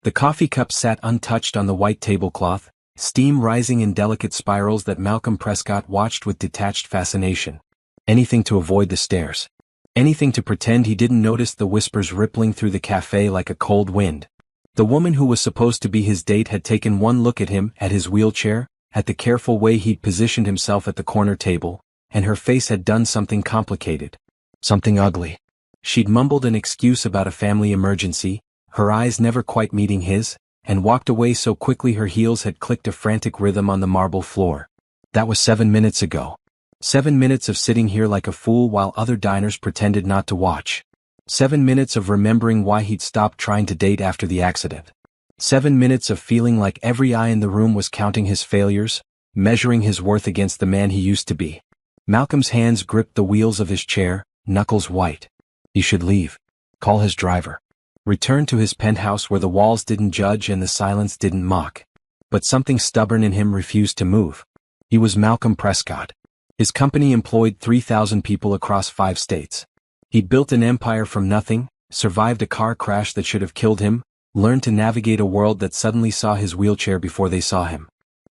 The coffee cup sat untouched on the white tablecloth, steam rising in delicate spirals that Malcolm Prescott watched with detached fascination. Anything to avoid the stares. Anything to pretend he didn't notice the whispers rippling through the cafe like a cold wind. The woman who was supposed to be his date had taken one look at him, at his wheelchair, at the careful way he'd positioned himself at the corner table, and her face had done something complicated. Something ugly. She'd mumbled an excuse about a family emergency, her eyes never quite meeting his, and walked away so quickly her heels had clicked a frantic rhythm on the marble floor. That was 7 minutes ago. 7 minutes of sitting here like a fool while other diners pretended not to watch. 7 minutes of remembering why he'd stopped trying to date after the accident. 7 minutes of feeling like every eye in the room was counting his failures, measuring his worth against the man he used to be. Malcolm's hands gripped the wheels of his chair, knuckles white. He should leave. Call his driver. Return to his penthouse where the walls didn't judge and the silence didn't mock. But something stubborn in him refused to move. He was Malcolm Prescott. His company employed 3,000 people across 5 states. He'd built an empire from nothing, survived a car crash that should have killed him, learned to navigate a world that suddenly saw his wheelchair before they saw him.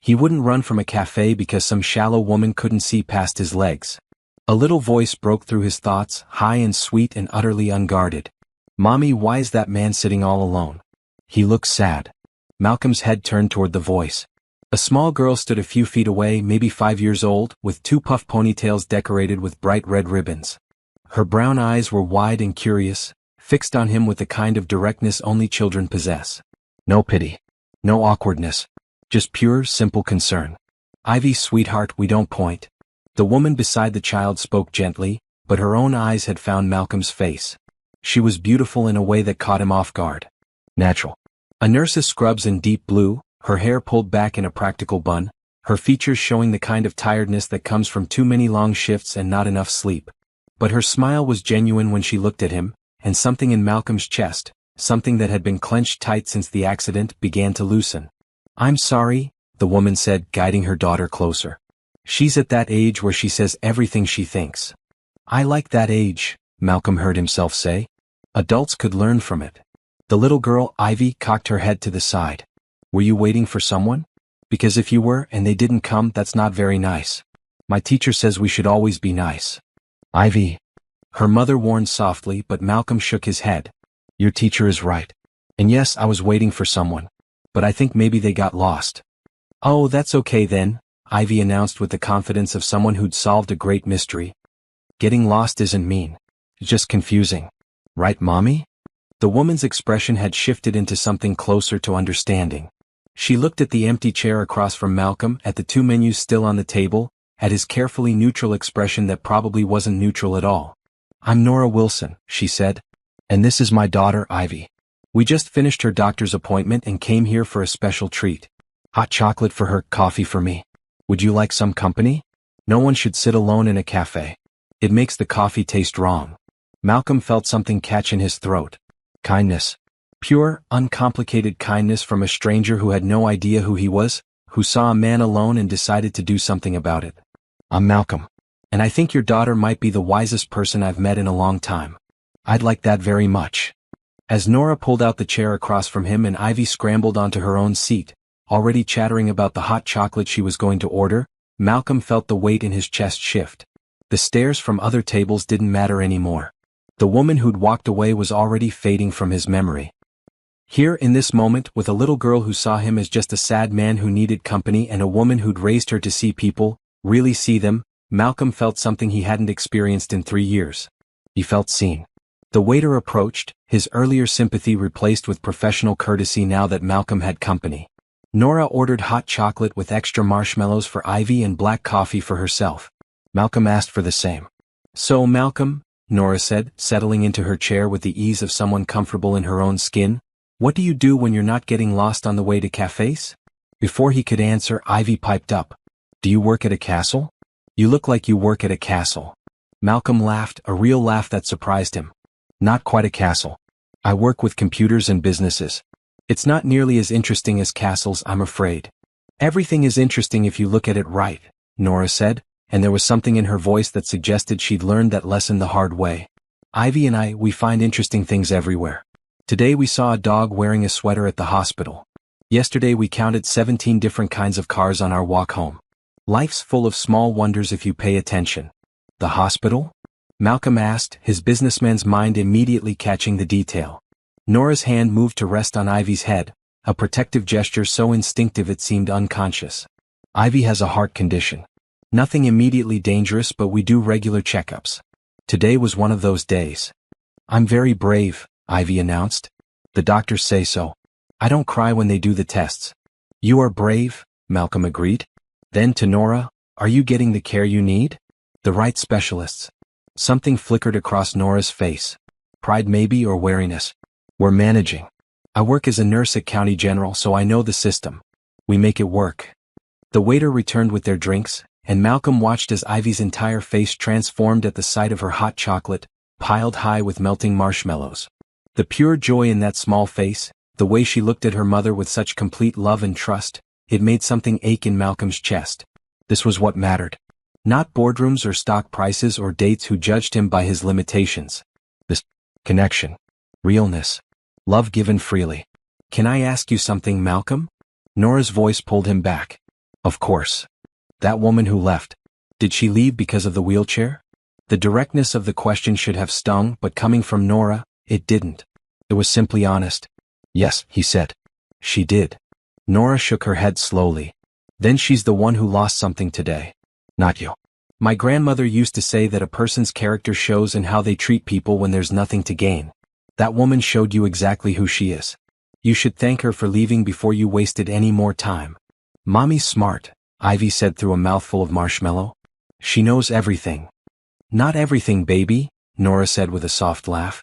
He wouldn't run from a cafe because some shallow woman couldn't see past his legs. A little voice broke through his thoughts, high and sweet and utterly unguarded. "Mommy, why is that man sitting all alone?" He looked sad. Malcolm's head turned toward the voice. A small girl stood a few feet away, maybe 5 years old, with 2 puff ponytails decorated with bright red ribbons. Her brown eyes were wide and curious, fixed on him with the kind of directness only children possess. No pity. No awkwardness. Just pure, simple concern. "Ivy, sweetheart, we don't point." The woman beside the child spoke gently, but her own eyes had found Malcolm's face. She was beautiful in a way that caught him off guard. Natural. A nurse's scrubs in deep blue, her hair pulled back in a practical bun, her features showing the kind of tiredness that comes from too many long shifts and not enough sleep. But her smile was genuine when she looked at him, and something in Malcolm's chest, something that had been clenched tight since the accident, began to loosen. "I'm sorry," the woman said, guiding her daughter closer. "She's at that age where she says everything she thinks." "I like that age," Malcolm heard himself say. Adults could learn from it. The little girl, Ivy, cocked her head to the side. "Were you waiting for someone? Because if you were and they didn't come, that's not very nice. My teacher says we should always be nice." "Ivy," her mother warned softly, but Malcolm shook his head. "Your teacher is right. And yes, I was waiting for someone. But I think maybe they got lost." "Oh, that's okay then," Ivy announced with the confidence of someone who'd solved a great mystery. "Getting lost isn't mean. It's just confusing. Right, Mommy?" The woman's expression had shifted into something closer to understanding. She looked at the empty chair across from Malcolm, at the 2 menus still on the table, at his carefully neutral expression that probably wasn't neutral at all. "I'm Nora Wilson," she said. "And this is my daughter, Ivy. We just finished her doctor's appointment and came here for a special treat. Hot chocolate for her, coffee for me. Would you like some company? No one should sit alone in a cafe. It makes the coffee taste wrong." Malcolm felt something catch in his throat. Kindness. Pure, uncomplicated kindness from a stranger who had no idea who he was, who saw a man alone and decided to do something about it. "I'm Malcolm. And I think your daughter might be the wisest person I've met in a long time. I'd like that very much." As Nora pulled out the chair across from him and Ivy scrambled onto her own seat, already chattering about the hot chocolate she was going to order, Malcolm felt the weight in his chest shift. The stares from other tables didn't matter anymore. The woman who'd walked away was already fading from his memory. Here in this moment, with a little girl who saw him as just a sad man who needed company and a woman who'd raised her to see people, really see them, Malcolm felt something he hadn't experienced in 3 years. He felt seen. The waiter approached, his earlier sympathy replaced with professional courtesy now that Malcolm had company. Nora ordered hot chocolate with extra marshmallows for Ivy and black coffee for herself. Malcolm asked for the same. "So, Malcolm," Nora said, settling into her chair with the ease of someone comfortable in her own skin, "what do you do when you're not getting lost on the way to cafes?" Before he could answer, Ivy piped up. "Do you work at a castle? You look like you work at a castle." Malcolm laughed, a real laugh that surprised him. "Not quite a castle. I work with computers and businesses. It's not nearly as interesting as castles, I'm afraid." "Everything is interesting if you look at it right," Nora said, and there was something in her voice that suggested she'd learned that lesson the hard way. "Ivy and we find interesting things everywhere. Today we saw a dog wearing a sweater at the hospital. Yesterday we counted 17 different kinds of cars on our walk home. Life's full of small wonders if you pay attention. The hospital? Malcolm asked, his businessman's mind immediately catching the detail. Nora's hand moved to rest on Ivy's head, a protective gesture so instinctive it seemed unconscious. Ivy has a heart condition. Nothing immediately dangerous, but we do regular checkups. Today was one of those days. I'm very brave, Ivy announced. The doctors say so. I don't cry when they do the tests. You are brave, Malcolm agreed. Then to Nora, are you getting the care you need? The right specialists. Something flickered across Nora's face. Pride maybe, or wariness. We're managing. I work as a nurse at County General, so I know the system. We make it work. The waiter returned with their drinks, and Malcolm watched as Ivy's entire face transformed at the sight of her hot chocolate, piled high with melting marshmallows. The pure joy in that small face, the way she looked at her mother with such complete love and trust, it made something ache in Malcolm's chest. This was what mattered. Not boardrooms or stock prices or dates who judged him by his limitations. This connection. Realness. Love given freely. Can I ask you something, Malcolm? Nora's voice pulled him back. Of course. That woman who left. Did she leave because of the wheelchair? The directness of the question should have stung, but coming from Nora, it didn't. It was simply honest. Yes, he said. She did. Nora shook her head slowly. Then she's the one who lost something today. Not you. My grandmother used to say that a person's character shows in how they treat people when there's nothing to gain. That woman showed you exactly who she is. You should thank her for leaving before you wasted any more time. Mommy's smart, Ivy said through a mouthful of marshmallow. She knows everything. Not everything, baby, Nora said with a soft laugh.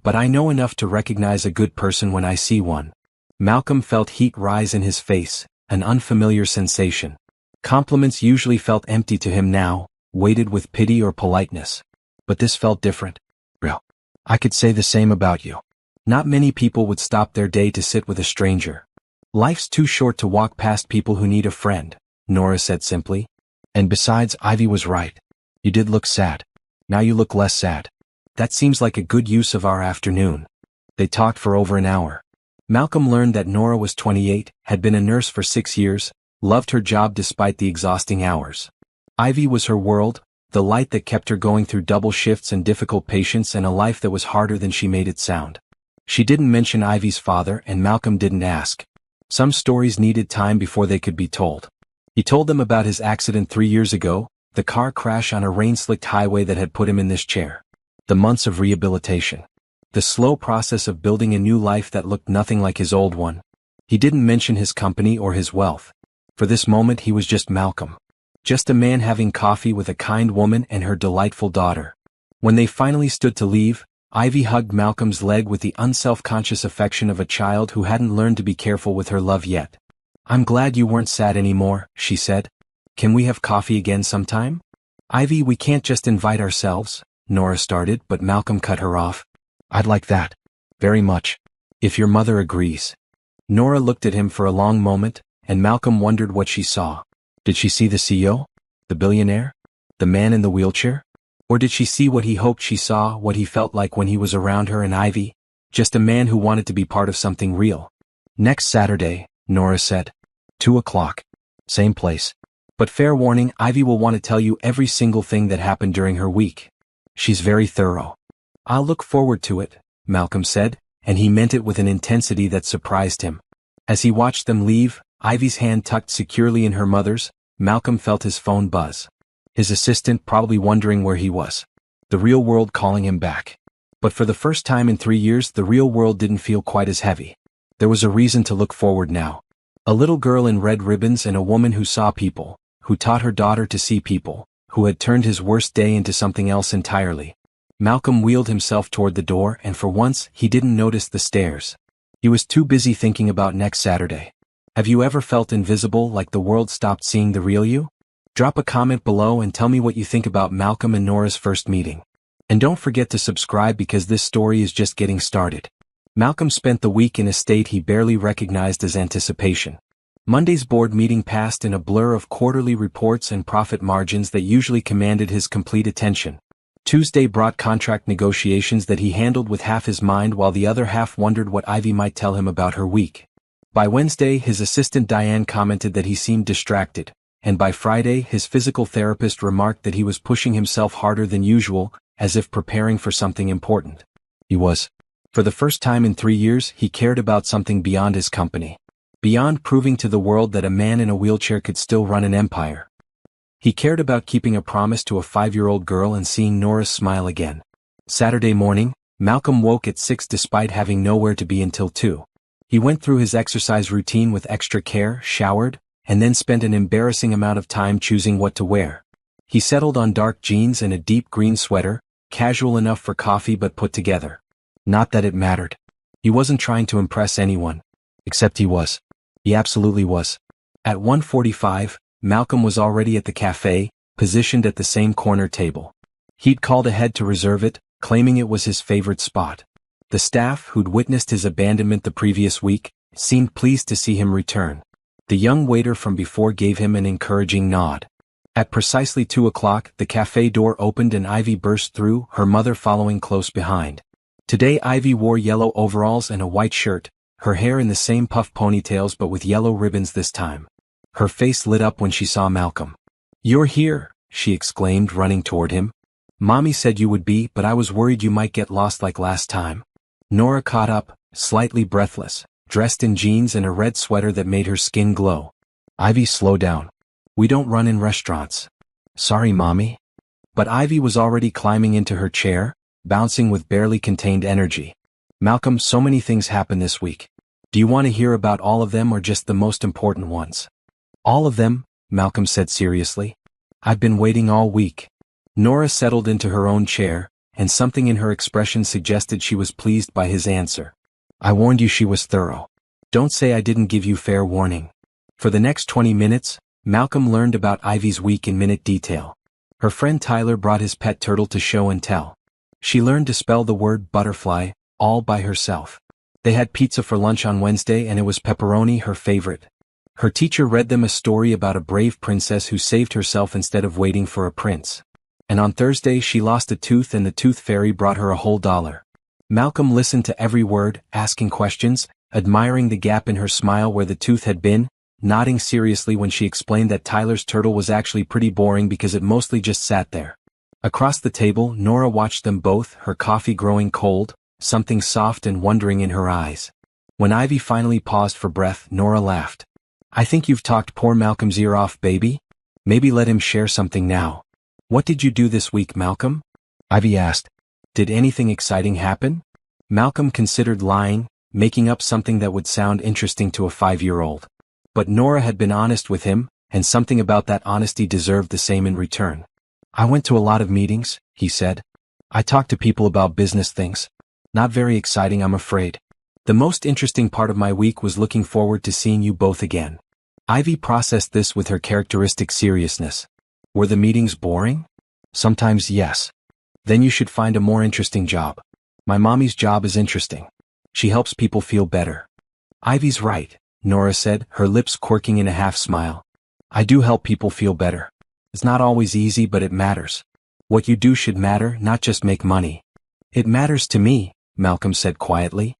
But I know enough to recognize a good person when I see one. Malcolm felt heat rise in his face, an unfamiliar sensation. Compliments usually felt empty to him now, weighted with pity or politeness. But this felt different. Real. I could say the same about you. Not many people would stop their day to sit with a stranger. Life's too short to walk past people who need a friend, Nora said simply. And besides, Ivy was right. You did look sad. Now you look less sad. That seems like a good use of our afternoon. They talked for over an hour. Malcolm learned that Nora was 28, had been a nurse for 6 years, loved her job despite the exhausting hours. Ivy was her world, the light that kept her going through double shifts and difficult patients and a life that was harder than she made it sound. She didn't mention Ivy's father, and Malcolm didn't ask. Some stories needed time before they could be told. He told them about his accident 3 years ago, the car crash on a rain-slicked highway that had put him in this chair. The months of rehabilitation. The slow process of building a new life that looked nothing like his old one. He didn't mention his company or his wealth. For this moment he was just Malcolm. Just a man having coffee with a kind woman and her delightful daughter. When they finally stood to leave, Ivy hugged Malcolm's leg with the unself-conscious affection of a child who hadn't learned to be careful with her love yet. I'm glad you weren't sad anymore, she said. Can we have coffee again sometime? Ivy, we can't just invite ourselves, Nora started, but Malcolm cut her off. I'd like that. Very much. If your mother agrees. Nora looked at him for a long moment, and Malcolm wondered what she saw. Did she see the CEO? The billionaire? The man in the wheelchair? Or did she see what he hoped she saw, what he felt like when he was around her and Ivy? Just a man who wanted to be part of something real. Next Saturday, Nora said. 2 o'clock. Same place. But fair warning, Ivy will want to tell you every single thing that happened during her week. She's very thorough. I'll look forward to it, Malcolm said, and he meant it with an intensity that surprised him. As he watched them leave, Ivy's hand tucked securely in her mother's, Malcolm felt his phone buzz. His assistant probably wondering where he was. The real world calling him back. But for the first time in 3 years, the real world didn't feel quite as heavy. There was a reason to look forward now. A little girl in red ribbons and a woman who saw people, who taught her daughter to see people, who had turned his worst day into something else entirely. Malcolm wheeled himself toward the door, and for once, he didn't notice the stairs. He was too busy thinking about next Saturday. Have you ever felt invisible, like the world stopped seeing the real you? Drop a comment below and tell me what you think about Malcolm and Nora's first meeting. And don't forget to subscribe because this story is just getting started. Malcolm spent the week in a state he barely recognized as anticipation. Monday's board meeting passed in a blur of quarterly reports and profit margins that usually commanded his complete attention. Tuesday brought contract negotiations that he handled with half his mind while the other half wondered what Ivy might tell him about her week. By Wednesday, his assistant Diane commented that he seemed distracted, and by Friday, his physical therapist remarked that he was pushing himself harder than usual, as if preparing for something important. He was. For the first time in 3 years, he cared about something beyond his company. Beyond proving to the world that a man in a wheelchair could still run an empire. He cared about keeping a promise to a 5-year-old girl and seeing Nora's smile again. Saturday morning, Malcolm woke at 6 despite having nowhere to be until 2. He went through his exercise routine with extra care, showered, and then spent an embarrassing amount of time choosing what to wear. He settled on dark jeans and a deep green sweater, casual enough for coffee but put together. Not that it mattered. He wasn't trying to impress anyone. Except he was. He absolutely was. At 1:45, Malcolm was already at the café, positioned at the same corner table. He'd called ahead to reserve it, claiming it was his favorite spot. The staff, who'd witnessed his abandonment the previous week, seemed pleased to see him return. The young waiter from before gave him an encouraging nod. At precisely 2 o'clock, the café door opened and Ivy burst through, her mother following close behind. Today Ivy wore yellow overalls and a white shirt, her hair in the same puff ponytails but with yellow ribbons this time. Her face lit up when she saw Malcolm. "You're here," she exclaimed, running toward him. "Mommy said you would be, but I was worried you might get lost like last time." Nora caught up, slightly breathless, dressed in jeans and a red sweater that made her skin glow. "Ivy, slow down. We don't run in restaurants." "Sorry, Mommy." But Ivy was already climbing into her chair, bouncing with barely contained energy. "Malcolm, so many things happened this week. Do you want to hear about all of them or just the most important ones?" "All of them," Malcolm said seriously. "I've been waiting all week." Nora settled into her own chair, and something in her expression suggested she was pleased by his answer. "I warned you she was thorough. Don't say I didn't give you fair warning." For the next 20 minutes, Malcolm learned about Ivy's week in minute detail. Her friend Tyler brought his pet turtle to show and tell. She learned to spell the word butterfly, all by herself. They had pizza for lunch on Wednesday and it was pepperoni, her favorite. Her teacher read them a story about a brave princess who saved herself instead of waiting for a prince. And on Thursday she lost a tooth and the tooth fairy brought her a whole $1. Malcolm listened to every word, asking questions, admiring the gap in her smile where the tooth had been, nodding seriously when she explained that Tyler's turtle was actually pretty boring because it mostly just sat there. Across the table, Nora watched them both, her coffee growing cold, something soft and wondering in her eyes. When Ivy finally paused for breath, Nora laughed. "I think you've talked poor Malcolm's ear off, baby. Maybe let him share something now." "What did you do this week, Malcolm?" Ivy asked. "Did anything exciting happen?" Malcolm considered lying, making up something that would sound interesting to a 5-year-old. But Nora had been honest with him, and something about that honesty deserved the same in return. "I went to a lot of meetings," he said. "I talked to people about business things. Not very exciting, I'm afraid. The most interesting part of my week was looking forward to seeing you both again." Ivy processed this with her characteristic seriousness. "Were the meetings boring?" "Sometimes, yes." "Then you should find a more interesting job." "My mommy's job is interesting. She helps people feel better." "Ivy's right," Nora said, her lips quirking in a half-smile. "I do help people feel better. It's not always easy, but it matters. What you do should matter, not just make money." "It matters to me," Malcolm said quietly.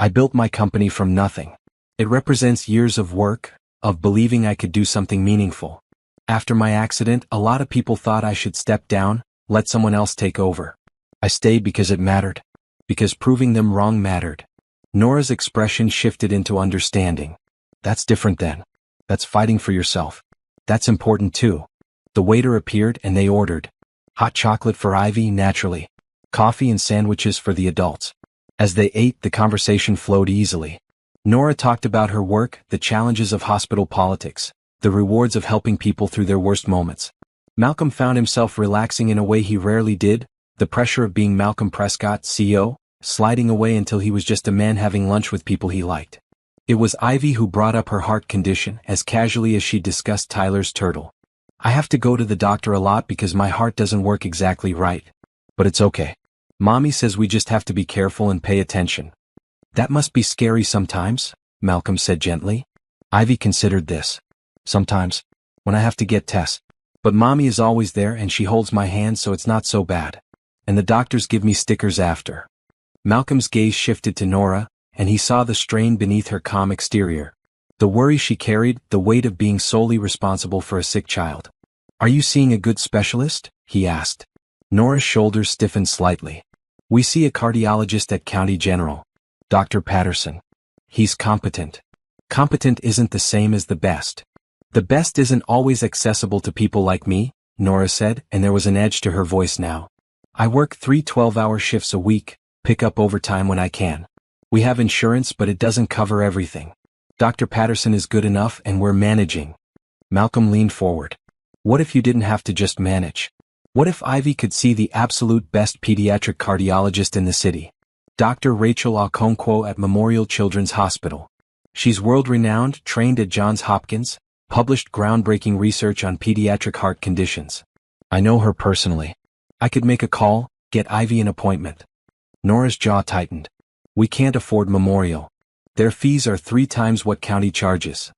"I built my company from nothing. It represents years of work, of believing I could do something meaningful. After my accident, a lot of people thought I should step down, let someone else take over. I stayed because it mattered. Because proving them wrong mattered." Nora's expression shifted into understanding. "That's different then. That's fighting for yourself. That's important too." The waiter appeared and they ordered. Hot chocolate for Ivy, naturally. Coffee and sandwiches for the adults. As they ate, the conversation flowed easily. Nora talked about her work, the challenges of hospital politics, the rewards of helping people through their worst moments. Malcolm found himself relaxing in a way he rarely did, the pressure of being Malcolm Prescott, CEO, sliding away until he was just a man having lunch with people he liked. It was Ivy who brought up her heart condition as casually as she discussed Tyler's turtle. "I have to go to the doctor a lot because my heart doesn't work exactly right. But it's okay. Mommy says we just have to be careful and pay attention." "That must be scary sometimes," Malcolm said gently. Ivy considered this. "Sometimes. When I have to get tests. But Mommy is always there and she holds my hand so it's not so bad." And the doctors give me stickers after. Malcolm's gaze shifted to Nora, and he saw the strain beneath her calm exterior. The worry she carried, the weight of being solely responsible for a sick child. Are you seeing a good specialist? He asked. Nora's shoulders stiffened slightly. We see a cardiologist at County General. Dr. Patterson. He's competent. Competent isn't the same as the best. The best isn't always accessible to people like me, Nora said, and there was an edge to her voice now. I work 3 12-hour shifts a week, pick up overtime when I can. We have insurance, but it doesn't cover everything. Dr. Patterson is good enough and we're managing. Malcolm leaned forward. What if you didn't have to just manage? What if Ivy could see the absolute best pediatric cardiologist in the city? Dr. Rachel Okonkwo at Memorial Children's Hospital. She's world-renowned, trained at Johns Hopkins, published groundbreaking research on pediatric heart conditions. I know her personally. I could make a call, get Ivy an appointment. Nora's jaw tightened. We can't afford Memorial. Their fees are 3 times what county charges.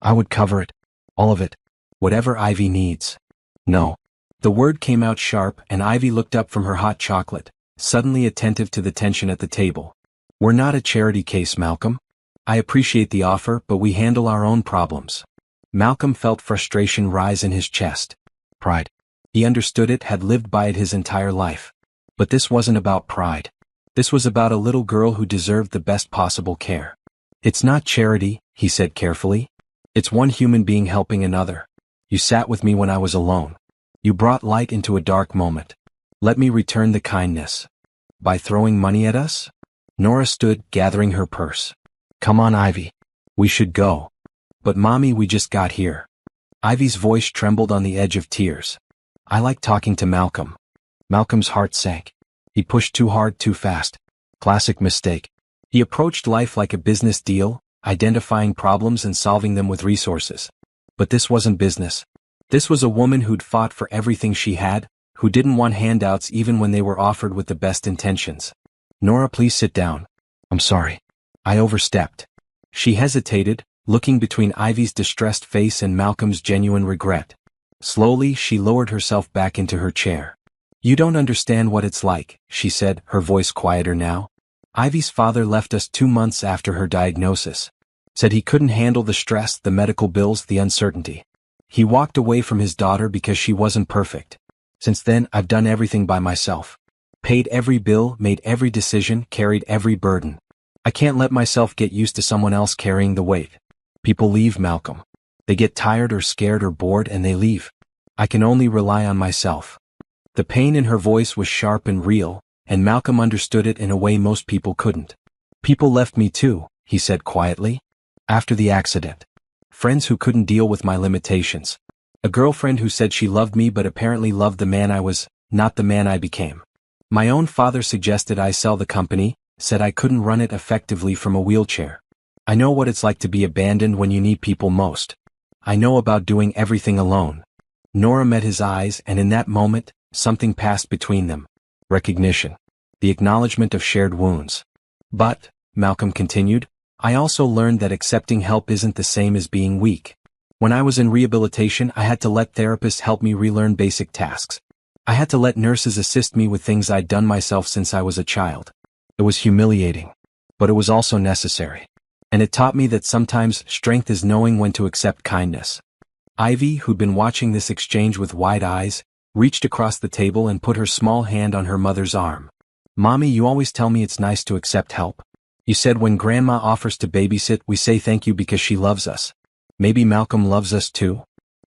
I would cover it. All of it. Whatever Ivy needs. No. The word came out sharp, and Ivy looked up from her hot chocolate, suddenly attentive to the tension at the table. We're not a charity case, Malcolm. I appreciate the offer, but we handle our own problems. Malcolm felt frustration rise in his chest. Pride. He understood it, had lived by it his entire life. But this wasn't about pride. This was about a little girl who deserved the best possible care. It's not charity, he said carefully. It's one human being helping another. You sat with me when I was alone. You brought light into a dark moment. Let me return the kindness. By throwing money at us? Nora stood, gathering her purse. Come on, Ivy. We should go. But Mommy, we just got here. Ivy's voice trembled on the edge of tears. I like talking to Malcolm. Malcolm's heart sank. He pushed too hard too fast. Classic mistake. He approached life like a business deal, identifying problems and solving them with resources. But this wasn't business. This was a woman who'd fought for everything she had, who didn't want handouts even when they were offered with the best intentions. Nora, please sit down. I'm sorry. I overstepped. She hesitated, looking between Ivy's distressed face and Malcolm's genuine regret. Slowly, she lowered herself back into her chair. You don't understand what it's like, she said, her voice quieter now. Ivy's father left us 2 months after her diagnosis. Said he couldn't handle the stress, the medical bills, the uncertainty. He walked away from his daughter because she wasn't perfect. Since then, I've done everything by myself. Paid every bill, made every decision, carried every burden. I can't let myself get used to someone else carrying the weight. People leave, Malcolm. They get tired or scared or bored and they leave. I can only rely on myself. The pain in her voice was sharp and real, and Malcolm understood it in a way most people couldn't. People left me too, he said quietly. After the accident. Friends who couldn't deal with my limitations. A girlfriend who said she loved me but apparently loved the man I was, not the man I became. My own father suggested I sell the company, said I couldn't run it effectively from a wheelchair. I know what it's like to be abandoned when you need people most. I know about doing everything alone. Nora met his eyes, and in that moment, something passed between them. Recognition. The acknowledgement of shared wounds. But, Malcolm continued, I also learned that accepting help isn't the same as being weak. When I was in rehabilitation, I had to let therapists help me relearn basic tasks. I had to let nurses assist me with things I'd done myself since I was a child. It was humiliating. But it was also necessary. And it taught me that sometimes strength is knowing when to accept kindness. Ivy, who'd been watching this exchange with wide eyes, reached across the table and put her small hand on her mother's arm. Mommy, you always tell me it's nice to accept help. You said when Grandma offers to babysit, we say thank you because she loves us. Maybe Malcolm loves us too?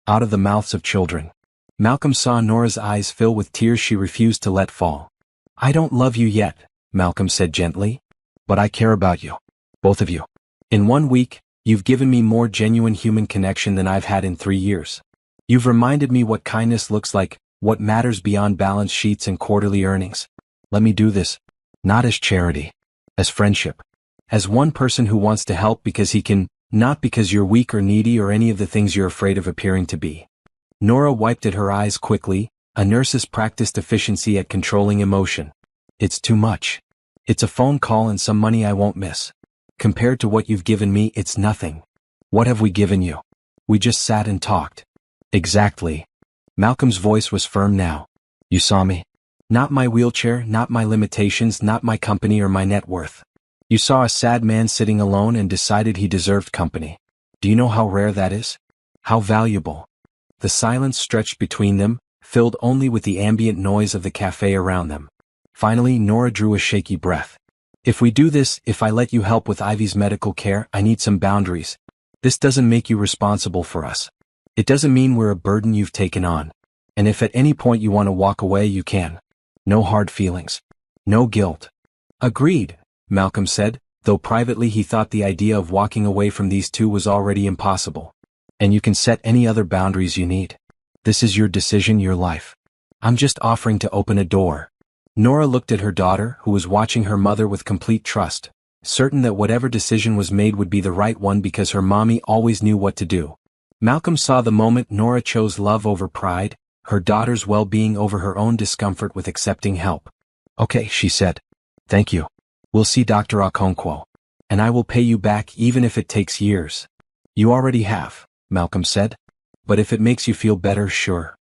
Out of the mouths of children. Malcolm saw Nora's eyes fill with tears she refused to let fall. I don't love you yet, Malcolm said gently. But I care about you. Both of you. In 1 week, you've given me more genuine human connection than I've had in 3 years. You've reminded me what kindness looks like, what matters beyond balance sheets and quarterly earnings. Let me do this. Not as charity. As friendship. As one person who wants to help because he can, not because you're weak or needy or any of the things you're afraid of appearing to be. Nora wiped at her eyes quickly, a nurse's practiced efficiency at controlling emotion. It's too much. It's a phone call and some money I won't miss. Compared to what you've given me, it's nothing. What have we given you? We just sat and talked. Exactly. Malcolm's voice was firm now. You saw me. Not my wheelchair, not my limitations, not my company or my net worth. You saw a sad man sitting alone and decided he deserved company. Do you know how rare that is? How valuable? The silence stretched between them, filled only with the ambient noise of the cafe around them. Finally, Nora drew a shaky breath. If we do this, if I let you help with Ivy's medical care, I need some boundaries. This doesn't make you responsible for us. It doesn't mean we're a burden you've taken on. And if at any point you want to walk away, you can. No hard feelings. No guilt. Agreed, Malcolm said, though privately he thought the idea of walking away from these two was already impossible. And you can set any other boundaries you need. This is your decision, your life. I'm just offering to open a door. Nora looked at her daughter, who was watching her mother with complete trust, certain that whatever decision was made would be the right one because her mommy always knew what to do. Malcolm saw the moment Nora chose love over pride, her daughter's well-being over her own discomfort with accepting help. Okay, she said. Thank you. We'll see Dr. Okonkwo. And I will pay you back even if it takes years. You already have, Malcolm said. But if it makes you feel better, sure.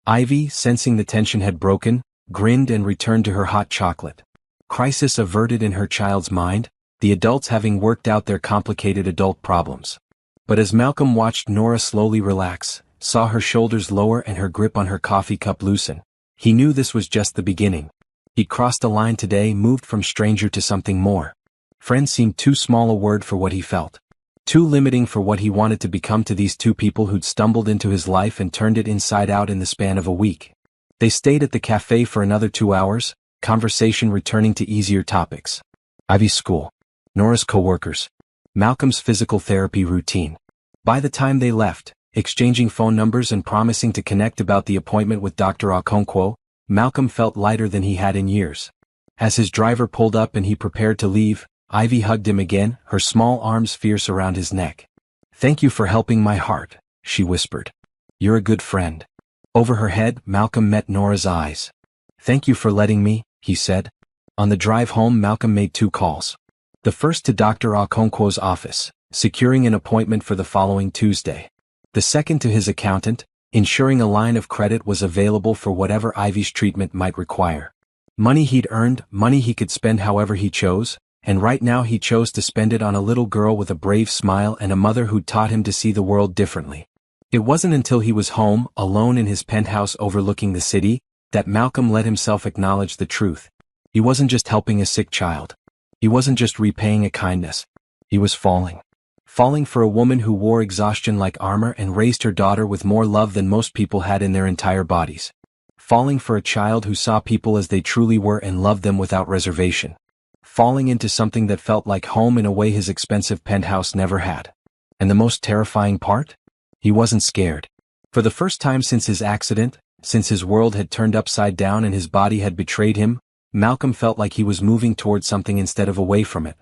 Ivy, sensing the tension had broken, grinned and returned to her hot chocolate. Crisis averted in her child's mind, the adults having worked out their complicated adult problems. But as Malcolm watched Nora slowly relax, saw her shoulders lower and her grip on her coffee cup loosen, he knew this was just the beginning. He crossed a line today, moved from stranger to something more. Friend seemed too small a word for what he felt. Too limiting for what he wanted to become to these two people who'd stumbled into his life and turned it inside out in the span of a week. They stayed at the cafe for another 2 hours, conversation returning to easier topics. Ivy's school. Nora's co-workers. Malcolm's physical therapy routine. By the time they left, exchanging phone numbers and promising to connect about the appointment with Dr. Okonkwo, Malcolm felt lighter than he had in years. As his driver pulled up and he prepared to leave, Ivy hugged him again, her small arms fierce around his neck. Thank you for helping my heart, she whispered. You're a good friend. Over her head, Malcolm met Nora's eyes. Thank you for letting me, he said. On the drive home, Malcolm made 2 calls. The first to Dr. Okonkwo's office, securing an appointment for the following Tuesday. The second to his accountant, ensuring a line of credit was available for whatever Ivy's treatment might require. Money he'd earned, money he could spend however he chose, and right now he chose to spend it on a little girl with a brave smile and a mother who'd taught him to see the world differently. It wasn't until he was home, alone in his penthouse overlooking the city, that Malcolm let himself acknowledge the truth. He wasn't just helping a sick child. He wasn't just repaying a kindness. He was falling. Falling for a woman who wore exhaustion like armor and raised her daughter with more love than most people had in their entire bodies. Falling for a child who saw people as they truly were and loved them without reservation. Falling into something that felt like home in a way his expensive penthouse never had. And the most terrifying part? He wasn't scared. For the first time since his accident, since his world had turned upside down and his body had betrayed him, Malcolm felt like he was moving toward something instead of away from it.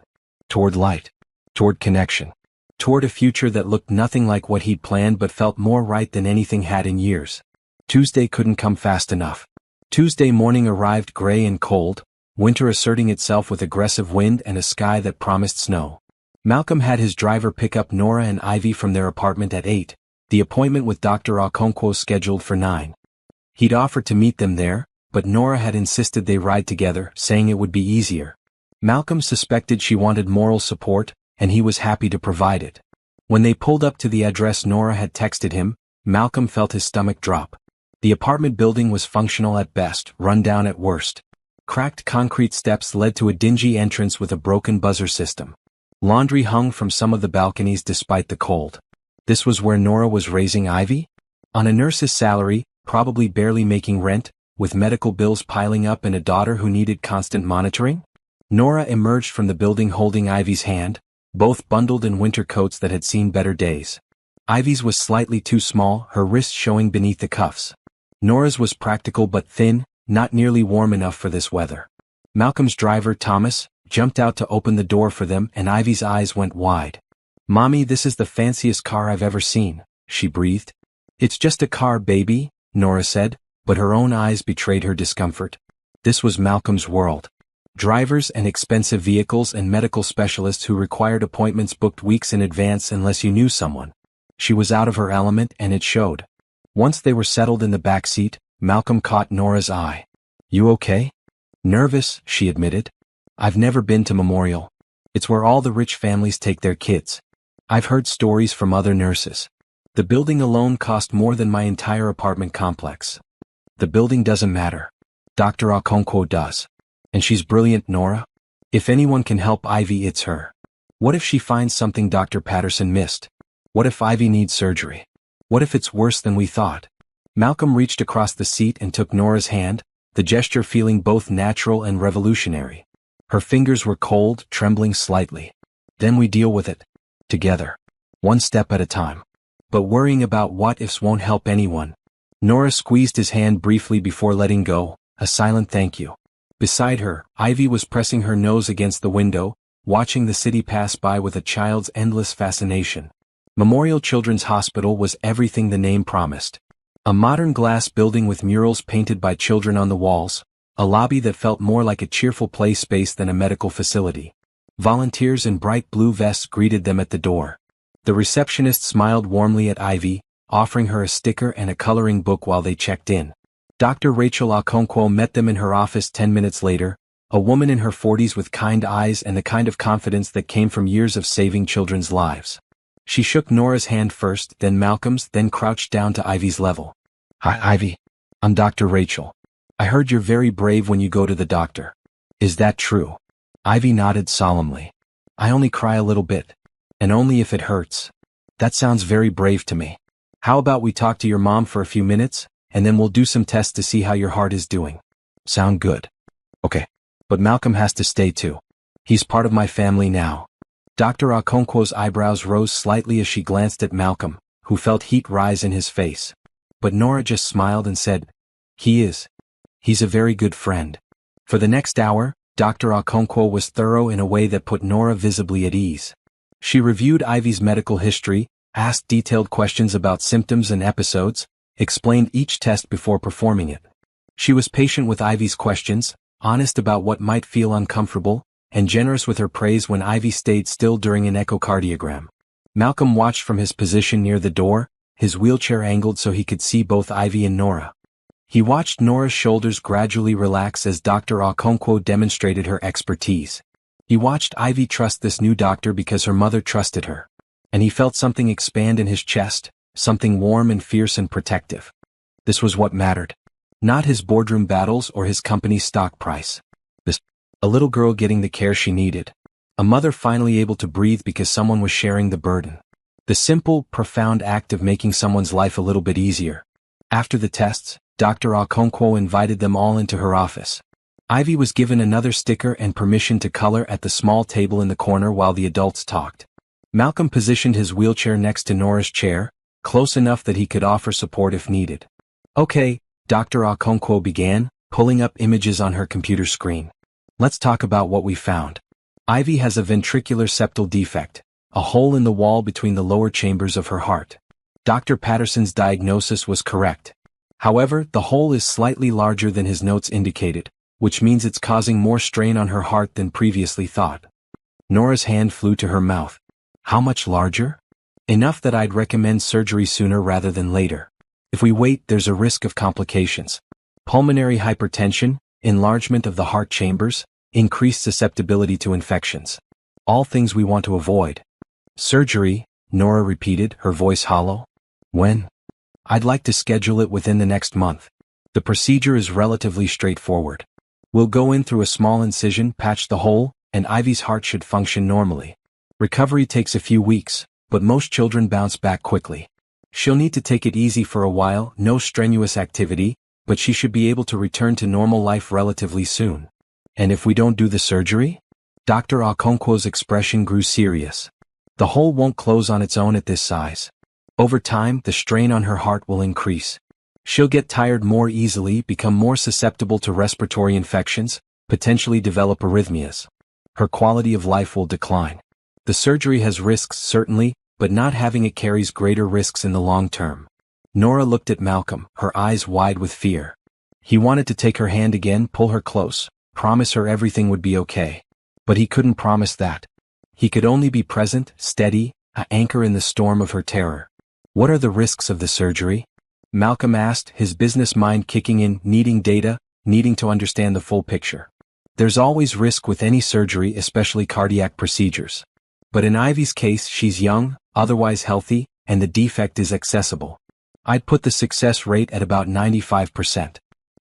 Toward light. Toward connection. Toward a future that looked nothing like what he'd planned but felt more right than anything had in years. Tuesday couldn't come fast enough. Tuesday morning arrived gray and cold, winter asserting itself with aggressive wind and a sky that promised snow. Malcolm had his driver pick up Nora and Ivy from their apartment at 8, the appointment with Dr. Okonkwo scheduled for 9. He'd offered to meet them there, but Nora had insisted they ride together, saying it would be easier. Malcolm suspected she wanted moral support, and he was happy to provide it. When they pulled up to the address Nora had texted him, Malcolm felt his stomach drop. The apartment building was functional at best, run down at worst. Cracked concrete steps led to a dingy entrance with a broken buzzer system. Laundry hung from some of the balconies despite the cold. This was where Nora was raising Ivy? On a nurse's salary, probably barely making rent, with medical bills piling up and a daughter who needed constant monitoring? Nora emerged from the building holding Ivy's hand, both bundled in winter coats that had seen better days. Ivy's was slightly too small, her wrist showing beneath the cuffs. Nora's was practical but thin, not nearly warm enough for this weather. Malcolm's driver, Thomas, jumped out to open the door for them and Ivy's eyes went wide. "Mommy, this is the fanciest car I've ever seen," she breathed. "It's just a car, baby," Nora said, but her own eyes betrayed her discomfort. This was Malcolm's world. Drivers and expensive vehicles and medical specialists who required appointments booked weeks in advance unless you knew someone. She was out of her element and it showed. Once they were settled in the back seat, Malcolm caught Nora's eye. You okay? Nervous, she admitted. I've never been to Memorial. It's where all the rich families take their kids. I've heard stories from other nurses. The building alone cost more than my entire apartment complex. The building doesn't matter. Dr. Okonkwo does. And she's brilliant, Nora. If anyone can help Ivy, it's her. What if she finds something Dr. Patterson missed? What if Ivy needs surgery? What if it's worse than we thought? Malcolm reached across the seat and took Nora's hand, the gesture feeling both natural and revolutionary. Her fingers were cold, trembling slightly. Then we deal with it. Together. One step at a time. But worrying about what-ifs won't help anyone. Nora squeezed his hand briefly before letting go, a silent thank you. Beside her, Ivy was pressing her nose against the window, watching the city pass by with a child's endless fascination. Memorial Children's Hospital was everything the name promised. A modern glass building with murals painted by children on the walls, a lobby that felt more like a cheerful play space than a medical facility. Volunteers in bright blue vests greeted them at the door. The receptionist smiled warmly at Ivy, offering her a sticker and a coloring book while they checked in. Dr. Rachel Okonkwo met them in her office 10 minutes later, a woman in her 40s with kind eyes and the kind of confidence that came from years of saving children's lives. She shook Nora's hand first, then Malcolm's, then crouched down to Ivy's level. Hi, Ivy. I'm Dr. Rachel. I heard you're very brave when you go to the doctor. Is that true? Ivy nodded solemnly. I only cry a little bit. And only if it hurts. That sounds very brave to me. How about we talk to your mom for a few minutes, and then we'll do some tests to see how your heart is doing. Sound good? Okay. But Malcolm has to stay too. He's part of my family now. Dr. Okonkwo's eyebrows rose slightly as she glanced at Malcolm, who felt heat rise in his face. But Nora just smiled and said, He is. He's a very good friend. For the next hour, Dr. Okonkwo was thorough in a way that put Nora visibly at ease. She reviewed Ivy's medical history, asked detailed questions about symptoms and episodes, explained each test before performing it. She was patient with Ivy's questions, honest about what might feel uncomfortable, and generous with her praise when Ivy stayed still during an echocardiogram. Malcolm watched from his position near the door, his wheelchair angled so he could see both Ivy and Nora. He watched Nora's shoulders gradually relax as Dr. Okonkwo demonstrated her expertise. He watched Ivy trust this new doctor because her mother trusted her. And he felt something expand in his chest, something warm and fierce and protective. This was what mattered. Not his boardroom battles or his company's stock price. A little girl getting the care she needed. A mother finally able to breathe because someone was sharing the burden. The simple, profound act of making someone's life a little bit easier. After the tests, Dr. Okonkwo invited them all into her office. Ivy was given another sticker and permission to color at the small table in the corner while the adults talked. Malcolm positioned his wheelchair next to Nora's chair, close enough that he could offer support if needed. Okay, Dr. Okonkwo began, pulling up images on her computer screen. Let's talk about what we found. Ivy has a ventricular septal defect, a hole in the wall between the lower chambers of her heart. Dr. Patterson's diagnosis was correct. However, the hole is slightly larger than his notes indicated, which means it's causing more strain on her heart than previously thought. Nora's hand flew to her mouth. How much larger? Enough that I'd recommend surgery sooner rather than later. If we wait, there's a risk of complications. Pulmonary hypertension, enlargement of the heart chambers, increased susceptibility to infections. All things we want to avoid. Surgery, Nora repeated, her voice hollow. When? I'd like to schedule it within the next month. The procedure is relatively straightforward. We'll go in through a small incision, patch the hole, and Ivy's heart should function normally. Recovery takes a few weeks, but most children bounce back quickly. She'll need to take it easy for a while, no strenuous activity, but she should be able to return to normal life relatively soon. And if we don't do the surgery? Dr. Okonkwo's expression grew serious. The hole won't close on its own at this size. Over time, the strain on her heart will increase. She'll get tired more easily, become more susceptible to respiratory infections, potentially develop arrhythmias. Her quality of life will decline. The surgery has risks certainly, but not having it carries greater risks in the long term. Nora looked at Malcolm, her eyes wide with fear. He wanted to take her hand again, pull her close, promise her everything would be okay. But he couldn't promise that. He could only be present, steady, an anchor in the storm of her terror. What are the risks of the surgery? Malcolm asked, his business mind kicking in, needing data, needing to understand the full picture. There's always risk with any surgery, especially cardiac procedures. But in Ivy's case, she's young, otherwise healthy, and the defect is accessible. I'd put the success rate at about 95%.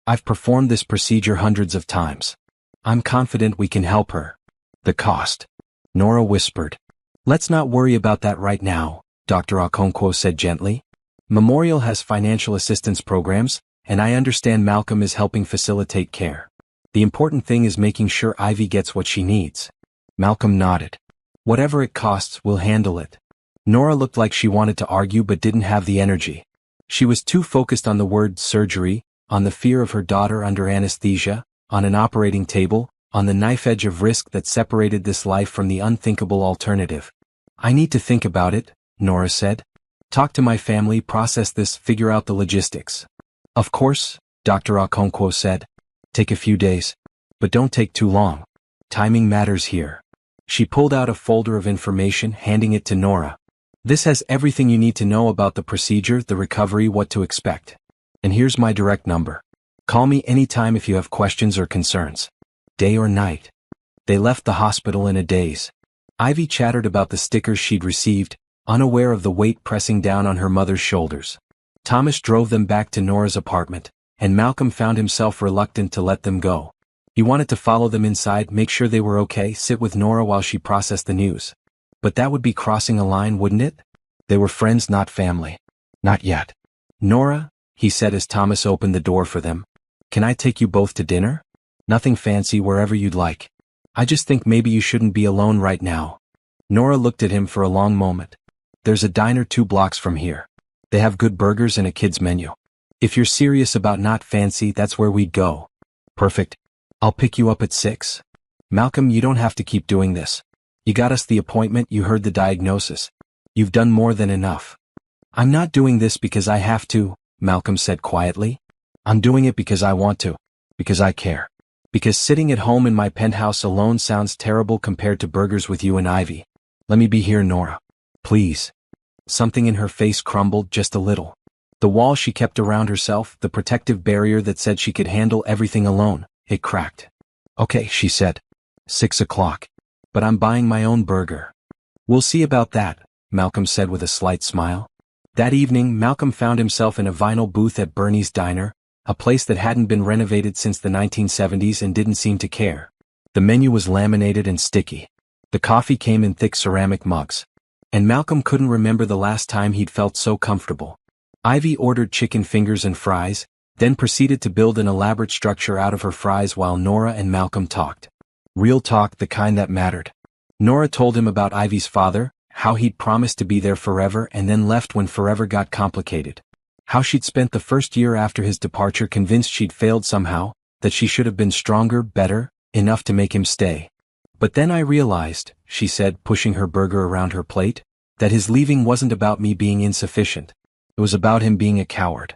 I've performed this procedure hundreds of times. I'm confident we can help her. The cost. Nora whispered. Let's not worry about that right now, Dr. Okonkwo said gently. Memorial has financial assistance programs, and I understand Malcolm is helping facilitate care. The important thing is making sure Ivy gets what she needs. Malcolm nodded. Whatever it costs, we'll handle it. Nora looked like she wanted to argue but didn't have the energy. She was too focused on the word surgery, on the fear of her daughter under anesthesia, on an operating table, on the knife edge of risk that separated this life from the unthinkable alternative. I need to think about it, Nora said. Talk to my family, process this, figure out the logistics. Of course, Dr. Okonkwo said. Take a few days. But don't take too long. Timing matters here. She pulled out a folder of information, handing it to Nora. This has everything you need to know about the procedure, the recovery, what to expect. And here's my direct number. Call me anytime if you have questions or concerns. Day or night. They left the hospital in a daze. Ivy chattered about the stickers she'd received, unaware of the weight pressing down on her mother's shoulders. Thomas drove them back to Nora's apartment, and Malcolm found himself reluctant to let them go. He wanted to follow them inside, make sure they were okay, sit with Nora while she processed the news. But that would be crossing a line, wouldn't it? They were friends, not family. Not yet. Nora, he said as Thomas opened the door for them. Can I take you both to dinner? Nothing fancy, wherever you'd like. I just think maybe you shouldn't be alone right now. Nora looked at him for a long moment. There's a diner 2 blocks from here. They have good burgers and a kids menu. If you're serious about not fancy, that's where we'd go. Perfect. I'll pick you up at 6. Malcolm, you don't have to keep doing this. You got us the appointment, you heard the diagnosis. You've done more than enough. I'm not doing this because I have to, Malcolm said quietly. I'm doing it because I want to. Because I care. Because sitting at home in my penthouse alone sounds terrible compared to burgers with you and Ivy. Let me be here, Nora. Please. Something in her face crumbled just a little. The wall she kept around herself, the protective barrier that said she could handle everything alone, it cracked. Okay, she said. 6 o'clock. But I'm buying my own burger. We'll see about that, Malcolm said with a slight smile. That evening, Malcolm found himself in a vinyl booth at Bernie's Diner, a place that hadn't been renovated since the 1970s and didn't seem to care. The menu was laminated and sticky. The coffee came in thick ceramic mugs. And Malcolm couldn't remember the last time he'd felt so comfortable. Ivy ordered chicken fingers and fries, then proceeded to build an elaborate structure out of her fries while Nora and Malcolm talked. Real talk, the kind that mattered. Nora told him about Ivy's father, how he'd promised to be there forever and then left when forever got complicated. How she'd spent the first year after his departure convinced she'd failed somehow, that she should have been stronger, better, enough to make him stay. But then I realized, she said, pushing her burger around her plate, that his leaving wasn't about me being insufficient. It was about him being a coward.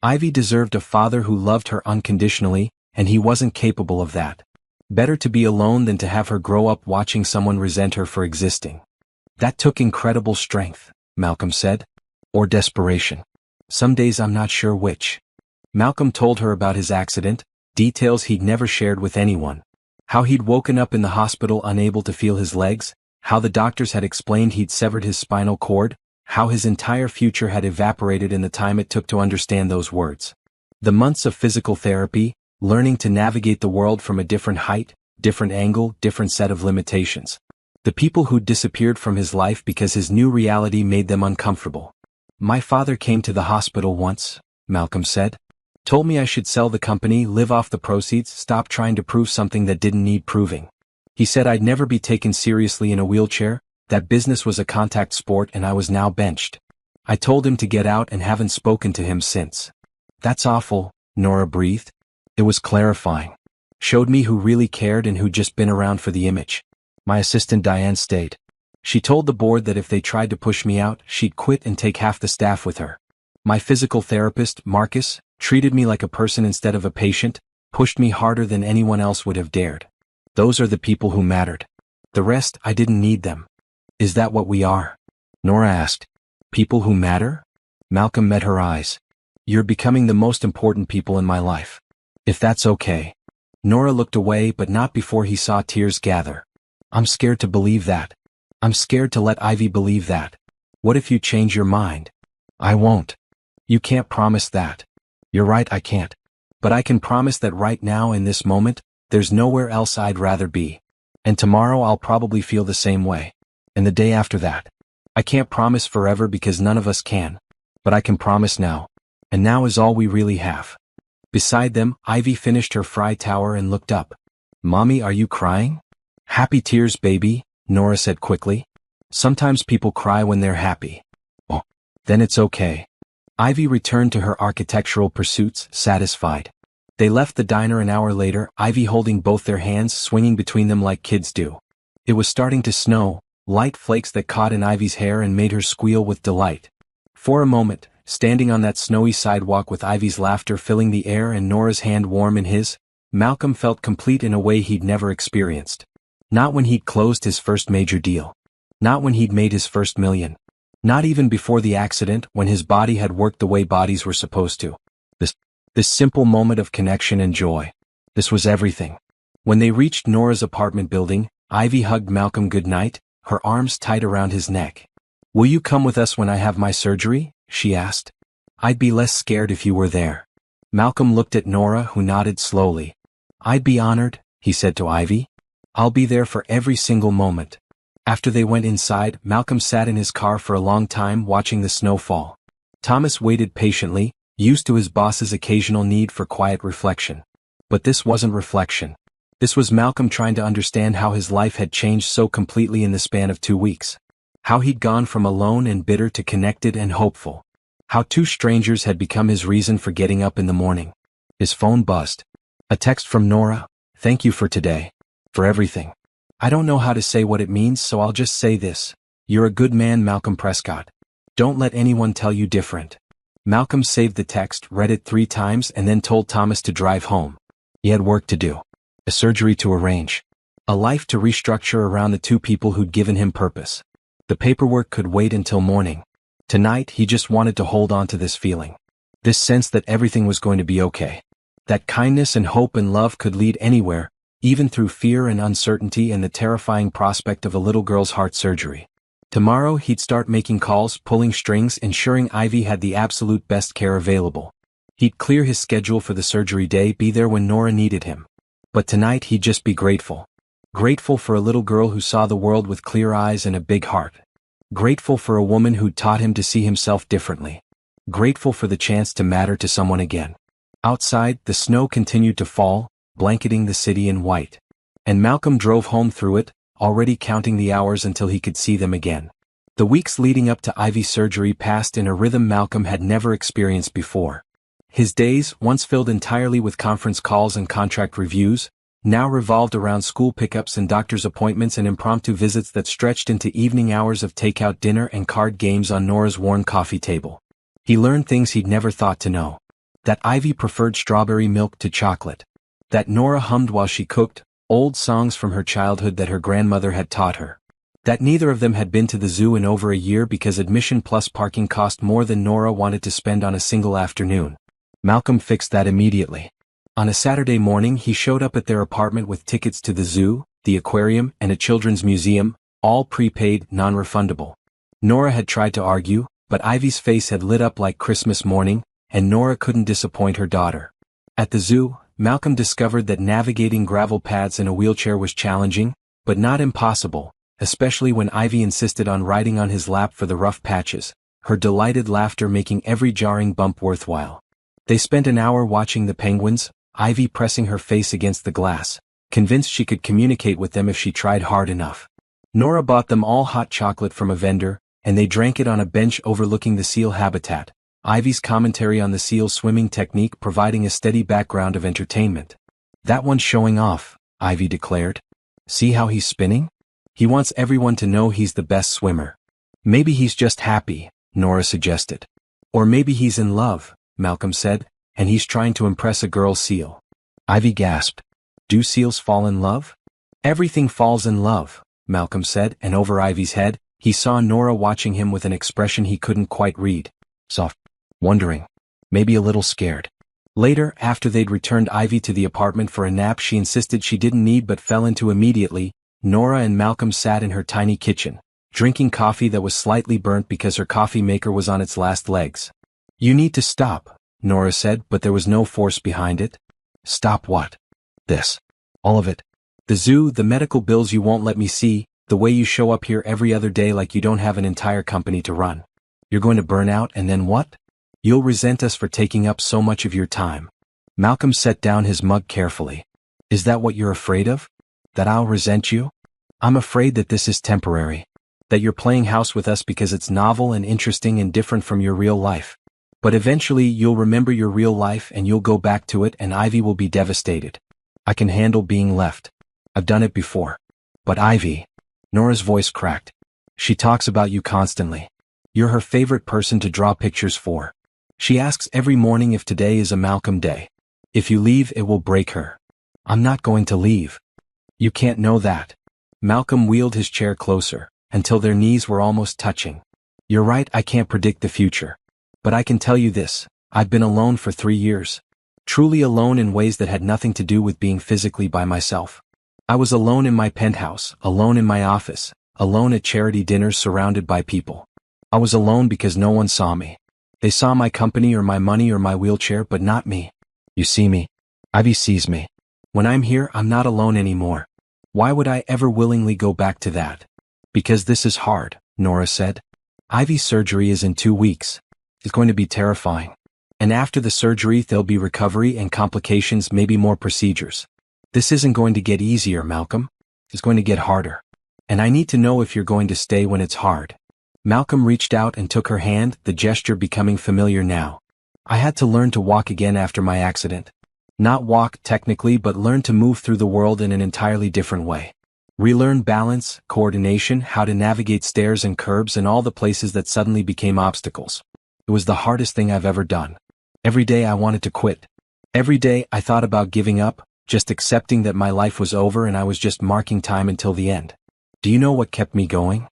Ivy deserved a father who loved her unconditionally, and he wasn't capable of that. Better to be alone than to have her grow up watching someone resent her for existing. That took incredible strength, Malcolm said. Or desperation. Some days I'm not sure which. Malcolm told her about his accident, details he'd never shared with anyone. How he'd woken up in the hospital unable to feel his legs, how the doctors had explained he'd severed his spinal cord, how his entire future had evaporated in the time it took to understand those words. The months of physical therapy, learning to navigate the world from a different height, different angle, different set of limitations. The people who'd disappeared from his life because his new reality made them uncomfortable. My father came to the hospital once, Malcolm said. Told me I should sell the company, live off the proceeds, stop trying to prove something that didn't need proving. He said I'd never be taken seriously in a wheelchair, that business was a contact sport and I was now benched. I told him to get out and haven't spoken to him since. That's awful, Nora breathed. It was clarifying. Showed me who really cared and who'd just been around for the image. My assistant Diane stayed. She told the board that if they tried to push me out, she'd quit and take half the staff with her. My physical therapist, Marcus, treated me like a person instead of a patient, pushed me harder than anyone else would have dared. Those are the people who mattered. The rest, I didn't need them. Is that what we are? Nora asked. People who matter? Malcolm met her eyes. You're becoming the most important people in my life. If that's okay. Nora looked away but not before he saw tears gather. I'm scared to believe that. I'm scared to let Ivy believe that. What if you change your mind? I won't. You can't promise that. You're right, I can't. But I can promise that right now in this moment, there's nowhere else I'd rather be. And tomorrow I'll probably feel the same way. And the day after that. I can't promise forever because none of us can. But I can promise now. And now is all we really have. Beside them, Ivy finished her fry tower and looked up. Mommy, are you crying? Happy tears, baby, Nora said quickly. Sometimes people cry when they're happy. Oh, then it's okay. Ivy returned to her architectural pursuits, satisfied. They left the diner an hour later, Ivy holding both their hands swinging between them like kids do. It was starting to snow, light flakes that caught in Ivy's hair and made her squeal with delight. For a moment, standing on that snowy sidewalk with Ivy's laughter filling the air and Nora's hand warm in his, Malcolm felt complete in a way he'd never experienced. Not when he'd closed his first major deal. Not when he'd made his first million. Not even before the accident when his body had worked the way bodies were supposed to. This simple moment of connection and joy. This was everything. When they reached Nora's apartment building, Ivy hugged Malcolm goodnight, her arms tight around his neck. Will you come with us when I have my surgery? She asked. I'd be less scared if you were there. Malcolm looked at Nora, who nodded slowly. I'd be honored, he said to Ivy. I'll be there for every single moment. After they went inside, Malcolm sat in his car for a long time watching the snow fall. Thomas waited patiently, used to his boss's occasional need for quiet reflection. But this wasn't reflection. This was Malcolm trying to understand how his life had changed so completely in the span of 2 weeks. How he'd gone from alone and bitter to connected and hopeful. How 2 strangers had become his reason for getting up in the morning. His phone buzzed. A text from Nora. Thank you for today. For everything. I don't know how to say what it means, so I'll just say this. You're a good man, Malcolm Prescott. Don't let anyone tell you different. Malcolm saved the text, read it 3 times and then told Thomas to drive home. He had work to do. A surgery to arrange. A life to restructure around the 2 people who'd given him purpose. The paperwork could wait until morning. Tonight he just wanted to hold on to this feeling. This sense that everything was going to be okay. That kindness and hope and love could lead anywhere, even through fear and uncertainty and the terrifying prospect of a little girl's heart surgery. Tomorrow he'd start making calls, pulling strings, ensuring Ivy had the absolute best care available. He'd clear his schedule for the surgery day, be there when Nora needed him. But tonight he'd just be grateful. Grateful for a little girl who saw the world with clear eyes and a big heart. Grateful for a woman who'd taught him to see himself differently. Grateful for the chance to matter to someone again. Outside, the snow continued to fall, blanketing the city in white. And Malcolm drove home through it, already counting the hours until he could see them again. The weeks leading up to Ivy's surgery passed in a rhythm Malcolm had never experienced before. His days, once filled entirely with conference calls and contract reviews, now revolved around school pickups and doctor's appointments and impromptu visits that stretched into evening hours of takeout dinner and card games on Nora's worn coffee table. He learned things he'd never thought to know. That Ivy preferred strawberry milk to chocolate. That Nora hummed while she cooked, old songs from her childhood that her grandmother had taught her. That neither of them had been to the zoo in over a year because admission plus parking cost more than Nora wanted to spend on a single afternoon. Malcolm fixed that immediately. On a Saturday morning he showed up at their apartment with tickets to the zoo, the aquarium, and a children's museum, all prepaid, non-refundable. Nora had tried to argue, but Ivy's face had lit up like Christmas morning, and Nora couldn't disappoint her daughter. At the zoo, Malcolm discovered that navigating gravel paths in a wheelchair was challenging, but not impossible, especially when Ivy insisted on riding on his lap for the rough patches, her delighted laughter making every jarring bump worthwhile. They spent an hour watching the penguins, Ivy pressing her face against the glass, convinced she could communicate with them if she tried hard enough. Nora bought them all hot chocolate from a vendor, and they drank it on a bench overlooking the seal habitat. Ivy's commentary on the seal's swimming technique providing a steady background of entertainment. That one's showing off, Ivy declared. See how he's spinning? He wants everyone to know he's the best swimmer. Maybe he's just happy, Nora suggested. Or maybe he's in love, Malcolm said, and he's trying to impress a girl seal. Ivy gasped. Do seals fall in love? Everything falls in love, Malcolm said, and over Ivy's head, he saw Nora watching him with an expression he couldn't quite read. Soft. Wondering. Maybe a little scared. Later, after they'd returned Ivy to the apartment for a nap she insisted she didn't need but fell into immediately, Nora and Malcolm sat in her tiny kitchen, drinking coffee that was slightly burnt because her coffee maker was on its last legs. "You need to stop," Nora said, but there was no force behind it. "Stop what?" "This. All of it. The zoo, the medical bills you won't let me see, the way you show up here every other day like you don't have an entire company to run. You're going to burn out and then what? You'll resent us for taking up so much of your time." Malcolm set down his mug carefully. "Is that what you're afraid of? That I'll resent you? I'm afraid that this is temporary. That you're playing house with us because it's novel and interesting and different from your real life. But eventually you'll remember your real life and you'll go back to it and Ivy will be devastated. I can handle being left. I've done it before. But Ivy," Nora's voice cracked. "She talks about you constantly. You're her favorite person to draw pictures for. She asks every morning if today is a Malcolm day. If you leave, it will break her." "I'm not going to leave." "You can't know that." Malcolm wheeled his chair closer, until their knees were almost touching. "You're right, I can't predict the future. But I can tell you this, I've been alone for 3 years. Truly alone in ways that had nothing to do with being physically by myself. I was alone in my penthouse, alone in my office, alone at charity dinners surrounded by people. I was alone because no one saw me. They saw my company or my money or my wheelchair, but not me. You see me. Ivy sees me. When I'm here, I'm not alone anymore. Why would I ever willingly go back to that?" "Because this is hard," Nora said. "Ivy's surgery is in 2 weeks. It's going to be terrifying. And after the surgery there'll be recovery and complications, maybe more procedures. This isn't going to get easier, Malcolm. It's going to get harder. And I need to know if you're going to stay when it's hard." Malcolm reached out and took her hand, the gesture becoming familiar now. "I had to learn to walk again after my accident. Not walk, technically, but learn to move through the world in an entirely different way. Relearn balance, coordination, how to navigate stairs and curbs and all the places that suddenly became obstacles. It was the hardest thing I've ever done. Every day I wanted to quit. Every day I thought about giving up, just accepting that my life was over and I was just marking time until the end. Do you know what kept me going?"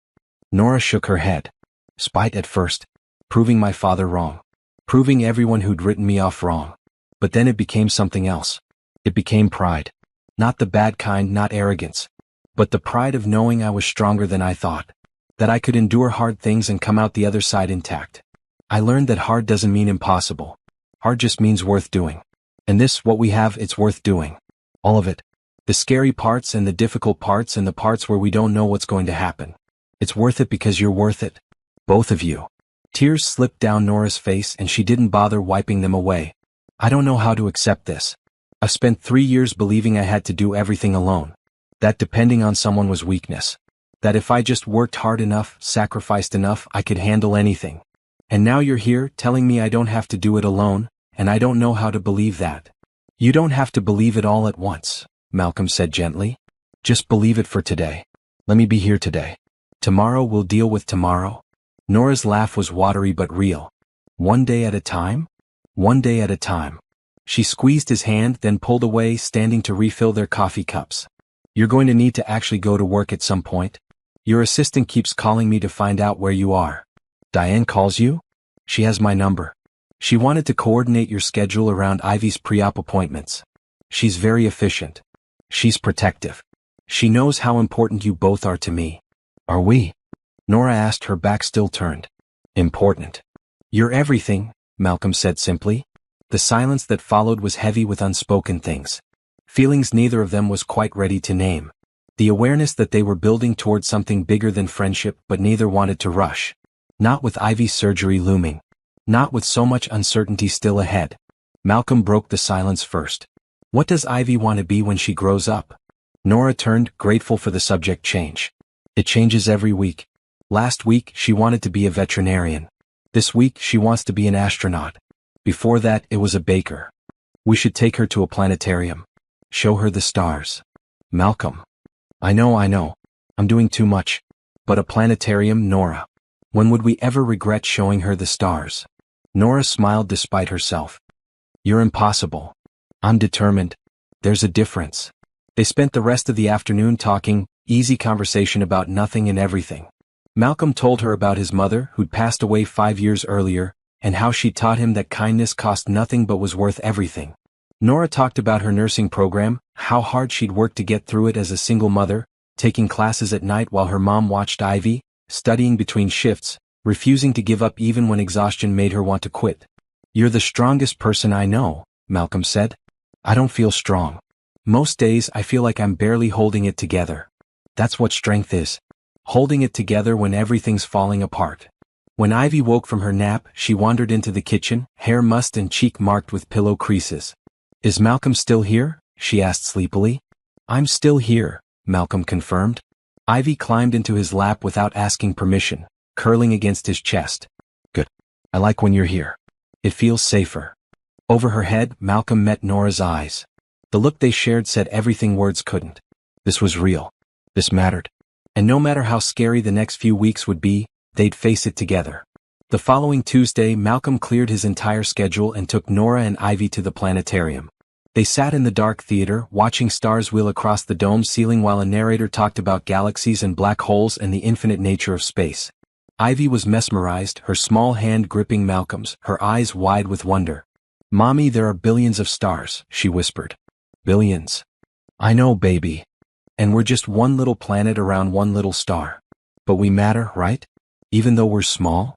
Nora shook her head. "Spite at first. Proving my father wrong. Proving everyone who'd written me off wrong. But then it became something else. It became pride. Not the bad kind, not arrogance. But the pride of knowing I was stronger than I thought. That I could endure hard things and come out the other side intact. I learned that hard doesn't mean impossible. Hard just means worth doing. And this, what we have, it's worth doing. All of it. The scary parts and the difficult parts and the parts where we don't know what's going to happen. It's worth it because you're worth it. Both of you." Tears slipped down Nora's face and she didn't bother wiping them away. "I don't know how to accept this. I've spent 3 years believing I had to do everything alone. That depending on someone was weakness. That if I just worked hard enough, sacrificed enough, I could handle anything. And now you're here telling me I don't have to do it alone, and I don't know how to believe that." "You don't have to believe it all at once," Malcolm said gently. "Just believe it for today. Let me be here today. Tomorrow we'll deal with tomorrow." Nora's laugh was watery but real. "One day at a time? One day at a time." She squeezed his hand, then pulled away, standing to refill their coffee cups. "You're going to need to actually go to work at some point. Your assistant keeps calling me to find out where you are." "Diane calls you?" "She has my number. She wanted to coordinate your schedule around Ivy's pre-op appointments. She's very efficient. She's protective. She knows how important you both are to me." "Are we?" Nora asked, her back still turned. "Important. You're everything," Malcolm said simply. The silence that followed was heavy with unspoken things. Feelings neither of them was quite ready to name. The awareness that they were building towards something bigger than friendship, but neither wanted to rush. Not with Ivy's surgery looming. Not with so much uncertainty still ahead. Malcolm broke the silence first. "What does Ivy want to be when she grows up?" Nora turned, grateful for the subject change. "It changes every week. Last week, she wanted to be a veterinarian. This week, she wants to be an astronaut. Before that, it was a baker. We should take her to a planetarium. Show her the stars." "Malcolm. I know. I'm doing too much. But a planetarium, Nora. When would we ever regret showing her the stars?" Nora smiled despite herself. "You're impossible. I'm determined. There's a difference." They spent the rest of the afternoon talking, easy conversation about nothing and everything. Malcolm told her about his mother, who'd passed away 5 years earlier, and how she taught him that kindness cost nothing but was worth everything. Nora talked about her nursing program, how hard she'd worked to get through it as a single mother, taking classes at night while her mom watched Ivy, studying between shifts, refusing to give up even when exhaustion made her want to quit. "You're the strongest person I know," Malcolm said. "I don't feel strong. Most days I feel like I'm barely holding it together. That's what strength is. Holding it together when everything's falling apart." When Ivy woke from her nap, she wandered into the kitchen, hair mussed and cheek marked with pillow creases. "Is Malcolm still here?" she asked sleepily. "I'm still here," Malcolm confirmed. Ivy climbed into his lap without asking permission, curling against his chest. "Good. I like when you're here. It feels safer." Over her head, Malcolm met Nora's eyes. The look they shared said everything words couldn't. This was real. This mattered. And no matter how scary the next few weeks would be, they'd face it together. The following Tuesday, Malcolm cleared his entire schedule and took Nora and Ivy to the planetarium. They sat in the dark theater, watching stars wheel across the dome ceiling while a narrator talked about galaxies and black holes and the infinite nature of space. Ivy was mesmerized, her small hand gripping Malcolm's, her eyes wide with wonder. "Mommy, there are billions of stars," she whispered. "Billions." "I know, baby. And we're just one little planet around one little star. But we matter, right? Even though we're small?"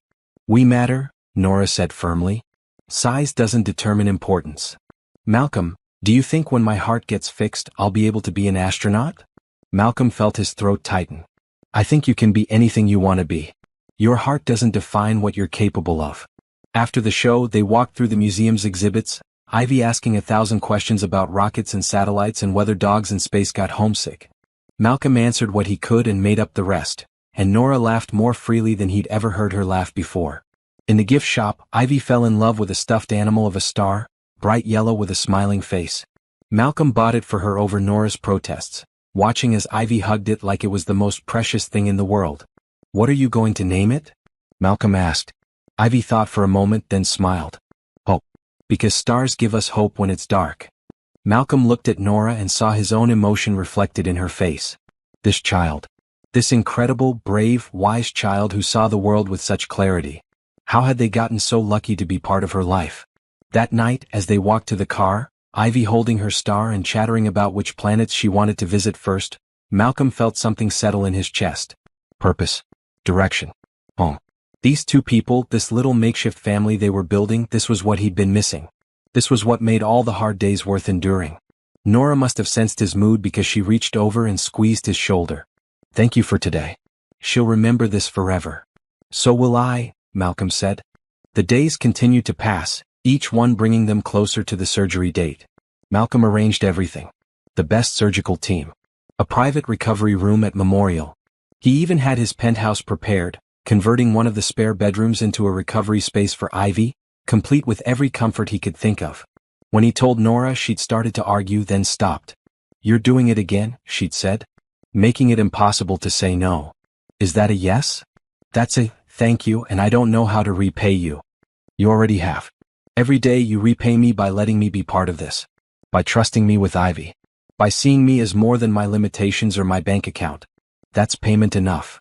"We matter," Nora said firmly. "Size doesn't determine importance." "Malcolm, do you think when my heart gets fixed I'll be able to be an astronaut?" Malcolm felt his throat tighten. "I think you can be anything you want to be. Your heart doesn't define what you're capable of." After the show, they walked through the museum's exhibits, Ivy asking 1,000 questions about rockets and satellites and whether dogs in space got homesick. Malcolm answered what he could and made up the rest, and Nora laughed more freely than he'd ever heard her laugh before. In the gift shop, Ivy fell in love with a stuffed animal of a star, bright yellow with a smiling face. Malcolm bought it for her over Nora's protests, watching as Ivy hugged it like it was the most precious thing in the world. "What are you going to name it?" Malcolm asked. Ivy thought for a moment, then smiled. "Hope. Because stars give us hope when it's dark." Malcolm looked at Nora and saw his own emotion reflected in her face. This child. This incredible, brave, wise child who saw the world with such clarity. How had they gotten so lucky to be part of her life? That night, as they walked to the car, Ivy holding her star and chattering about which planets she wanted to visit first, Malcolm felt something settle in his chest. Purpose. Direction. Home. These two people, this little makeshift family they were building, this was what he'd been missing. This was what made all the hard days worth enduring. Nora must have sensed his mood because she reached over and squeezed his shoulder. "Thank you for today. She'll remember this forever." "So will I," Malcolm said. The days continued to pass, each one bringing them closer to the surgery date. Malcolm arranged everything. The best surgical team. A private recovery room at Memorial. He even had his penthouse prepared, converting one of the spare bedrooms into a recovery space for Ivy, complete with every comfort he could think of. When he told Nora, she'd started to argue, then stopped. "You're doing it again," she'd said, making it impossible to say no. "Is that a yes?" "That's a thank you, and I don't know how to repay you." "You already have. Every day you repay me by letting me be part of this. By trusting me with Ivy. By seeing me as more than my limitations or my bank account. That's payment enough."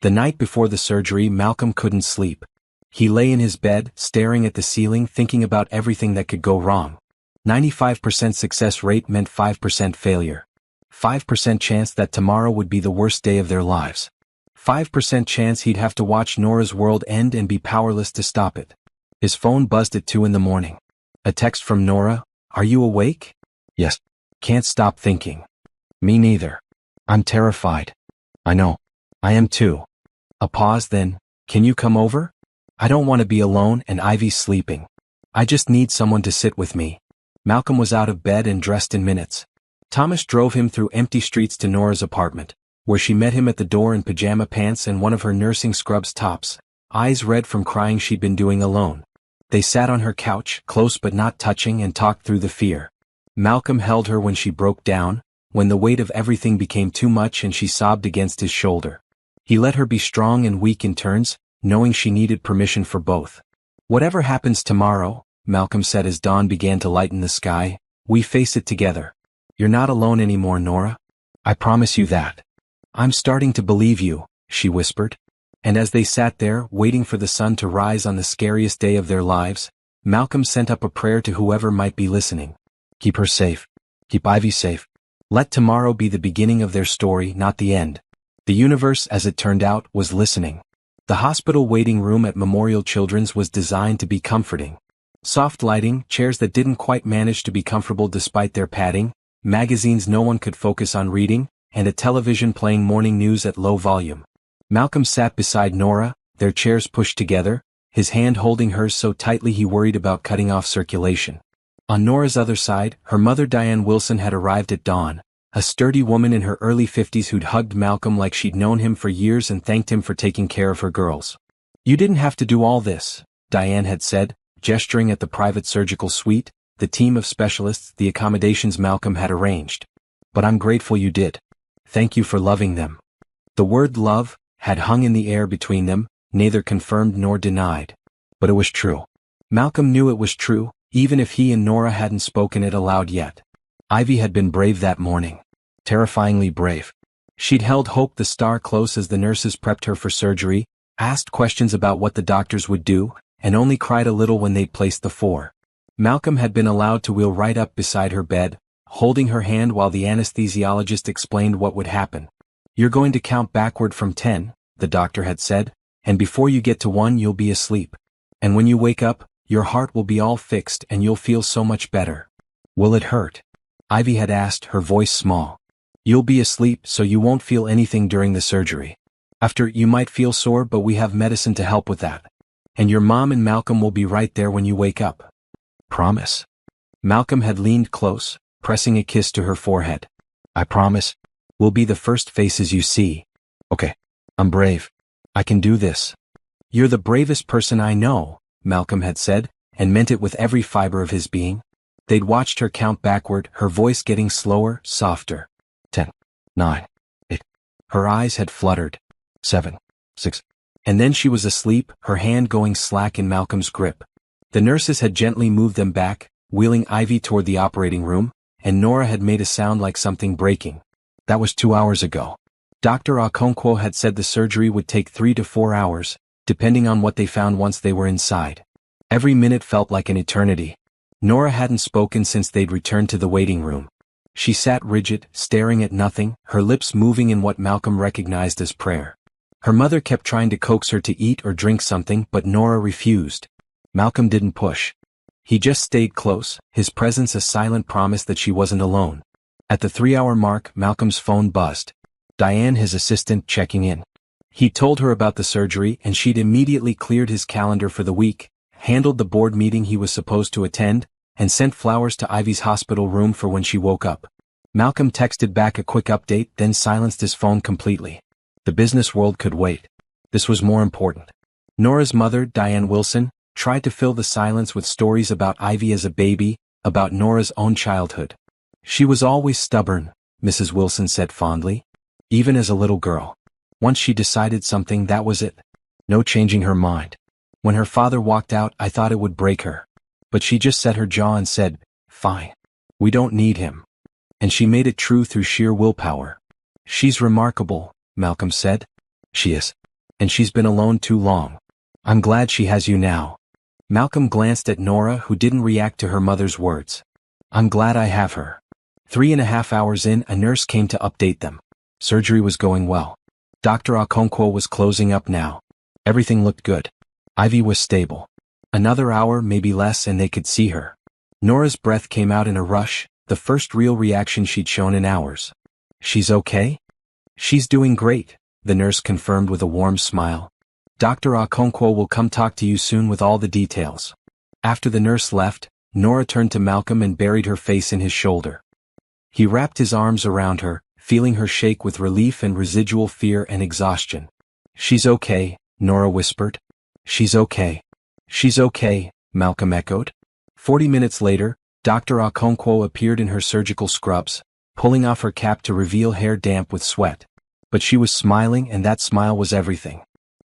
The night before the surgery, Malcolm couldn't sleep. He lay in his bed, staring at the ceiling, thinking about everything that could go wrong. 95% success rate meant 5% failure. 5% chance that tomorrow would be the worst day of their lives. 5% chance he'd have to watch Nora's world end and be powerless to stop it. His phone buzzed at 2 in the morning. A text from Nora. "Are you awake?" "Yes." "Can't stop thinking." "Me neither. I'm terrified." "I know. I am too." A pause, then, "Can you come over? I don't want to be alone and Ivy's sleeping. I just need someone to sit with me." Malcolm was out of bed and dressed in minutes. Thomas drove him through empty streets to Nora's apartment, where she met him at the door in pajama pants and one of her nursing scrubs tops, eyes red from crying she'd been doing alone. They sat on her couch, close but not touching, and talked through the fear. Malcolm held her when she broke down, when the weight of everything became too much and she sobbed against his shoulder. He let her be strong and weak in turns, knowing she needed permission for both. "Whatever happens tomorrow," Malcolm said as dawn began to lighten the sky, "we face it together. You're not alone anymore, Nora. I promise you that." "I'm starting to believe you," she whispered. And as they sat there, waiting for the sun to rise on the scariest day of their lives, Malcolm sent up a prayer to whoever might be listening. Keep her safe. Keep Ivy safe. Let tomorrow be the beginning of their story, not the end. The universe, as it turned out, was listening. The hospital waiting room at Memorial Children's was designed to be comforting. Soft lighting, chairs that didn't quite manage to be comfortable despite their padding, magazines no one could focus on reading, and a television playing morning news at low volume. Malcolm sat beside Nora, their chairs pushed together, his hand holding hers so tightly he worried about cutting off circulation. On Nora's other side, her mother Diane Wilson had arrived at dawn, a sturdy woman in her early 50s who'd hugged Malcolm like she'd known him for years and thanked him for taking care of her girls. "You didn't have to do all this," Diane had said, gesturing at the private surgical suite, the team of specialists, the accommodations Malcolm had arranged. "But I'm grateful you did. Thank you for loving them." The word love had hung in the air between them, neither confirmed nor denied. But it was true. Malcolm knew it was true, even if he and Nora hadn't spoken it aloud yet. Ivy had been brave that morning. Terrifyingly brave. She'd held Hope the Star close as the nurses prepped her for surgery, asked questions about what the doctors would do, and only cried a little when they'd placed the 4. Malcolm had been allowed to wheel right up beside her bed, holding her hand while the anesthesiologist explained what would happen. "You're going to count backward from 10, the doctor had said, "and before you get to 1 you'll be asleep. And when you wake up, your heart will be all fixed and you'll feel so much better." "Will it hurt?" Ivy had asked, her voice small. "You'll be asleep so you won't feel anything during the surgery. After, you might feel sore but we have medicine to help with that. And your mom and Malcolm will be right there when you wake up. Promise?" Malcolm had leaned close, pressing a kiss to her forehead. "I promise. We'll be the first faces you see." "Okay. I'm brave. I can do this." "You're the bravest person I know," Malcolm had said, and meant it with every fiber of his being. They'd watched her count backward, her voice getting slower, softer. 10, 9, 8. Her eyes had fluttered. 7, 6. And then she was asleep, her hand going slack in Malcolm's grip. The nurses had gently moved them back, wheeling Ivy toward the operating room, and Nora had made a sound like something breaking. That was 2 hours ago. Dr. Okonkwo had said the surgery would take 3 to 4 hours, depending on what they found once they were inside. Every minute felt like an eternity. Nora hadn't spoken since they'd returned to the waiting room. She sat rigid, staring at nothing, her lips moving in what Malcolm recognized as prayer. Her mother kept trying to coax her to eat or drink something, but Nora refused. Malcolm didn't push. He just stayed close, his presence a silent promise that she wasn't alone. At the 3-hour mark, Malcolm's phone buzzed. Diane, his assistant, checking in. He told her about the surgery and she'd immediately cleared his calendar for the week, handled the board meeting he was supposed to attend, and sent flowers to Ivy's hospital room for when she woke up. Malcolm texted back a quick update, then silenced his phone completely. The business world could wait. This was more important. Nora's mother, Diane Wilson, tried to fill the silence with stories about Ivy as a baby, about Nora's own childhood. "She was always stubborn," Mrs. Wilson said fondly. "Even as a little girl. Once she decided something, that was it. No changing her mind. When her father walked out, I thought it would break her. But she just set her jaw and said, 'Fine. We don't need him.' And she made it true through sheer willpower." "She's remarkable," Malcolm said. "She is. And she's been alone too long. I'm glad she has you now." Malcolm glanced at Nora, who didn't react to her mother's words. "I'm glad I have her." 3.5 hours in, a nurse came to update them. Surgery was going well. Dr. Okonkwo was closing up now. Everything looked good. Ivy was stable. Another hour, maybe less, and they could see her. Nora's breath came out in a rush, the first real reaction she'd shown in hours. "She's okay?" "She's doing great," the nurse confirmed with a warm smile. "Dr. Okonkwo will come talk to you soon with all the details." After the nurse left, Nora turned to Malcolm and buried her face in his shoulder. He wrapped his arms around her, feeling her shake with relief and residual fear and exhaustion. "She's okay," Nora whispered. "She's okay. She's okay," Malcolm echoed. 40 minutes later, Dr. Okonkwo appeared in her surgical scrubs, pulling off her cap to reveal hair damp with sweat. But she was smiling, and that smile was everything.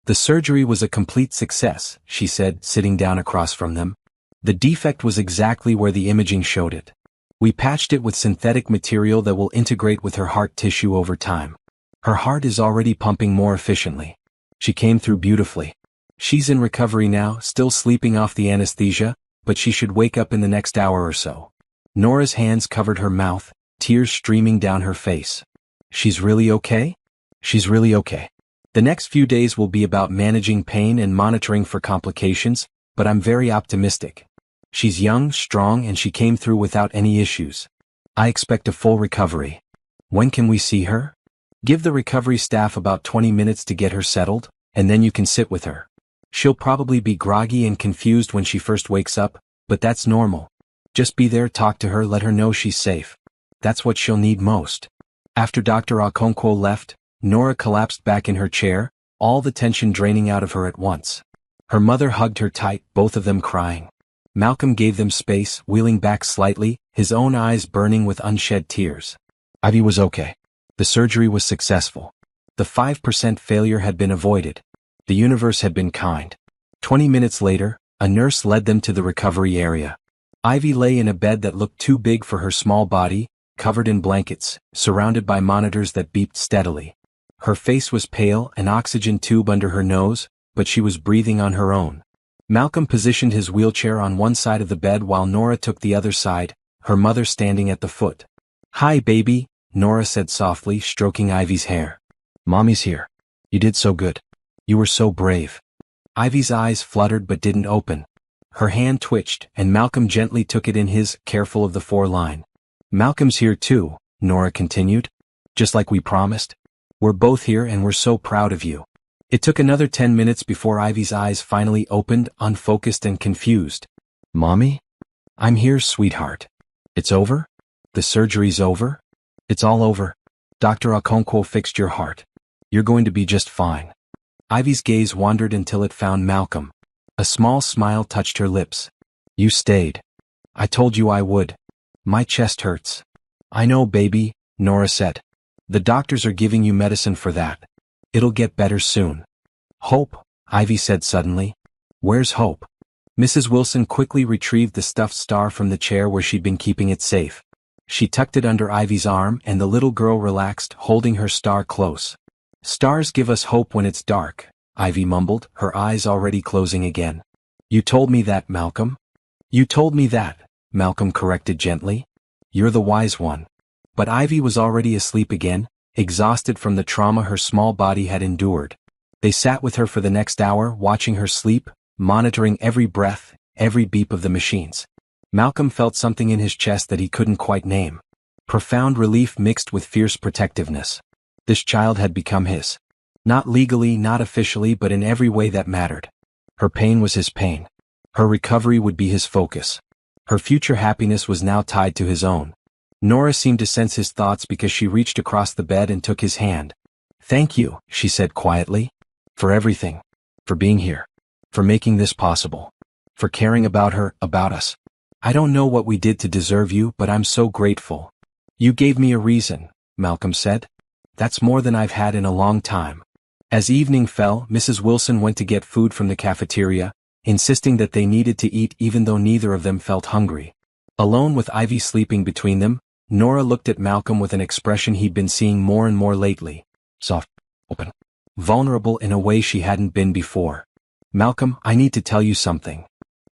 "The surgery was a complete success," she said, sitting down across from them. "The defect was exactly where the imaging showed it. We patched it with synthetic material that will integrate with her heart tissue over time. Her heart is already pumping more efficiently. She came through beautifully. She's in recovery now, still sleeping off the anesthesia, but she should wake up in the next hour or so. Nora's hands covered her mouth, tears streaming down her face. She's really okay? She's really okay. The next few days will be about managing pain and monitoring for complications, but I'm very optimistic. She's young, strong, and she came through without any issues. I expect a full recovery. When can we see her? Give the recovery staff about 20 minutes to get her settled, and then you can sit with her. She'll probably be groggy and confused when she first wakes up, but that's normal. Just be there, talk to her, let her know she's safe. That's what she'll need most. After Dr. Okonkwo left, Nora collapsed back in her chair, all the tension draining out of her at once. Her mother hugged her tight, both of them crying. Malcolm gave them space, wheeling back slightly, his own eyes burning with unshed tears. Ivy was okay. The surgery was successful. The 5% failure had been avoided. The universe had been kind. 20 minutes later, a nurse led them to the recovery area. Ivy lay in a bed that looked too big for her small body, covered in blankets, surrounded by monitors that beeped steadily. Her face was pale, an oxygen tube under her nose, but she was breathing on her own. Malcolm positioned his wheelchair on one side of the bed while Nora took the other side, her mother standing at the foot. "Hi, baby," Nora said softly, stroking Ivy's hair. "Mommy's here. You did so good. You were so brave." Ivy's eyes fluttered but didn't open. Her hand twitched, and Malcolm gently took it in his, careful of the 4-line. "Malcolm's here too," Nora continued. "Just like we promised. We're both here and we're so proud of you." It took another 10 minutes before Ivy's eyes finally opened, unfocused and confused. "Mommy? I'm here, sweetheart. It's over? The surgery's over? It's all over. Dr. Okonkwo fixed your heart. You're going to be just fine." Ivy's gaze wandered until it found Malcolm. A small smile touched her lips. "You stayed. I told you I would. My chest hurts." "I know, baby," Nora said. "The doctors are giving you medicine for that. It'll get better soon." "Hope," Ivy said suddenly. "Where's Hope?" Mrs. Wilson quickly retrieved the stuffed star from the chair where she'd been keeping it safe. She tucked it under Ivy's arm and the little girl relaxed, holding her star close. "Stars give us hope when it's dark," Ivy mumbled, her eyes already closing again. "You told me that, Malcolm." "You told me that," Malcolm corrected gently. "You're the wise one." But Ivy was already asleep again, exhausted from the trauma her small body had endured. They sat with her for the next hour, watching her sleep, monitoring every breath, every beep of the machines. Malcolm felt something in his chest that he couldn't quite name. Profound relief mixed with fierce protectiveness. This child had become his. Not legally, not officially, but in every way that mattered. Her pain was his pain. Her recovery would be his focus. Her future happiness was now tied to his own. Nora seemed to sense his thoughts because she reached across the bed and took his hand. "Thank you," she said quietly. "For everything. For being here. For making this possible. For caring about her, about us. I don't know what we did to deserve you, but I'm so grateful." "You gave me a reason," Malcolm said. "That's more than I've had in a long time." As evening fell, Mrs. Wilson went to get food from the cafeteria, insisting that they needed to eat even though neither of them felt hungry. Alone with Ivy sleeping between them, Nora looked at Malcolm with an expression he'd been seeing more and more lately. Soft, open, vulnerable in a way she hadn't been before. "Malcolm, I need to tell you something."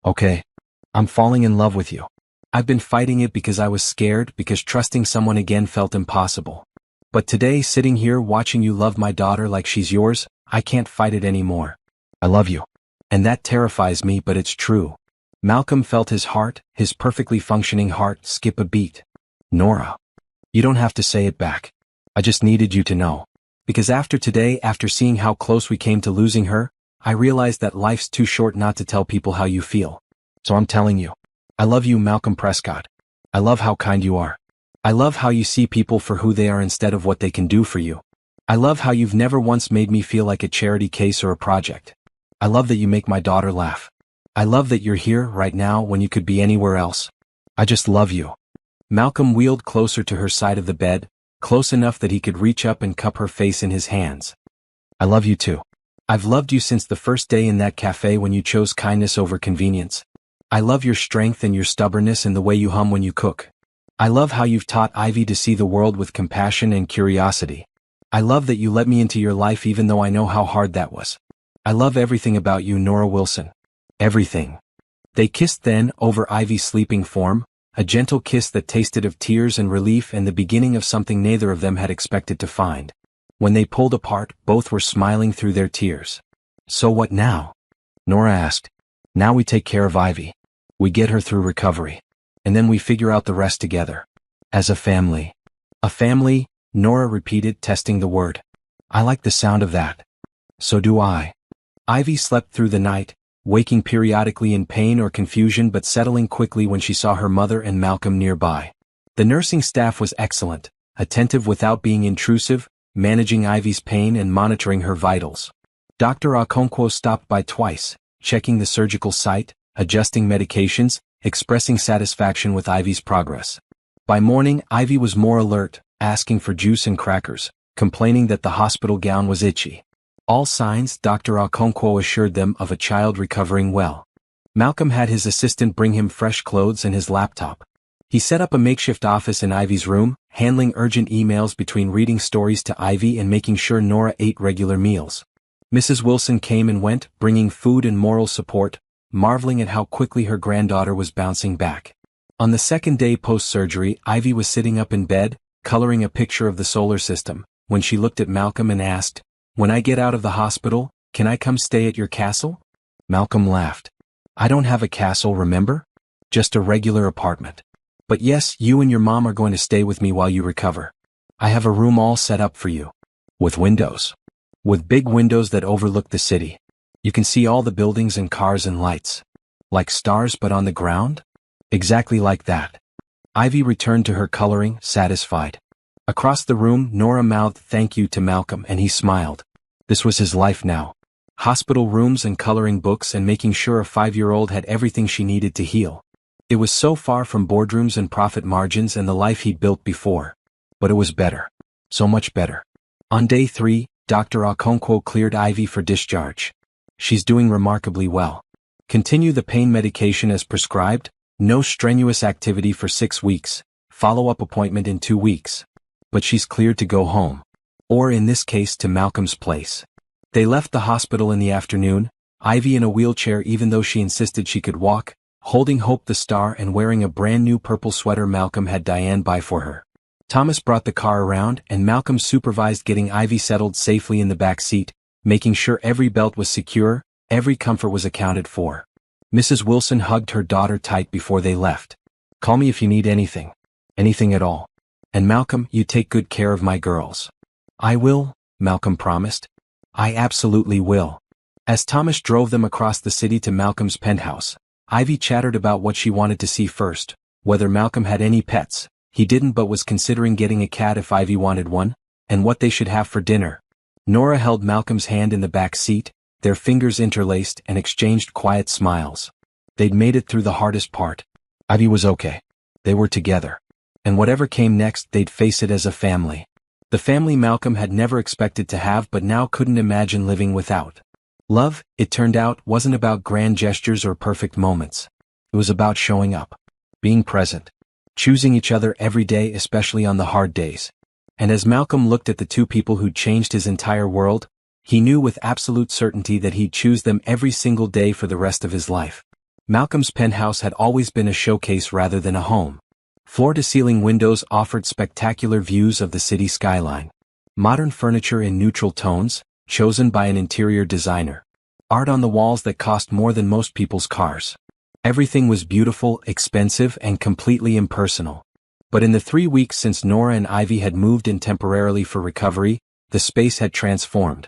"Okay. I'm falling in love with you. I've been fighting it because I was scared, because trusting someone again felt impossible. But today, sitting here watching you love my daughter like she's yours, I can't fight it anymore. I love you. And that terrifies me, but it's true." Malcolm felt his heart, his perfectly functioning heart, skip a beat. "Nora. You don't have to say it back. I just needed you to know. Because after today, after seeing how close we came to losing her, I realized that life's too short not to tell people how you feel. So I'm telling you. I love you, Malcolm Prescott. I love how kind you are. I love how you see people for who they are instead of what they can do for you. I love how you've never once made me feel like a charity case or a project. I love that you make my daughter laugh. I love that you're here right now when you could be anywhere else. I just love you." Malcolm wheeled closer to her side of the bed, close enough that he could reach up and cup her face in his hands. "I love you too. I've loved you since the first day in that cafe when you chose kindness over convenience. I love your strength and your stubbornness and the way you hum when you cook. I love how you've taught Ivy to see the world with compassion and curiosity. I love that you let me into your life even though I know how hard that was. I love everything about you, Nora Wilson. Everything. They kissed then, over Ivy's sleeping form, a gentle kiss that tasted of tears and relief and the beginning of something neither of them had expected to find. When they pulled apart, both were smiling through their tears. So what now? Nora asked. Now we take care of Ivy. We get her through recovery. And then we figure out the rest together. As a family. A family, Nora repeated, testing the word. I like the sound of that. So do I. Ivy slept through the night, waking periodically in pain or confusion but settling quickly when she saw her mother and Malcolm nearby. The nursing staff was excellent, attentive without being intrusive, managing Ivy's pain and monitoring her vitals. Dr. Okonkwo stopped by twice, checking the surgical site, adjusting medications, expressing satisfaction with Ivy's progress. By morning, Ivy was more alert, asking for juice and crackers, complaining that the hospital gown was itchy. All signs, Dr. Okonkwo assured them, of a child recovering well. Malcolm had his assistant bring him fresh clothes and his laptop. He set up a makeshift office in Ivy's room, handling urgent emails between reading stories to Ivy and making sure Nora ate regular meals. Mrs. Wilson came and went, bringing food and moral support, marveling at how quickly her granddaughter was bouncing back. On the second day post-surgery, Ivy was sitting up in bed, coloring a picture of the solar system, when she looked at Malcolm and asked, When I get out of the hospital, can I come stay at your castle? Malcolm laughed. I don't have a castle, remember? Just a regular apartment. But yes, you and your mom are going to stay with me while you recover. I have a room all set up for you. With windows. With big windows that overlook the city. You can see all the buildings and cars and lights. Like stars but on the ground? Exactly like that. Ivy returned to her coloring, satisfied. Across the room, Nora mouthed thank you to Malcolm and he smiled. This was his life now. Hospital rooms and coloring books and making sure a 5-year-old had everything she needed to heal. It was so far from boardrooms and profit margins and the life he'd built before. But it was better. So much better. On day 3, Dr. Okonkwo cleared Ivy for discharge. She's doing remarkably well. Continue the pain medication as prescribed, no strenuous activity for 6 weeks, follow-up appointment in 2 weeks. But she's cleared to go home. Or in this case to Malcolm's place. They left the hospital in the afternoon, Ivy in a wheelchair even though she insisted she could walk, holding Hope the Star and wearing a brand new purple sweater Malcolm had Diane buy for her. Thomas brought the car around and Malcolm supervised getting Ivy settled safely in the back seat, making sure every belt was secure, every comfort was accounted for. Mrs. Wilson hugged her daughter tight before they left. Call me if you need anything. Anything at all. And Malcolm, you take good care of my girls. I will, Malcolm promised. I absolutely will. As Thomas drove them across the city to Malcolm's penthouse, Ivy chattered about what she wanted to see first, whether Malcolm had any pets, he didn't but was considering getting a cat if Ivy wanted one, and what they should have for dinner. Nora held Malcolm's hand in the back seat, their fingers interlaced and exchanged quiet smiles. They'd made it through the hardest part. Ivy was okay. They were together. And whatever came next, they'd face it as a family. The family Malcolm had never expected to have but now couldn't imagine living without. Love, it turned out, wasn't about grand gestures or perfect moments. It was about showing up. Being present. Choosing each other every day, especially on the hard days. And as Malcolm looked at the two people who'd changed his entire world, he knew with absolute certainty that he'd choose them every single day for the rest of his life. Malcolm's penthouse had always been a showcase rather than a home. Floor-to-ceiling windows offered spectacular views of the city skyline. Modern furniture in neutral tones, chosen by an interior designer. Art on the walls that cost more than most people's cars. Everything was beautiful, expensive, and completely impersonal. But in the 3 weeks since Nora and Ivy had moved in temporarily for recovery, the space had transformed.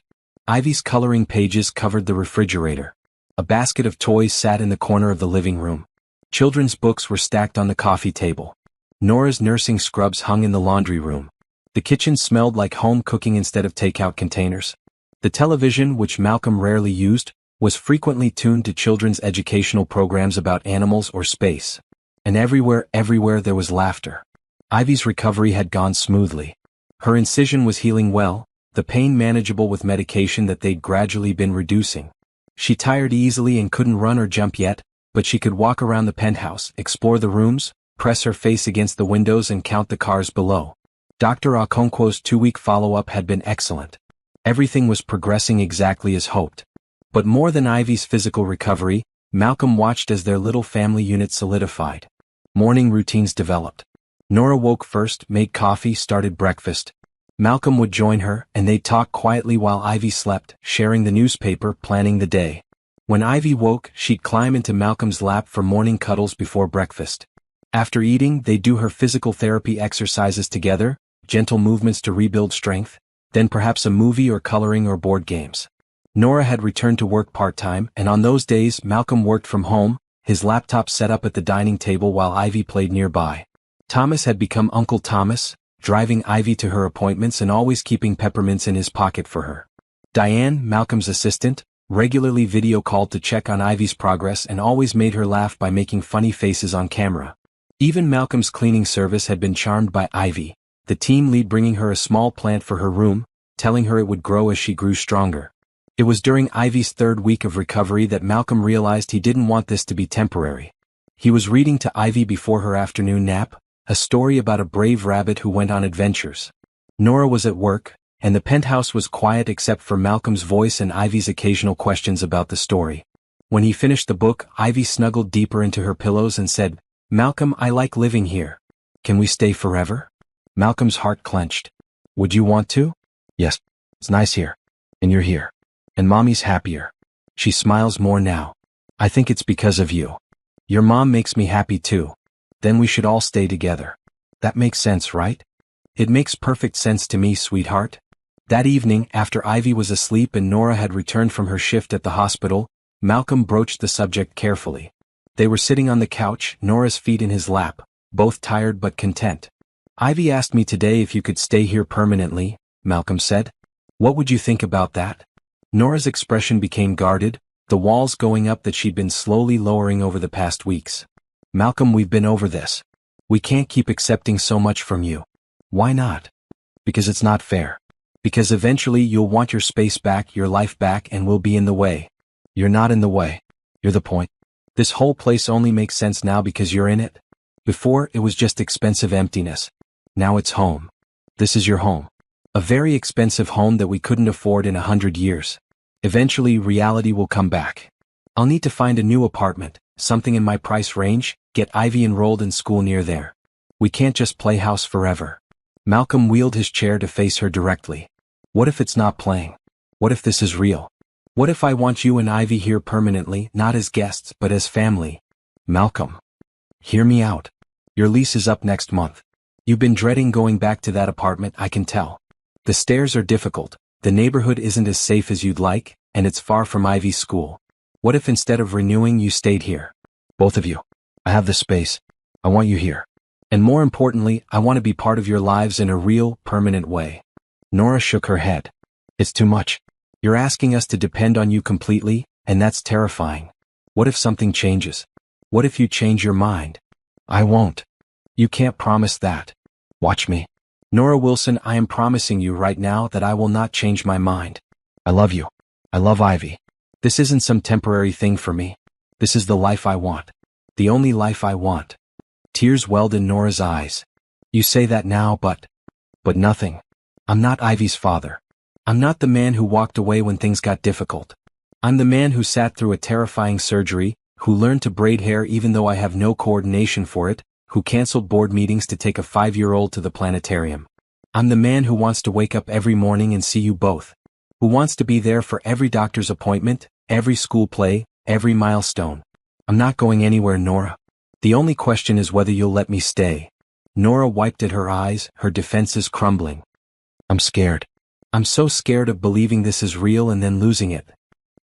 Ivy's coloring pages covered the refrigerator. A basket of toys sat in the corner of the living room. Children's books were stacked on the coffee table. Nora's nursing scrubs hung in the laundry room. The kitchen smelled like home cooking instead of takeout containers. The television, which Malcolm rarely used, was frequently tuned to children's educational programs about animals or space. And everywhere there was laughter. Ivy's recovery had gone smoothly. Her incision was healing well, the pain manageable with medication that they'd gradually been reducing. She tired easily and couldn't run or jump yet, but she could walk around the penthouse, explore the rooms, press her face against the windows and count the cars below. Dr. Okonkwo's 2-week follow-up had been excellent. Everything was progressing exactly as hoped. But more than Ivy's physical recovery, Malcolm watched as their little family unit solidified. Morning routines developed. Nora woke first, made coffee, started breakfast. Malcolm would join her, and they'd talk quietly while Ivy slept, sharing the newspaper, planning the day. When Ivy woke, she'd climb into Malcolm's lap for morning cuddles before breakfast. After eating, they'd do her physical therapy exercises together, gentle movements to rebuild strength, then perhaps a movie or coloring or board games. Nora had returned to work part-time, and on those days Malcolm worked from home, his laptop set up at the dining table while Ivy played nearby. Thomas had become Uncle Thomas, driving Ivy to her appointments and always keeping peppermints in his pocket for her. Diane, Malcolm's assistant, regularly video called to check on Ivy's progress and always made her laugh by making funny faces on camera. Even Malcolm's cleaning service had been charmed by Ivy, the team lead bringing her a small plant for her room, telling her it would grow as she grew stronger. It was during Ivy's 3rd week of recovery that Malcolm realized he didn't want this to be temporary. He was reading to Ivy before her afternoon nap, a story about a brave rabbit who went on adventures. Nora was at work, and the penthouse was quiet except for Malcolm's voice and Ivy's occasional questions about the story. When he finished the book, Ivy snuggled deeper into her pillows and said, "Malcolm, I like living here. Can we stay forever?" Malcolm's heart clenched. "Would you want to?" "Yes. It's nice here. And you're here. And Mommy's happier. She smiles more now. I think it's because of you. Your mom makes me happy too. Then we should all stay together. That makes sense, right?" "It makes perfect sense to me, sweetheart." That evening, after Ivy was asleep and Nora had returned from her shift at the hospital, Malcolm broached the subject carefully. They were sitting on the couch, Nora's feet in his lap, both tired but content. "Ivy asked me today if you could stay here permanently," Malcolm said. "What would you think about that?" Nora's expression became guarded, the walls going up that she'd been slowly lowering over the past weeks. "Malcolm, we've been over this. We can't keep accepting so much from you." "Why not?" "Because it's not fair. Because eventually you'll want your space back, your life back, and we'll be in the way." "You're not in the way. You're the point. This whole place only makes sense now because you're in it. Before, it was just expensive emptiness. Now it's home. This is your home. A very expensive home that we couldn't afford in 100 years. Eventually, reality will come back. I'll need to find a new apartment, something in my price range, get Ivy enrolled in school near there. We can't just play house forever." Malcolm wheeled his chair to face her directly. "What if it's not playing? What if this is real? What if I want you and Ivy here permanently, not as guests but as family?" "Malcolm, hear me out. Your lease is up next month. You've been dreading going back to that apartment, I can tell. The stairs are difficult, the neighborhood isn't as safe as you'd like, and it's far from Ivy's school. What if instead of renewing you stayed here? Both of you. I have the space. I want you here. And more importantly, I want to be part of your lives in a real, permanent way." Nora shook her head. "It's too much. You're asking us to depend on you completely, and that's terrifying. What if something changes? What if you change your mind?" "I won't." "You can't promise that." "Watch me. Nora Wilson, I am promising you right now that I will not change my mind. I love you. I love Ivy. This isn't some temporary thing for me. This is the life I want. The only life I want." Tears welled in Nora's eyes. "You say that now, but nothing. I'm not Ivy's father. I'm not the man who walked away when things got difficult. I'm the man who sat through a terrifying surgery, who learned to braid hair even though I have no coordination for it, who canceled board meetings to take a 5-year-old to the planetarium. I'm the man who wants to wake up every morning and see you both. Who wants to be there for every doctor's appointment, every school play, every milestone. I'm not going anywhere, Nora. The only question is whether you'll let me stay." Nora wiped at her eyes, her defenses crumbling. "I'm scared. I'm so scared of believing this is real and then losing it."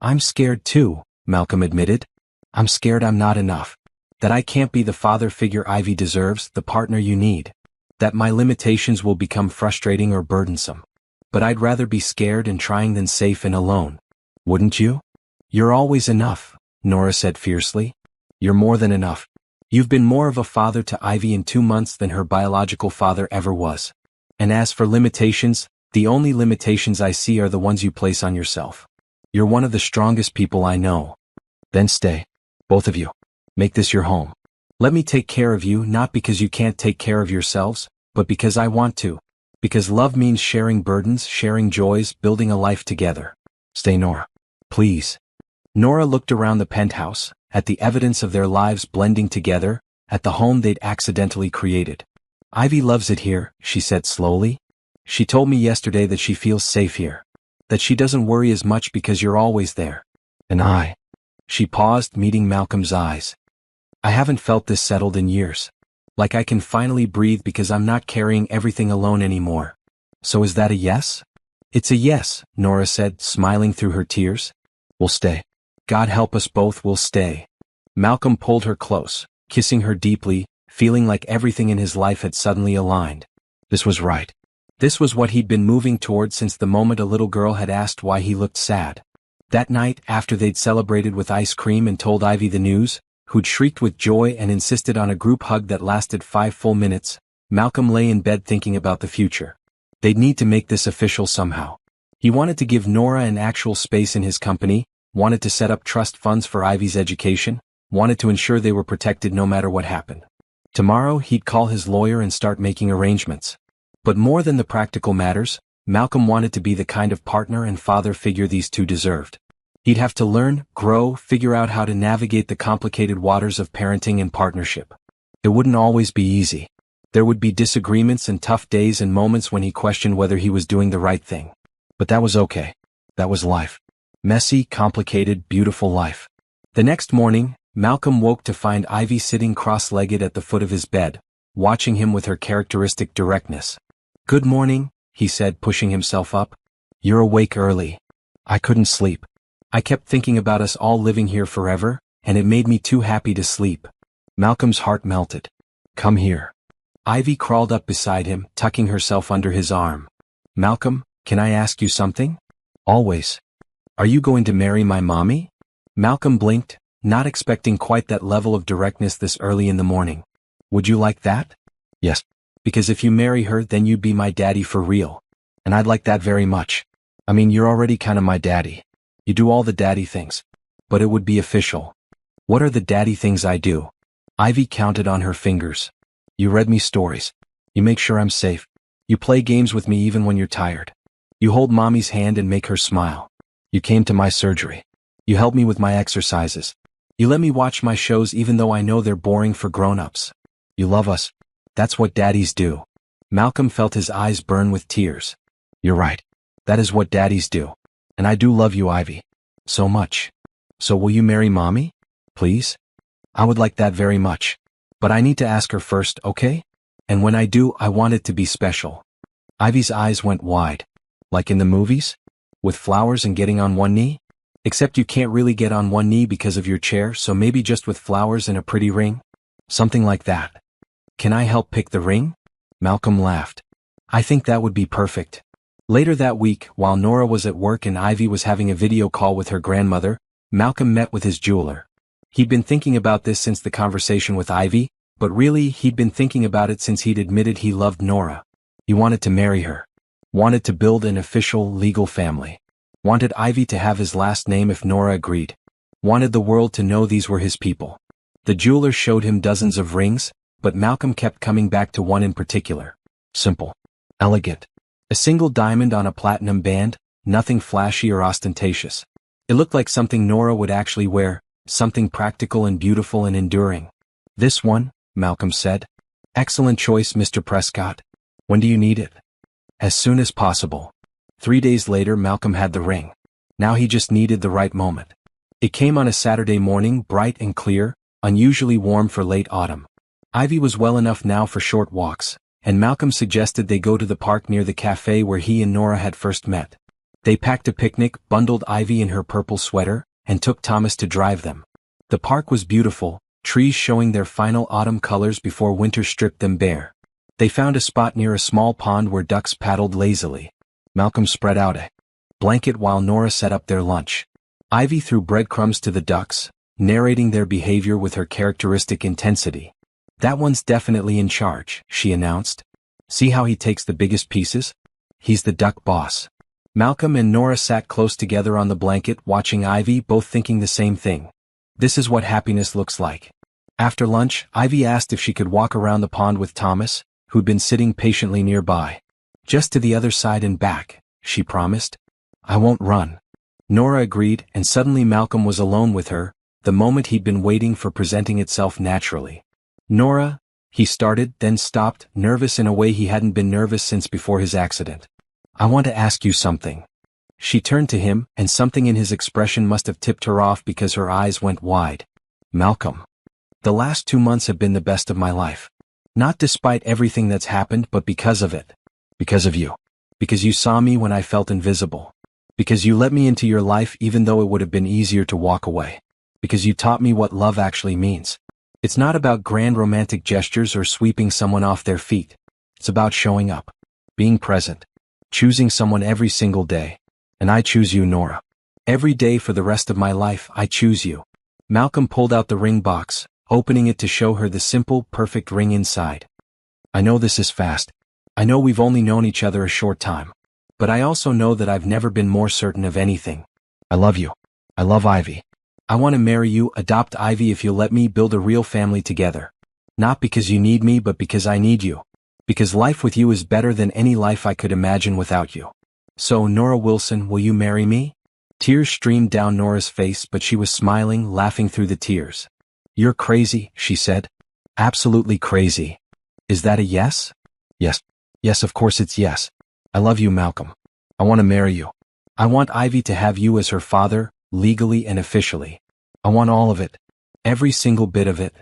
"I'm scared too," Malcolm admitted. "I'm scared I'm not enough. That I can't be the father figure Ivy deserves, the partner you need. That my limitations will become frustrating or burdensome. But I'd rather be scared and trying than safe and alone. Wouldn't you?" "You're always enough," Nora said fiercely. "You're more than enough. You've been more of a father to Ivy in 2 months than her biological father ever was. And as for limitations, the only limitations I see are the ones you place on yourself. You're one of the strongest people I know. Then stay. Both of you. Make this your home. Let me take care of you not because you can't take care of yourselves, but because I want to. Because love means sharing burdens, sharing joys, building a life together. Stay, Nora. Please. Nora looked around the penthouse, at the evidence of their lives blending together, at the home they'd accidentally created. Ivy loves it here, she said slowly. She told me yesterday that she feels safe here. That she doesn't worry as much because you're always there. And I. She paused, meeting Malcolm's eyes. I haven't felt this settled in years. Like I can finally breathe because I'm not carrying everything alone anymore. So is that a yes? It's a yes, Nora said, smiling through her tears. We'll stay. God help us both, we'll stay. Malcolm pulled her close, kissing her deeply, feeling like everything in his life had suddenly aligned. This was right. This was what he'd been moving toward since the moment a little girl had asked why he looked sad. That night, after they'd celebrated with ice cream and told Ivy the news, who'd shrieked with joy and insisted on a group hug that lasted 5 full minutes, Malcolm lay in bed thinking about the future. They'd need to make this official somehow. He wanted to give Nora an actual space in his company, wanted to set up trust funds for Ivy's education, wanted to ensure they were protected no matter what happened. Tomorrow he'd call his lawyer and start making arrangements. But more than the practical matters, Malcolm wanted to be the kind of partner and father figure these two deserved. He'd have to learn, grow, figure out how to navigate the complicated waters of parenting and partnership. It wouldn't always be easy. There would be disagreements and tough days and moments when he questioned whether he was doing the right thing. But that was okay. That was life. Messy, complicated, beautiful life. The next morning, Malcolm woke to find Ivy sitting cross-legged at the foot of his bed, watching him with her characteristic directness. Good morning, he said, pushing himself up. You're awake early. I couldn't sleep. I kept thinking about us all living here forever, and it made me too happy to sleep. Malcolm's heart melted. Come here. Ivy crawled up beside him, tucking herself under his arm. Malcolm, can I ask you something? Always. Are you going to marry my mommy? Malcolm blinked, not expecting quite that level of directness this early in the morning. Would you like that? Yes. Because if you marry her, then you'd be my daddy for real. And I'd like that very much. I mean, you're already kind of my daddy. You do all the daddy things. But it would be official. What are the daddy things I do? Ivy counted on her fingers. You read me stories. You make sure I'm safe. You play games with me even when you're tired. You hold mommy's hand and make her smile. You came to my surgery. You help me with my exercises. You let me watch my shows even though I know they're boring for grown-ups. You love us. That's what daddies do. Malcolm felt his eyes burn with tears. You're right. That is what daddies do. And I do love you, Ivy. So much. So will you marry mommy? Please? I would like that very much. But I need to ask her first, okay? And when I do, I want it to be special. Ivy's eyes went wide. Like in the movies? With flowers and getting on one knee? Except you can't really get on one knee because of your chair, so maybe just with flowers and a pretty ring? Something like that. Can I help pick the ring? Malcolm laughed. I think that would be perfect. Later that week, while Nora was at work and Ivy was having a video call with her grandmother, Malcolm met with his jeweler. He'd been thinking about this since the conversation with Ivy, but really he'd been thinking about it since he'd admitted he loved Nora. He wanted to marry her. Wanted to build an official, legal family. Wanted Ivy to have his last name if Nora agreed. Wanted the world to know these were his people. The jeweler showed him dozens of rings, but Malcolm kept coming back to one in particular. Simple. Elegant. A single diamond on a platinum band, nothing flashy or ostentatious. It looked like something Nora would actually wear, something practical and beautiful and enduring. This one, Malcolm said. Excellent choice, Mr. Prescott. When do you need it? As soon as possible. 3 days later, Malcolm had the ring. Now he just needed the right moment. It came on a Saturday morning, bright and clear, unusually warm for late autumn. Ivy was well enough now for short walks, and Malcolm suggested they go to the park near the cafe where he and Nora had first met. They packed a picnic, bundled Ivy in her purple sweater, and took Thomas to drive them. The park was beautiful, trees showing their final autumn colors before winter stripped them bare. They found a spot near a small pond where ducks paddled lazily. Malcolm spread out a blanket while Nora set up their lunch. Ivy threw breadcrumbs to the ducks, narrating their behavior with her characteristic intensity. That one's definitely in charge, she announced. See how he takes the biggest pieces? He's the duck boss. Malcolm and Nora sat close together on the blanket watching Ivy, both thinking the same thing. This is what happiness looks like. After lunch, Ivy asked if she could walk around the pond with Thomas, who'd been sitting patiently nearby. Just to the other side and back, she promised. I won't run. Nora agreed, and suddenly Malcolm was alone with her, the moment he'd been waiting for presenting itself naturally. Nora, he started, then stopped, nervous in a way he hadn't been nervous since before his accident. I want to ask you something. She turned to him, and something in his expression must have tipped her off because her eyes went wide. Malcolm. The last 2 months have been the best of my life. Not despite everything that's happened, but because of it. Because of you. Because you saw me when I felt invisible. Because you let me into your life even though it would have been easier to walk away. Because you taught me what love actually means. It's not about grand romantic gestures or sweeping someone off their feet. It's about showing up. Being present. Choosing someone every single day. And I choose you, Nora. Every day for the rest of my life, I choose you. Malcolm pulled out the ring box, opening it to show her the simple, perfect ring inside. I know this is fast. I know we've only known each other a short time. But I also know that I've never been more certain of anything. I love you. I love Ivy. I want to marry you, adopt Ivy if you'll let me, build a real family together. Not because you need me, but because I need you. Because life with you is better than any life I could imagine without you. So, Nora Wilson, will you marry me? Tears streamed down Nora's face, but she was smiling, laughing through the tears. You're crazy, she said. Absolutely crazy. Is that a yes? Yes. Yes, of course it's yes. I love you, Malcolm. I want to marry you. I want Ivy to have you as her father, legally and officially. I want all of it. Every single bit of it.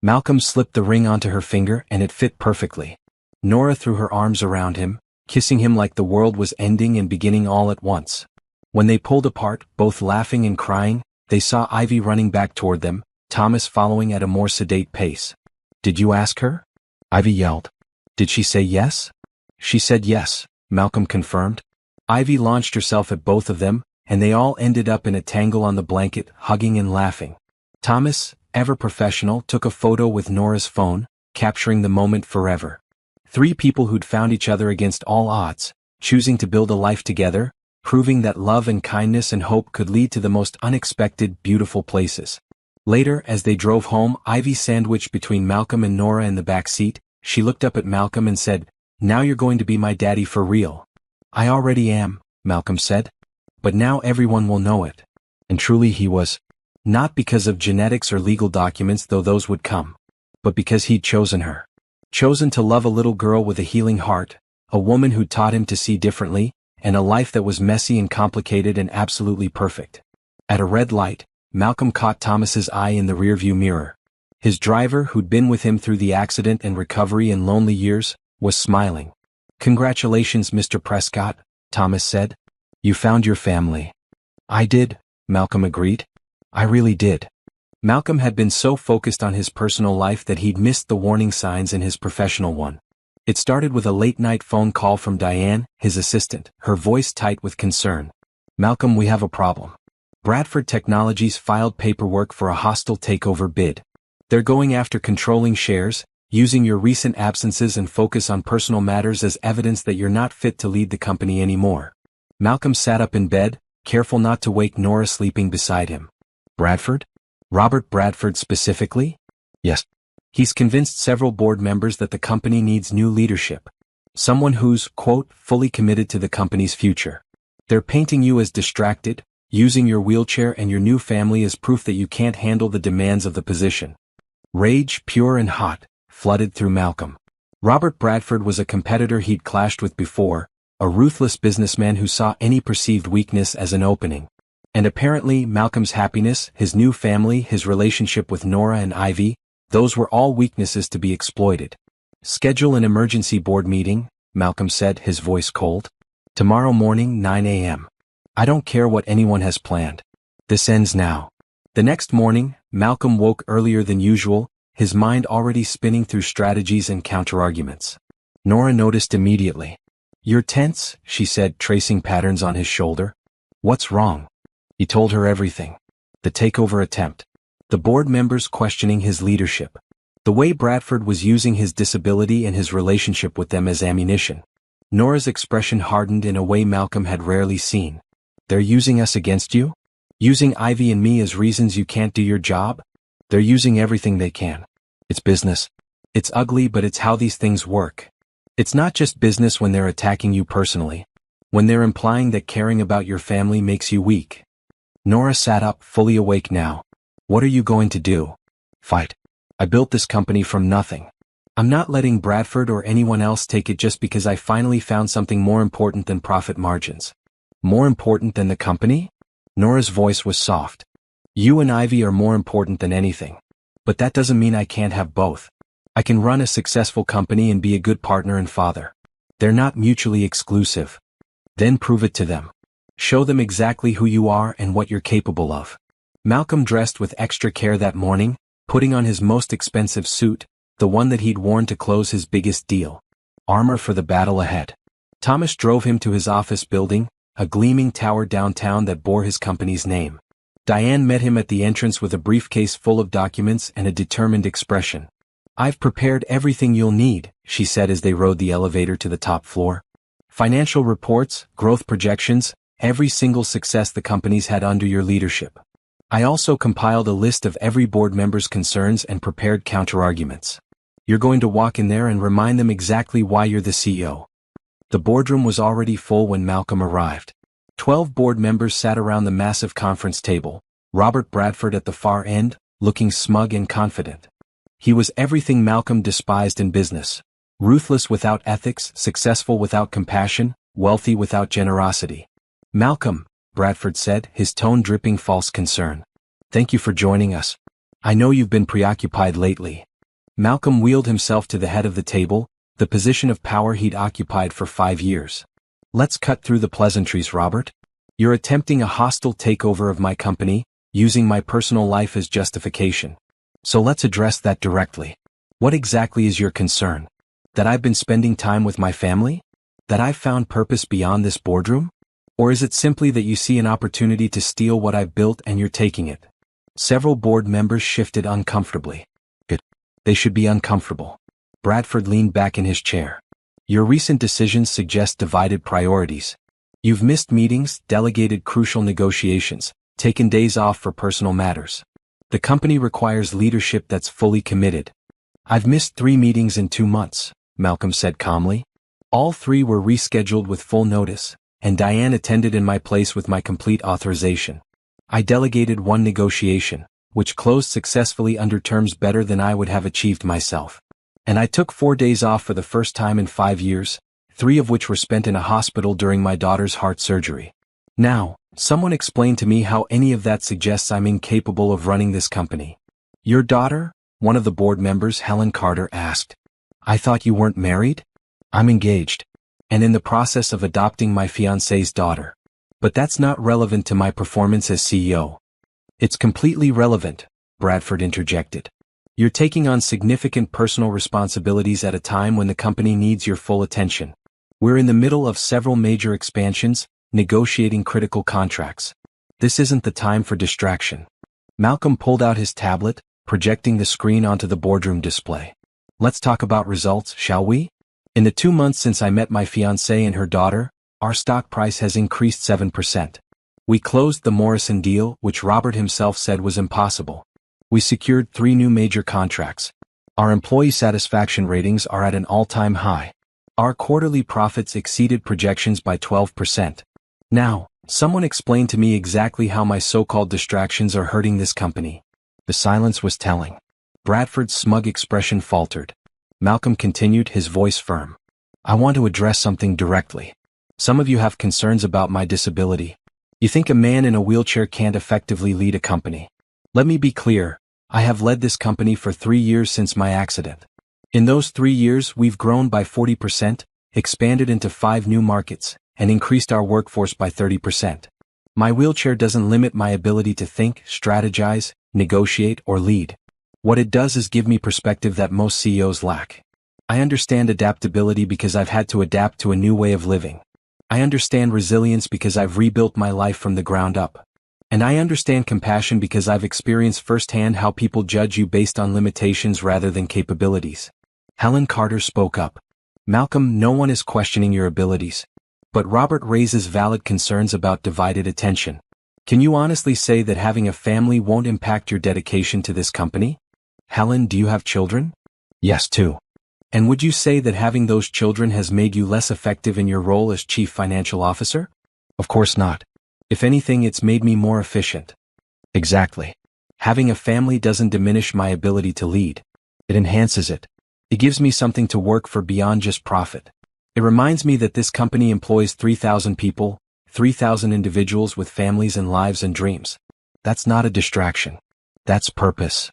Malcolm slipped the ring onto her finger and it fit perfectly. Nora threw her arms around him, kissing him like the world was ending and beginning all at once. When they pulled apart, both laughing and crying, they saw Ivy running back toward them, Thomas following at a more sedate pace. Did you ask her? Ivy yelled. Did she say yes? She said yes, Malcolm confirmed. Ivy launched herself at both of them, and they all ended up in a tangle on the blanket, hugging and laughing. Thomas, ever professional, took a photo with Nora's phone, capturing the moment forever. 3 people who'd found each other against all odds, choosing to build a life together, proving that love and kindness and hope could lead to the most unexpected, beautiful places. Later, as they drove home, Ivy sandwiched between Malcolm and Nora in the back seat, she looked up at Malcolm and said, Now you're going to be my daddy for real. I already am, Malcolm said. But now everyone will know it. And truly he was. Not because of genetics or legal documents, though those would come. But because he'd chosen her. Chosen to love a little girl with a healing heart, a woman who taught him to see differently, and a life that was messy and complicated and absolutely perfect. At a red light, Malcolm caught Thomas's eye in the rearview mirror. His driver, who'd been with him through the accident and recovery in lonely years, was smiling. Congratulations, Mr. Prescott, Thomas said. You found your family. I did, Malcolm agreed. I really did. Malcolm had been so focused on his personal life that he'd missed the warning signs in his professional one. It started with a late-night phone call from Diane, his assistant, her voice tight with concern. Malcolm, we have a problem. Bradford Technologies filed paperwork for a hostile takeover bid. They're going after controlling shares, using your recent absences and focus on personal matters as evidence that you're not fit to lead the company anymore. Malcolm sat up in bed, careful not to wake Nora sleeping beside him. Bradford? Robert Bradford specifically? Yes. He's convinced several board members that the company needs new leadership. Someone who's, quote, fully committed to the company's future. They're painting you as distracted, using your wheelchair and your new family as proof that you can't handle the demands of the position. Rage, pure and hot, flooded through Malcolm. Robert Bradford was a competitor he'd clashed with before, a ruthless businessman who saw any perceived weakness as an opening. And apparently Malcolm's happiness, his new family, his relationship with Nora and Ivy, those were all weaknesses to be exploited. Schedule an emergency board meeting, Malcolm said, his voice cold. Tomorrow morning, 9 a.m. I don't care what anyone has planned. This ends now. The next morning, Malcolm woke earlier than usual, his mind already spinning through strategies and counterarguments. Nora noticed immediately. You're tense, she said, tracing patterns on his shoulder. What's wrong? He told her everything. The takeover attempt. The board members questioning his leadership. The way Bradford was using his disability and his relationship with them as ammunition. Nora's expression hardened in a way Malcolm had rarely seen. They're using us against you? Using Ivy and me as reasons you can't do your job? They're using everything they can. It's business. It's ugly, but it's how these things work. It's not just business when they're attacking you personally. When they're implying that caring about your family makes you weak. Nora sat up, fully awake now. What are you going to do? Fight. I built this company from nothing. I'm not letting Bradford or anyone else take it just because I finally found something more important than profit margins. More important than the company? Nora's voice was soft. You and Ivy are more important than anything. But that doesn't mean I can't have both. I can run a successful company and be a good partner and father. They're not mutually exclusive. Then prove it to them. Show them exactly who you are and what you're capable of. Malcolm dressed with extra care that morning, putting on his most expensive suit, the one that he'd worn to close his biggest deal. Armor for the battle ahead. Thomas drove him to his office building, a gleaming tower downtown that bore his company's name. Diane met him at the entrance with a briefcase full of documents and a determined expression. I've prepared everything you'll need, she said as they rode the elevator to the top floor. Financial reports, growth projections, every single success the company's had under your leadership. I also compiled a list of every board member's concerns and prepared counterarguments. You're going to walk in there and remind them exactly why you're the CEO. The boardroom was already full when Malcolm arrived. 12 board members sat around the massive conference table, Robert Bradford at the far end, looking smug and confident. He was everything Malcolm despised in business. Ruthless without ethics, successful without compassion, wealthy without generosity. Malcolm, Bradford said, his tone dripping false concern. Thank you for joining us. I know you've been preoccupied lately. Malcolm wheeled himself to the head of the table, the position of power he'd occupied for 5 years. Let's cut through the pleasantries, Robert. You're attempting a hostile takeover of my company, using my personal life as justification. So let's address that directly. What exactly is your concern? That I've been spending time with my family? That I've found purpose beyond this boardroom? Or is it simply that you see an opportunity to steal what I've built and you're taking it? Several board members shifted uncomfortably. Good. They should be uncomfortable. Bradford leaned back in his chair. Your recent decisions suggest divided priorities. You've missed meetings, delegated crucial negotiations, taken days off for personal matters. The company requires leadership that's fully committed. I've missed 3 meetings in 2 months, Malcolm said calmly. All 3 were rescheduled with full notice, and Diane attended in my place with my complete authorization. I delegated 1 negotiation, which closed successfully under terms better than I would have achieved myself. And I took 4 days off for the first time in 5 years, 3 of which were spent in a hospital during my daughter's heart surgery. Now, someone explain to me how any of that suggests I'm incapable of running this company. Your daughter? One of the board members, Helen Carter, asked. I thought you weren't married? I'm engaged. And in the process of adopting my fiancé's daughter. But that's not relevant to my performance as CEO. It's completely relevant, Bradford interjected. You're taking on significant personal responsibilities at a time when the company needs your full attention. We're in the middle of several major expansions, negotiating critical contracts. This isn't the time for distraction. Malcolm pulled out his tablet, projecting the screen onto the boardroom display. Let's talk about results, shall we? In the 2 months since I met my fiancée and her daughter, our stock price has increased 7%. We closed the Morrison deal, which Robert himself said was impossible. We secured 3 new major contracts. Our employee satisfaction ratings are at an all-time high. Our quarterly profits exceeded projections by 12%. Now, someone explain to me exactly how my so-called distractions are hurting this company. The silence was telling. Bradford's smug expression faltered. Malcolm continued, his voice firm. I want to address something directly. Some of you have concerns about my disability. You think a man in a wheelchair can't effectively lead a company. Let me be clear, I have led this company for 3 years since my accident. In those 3 years we've grown by 40%, expanded into 5 new markets, and increased our workforce by 30%. My wheelchair doesn't limit my ability to think, strategize, negotiate, or lead. What it does is give me perspective that most CEOs lack. I understand adaptability because I've had to adapt to a new way of living. I understand resilience because I've rebuilt my life from the ground up. And I understand compassion because I've experienced firsthand how people judge you based on limitations rather than capabilities. Helen Carter spoke up. Malcolm, no one is questioning your abilities. But Robert raises valid concerns about divided attention. Can you honestly say that having a family won't impact your dedication to this company? Helen, do you have children? Yes, 2. And would you say that having those children has made you less effective in your role as chief financial officer? Of course not. If anything, it's made me more efficient. Exactly. Having a family doesn't diminish my ability to lead. It enhances it. It gives me something to work for beyond just profit. It reminds me that this company employs 3,000 people, 3,000 individuals with families and lives and dreams. That's not a distraction. That's purpose.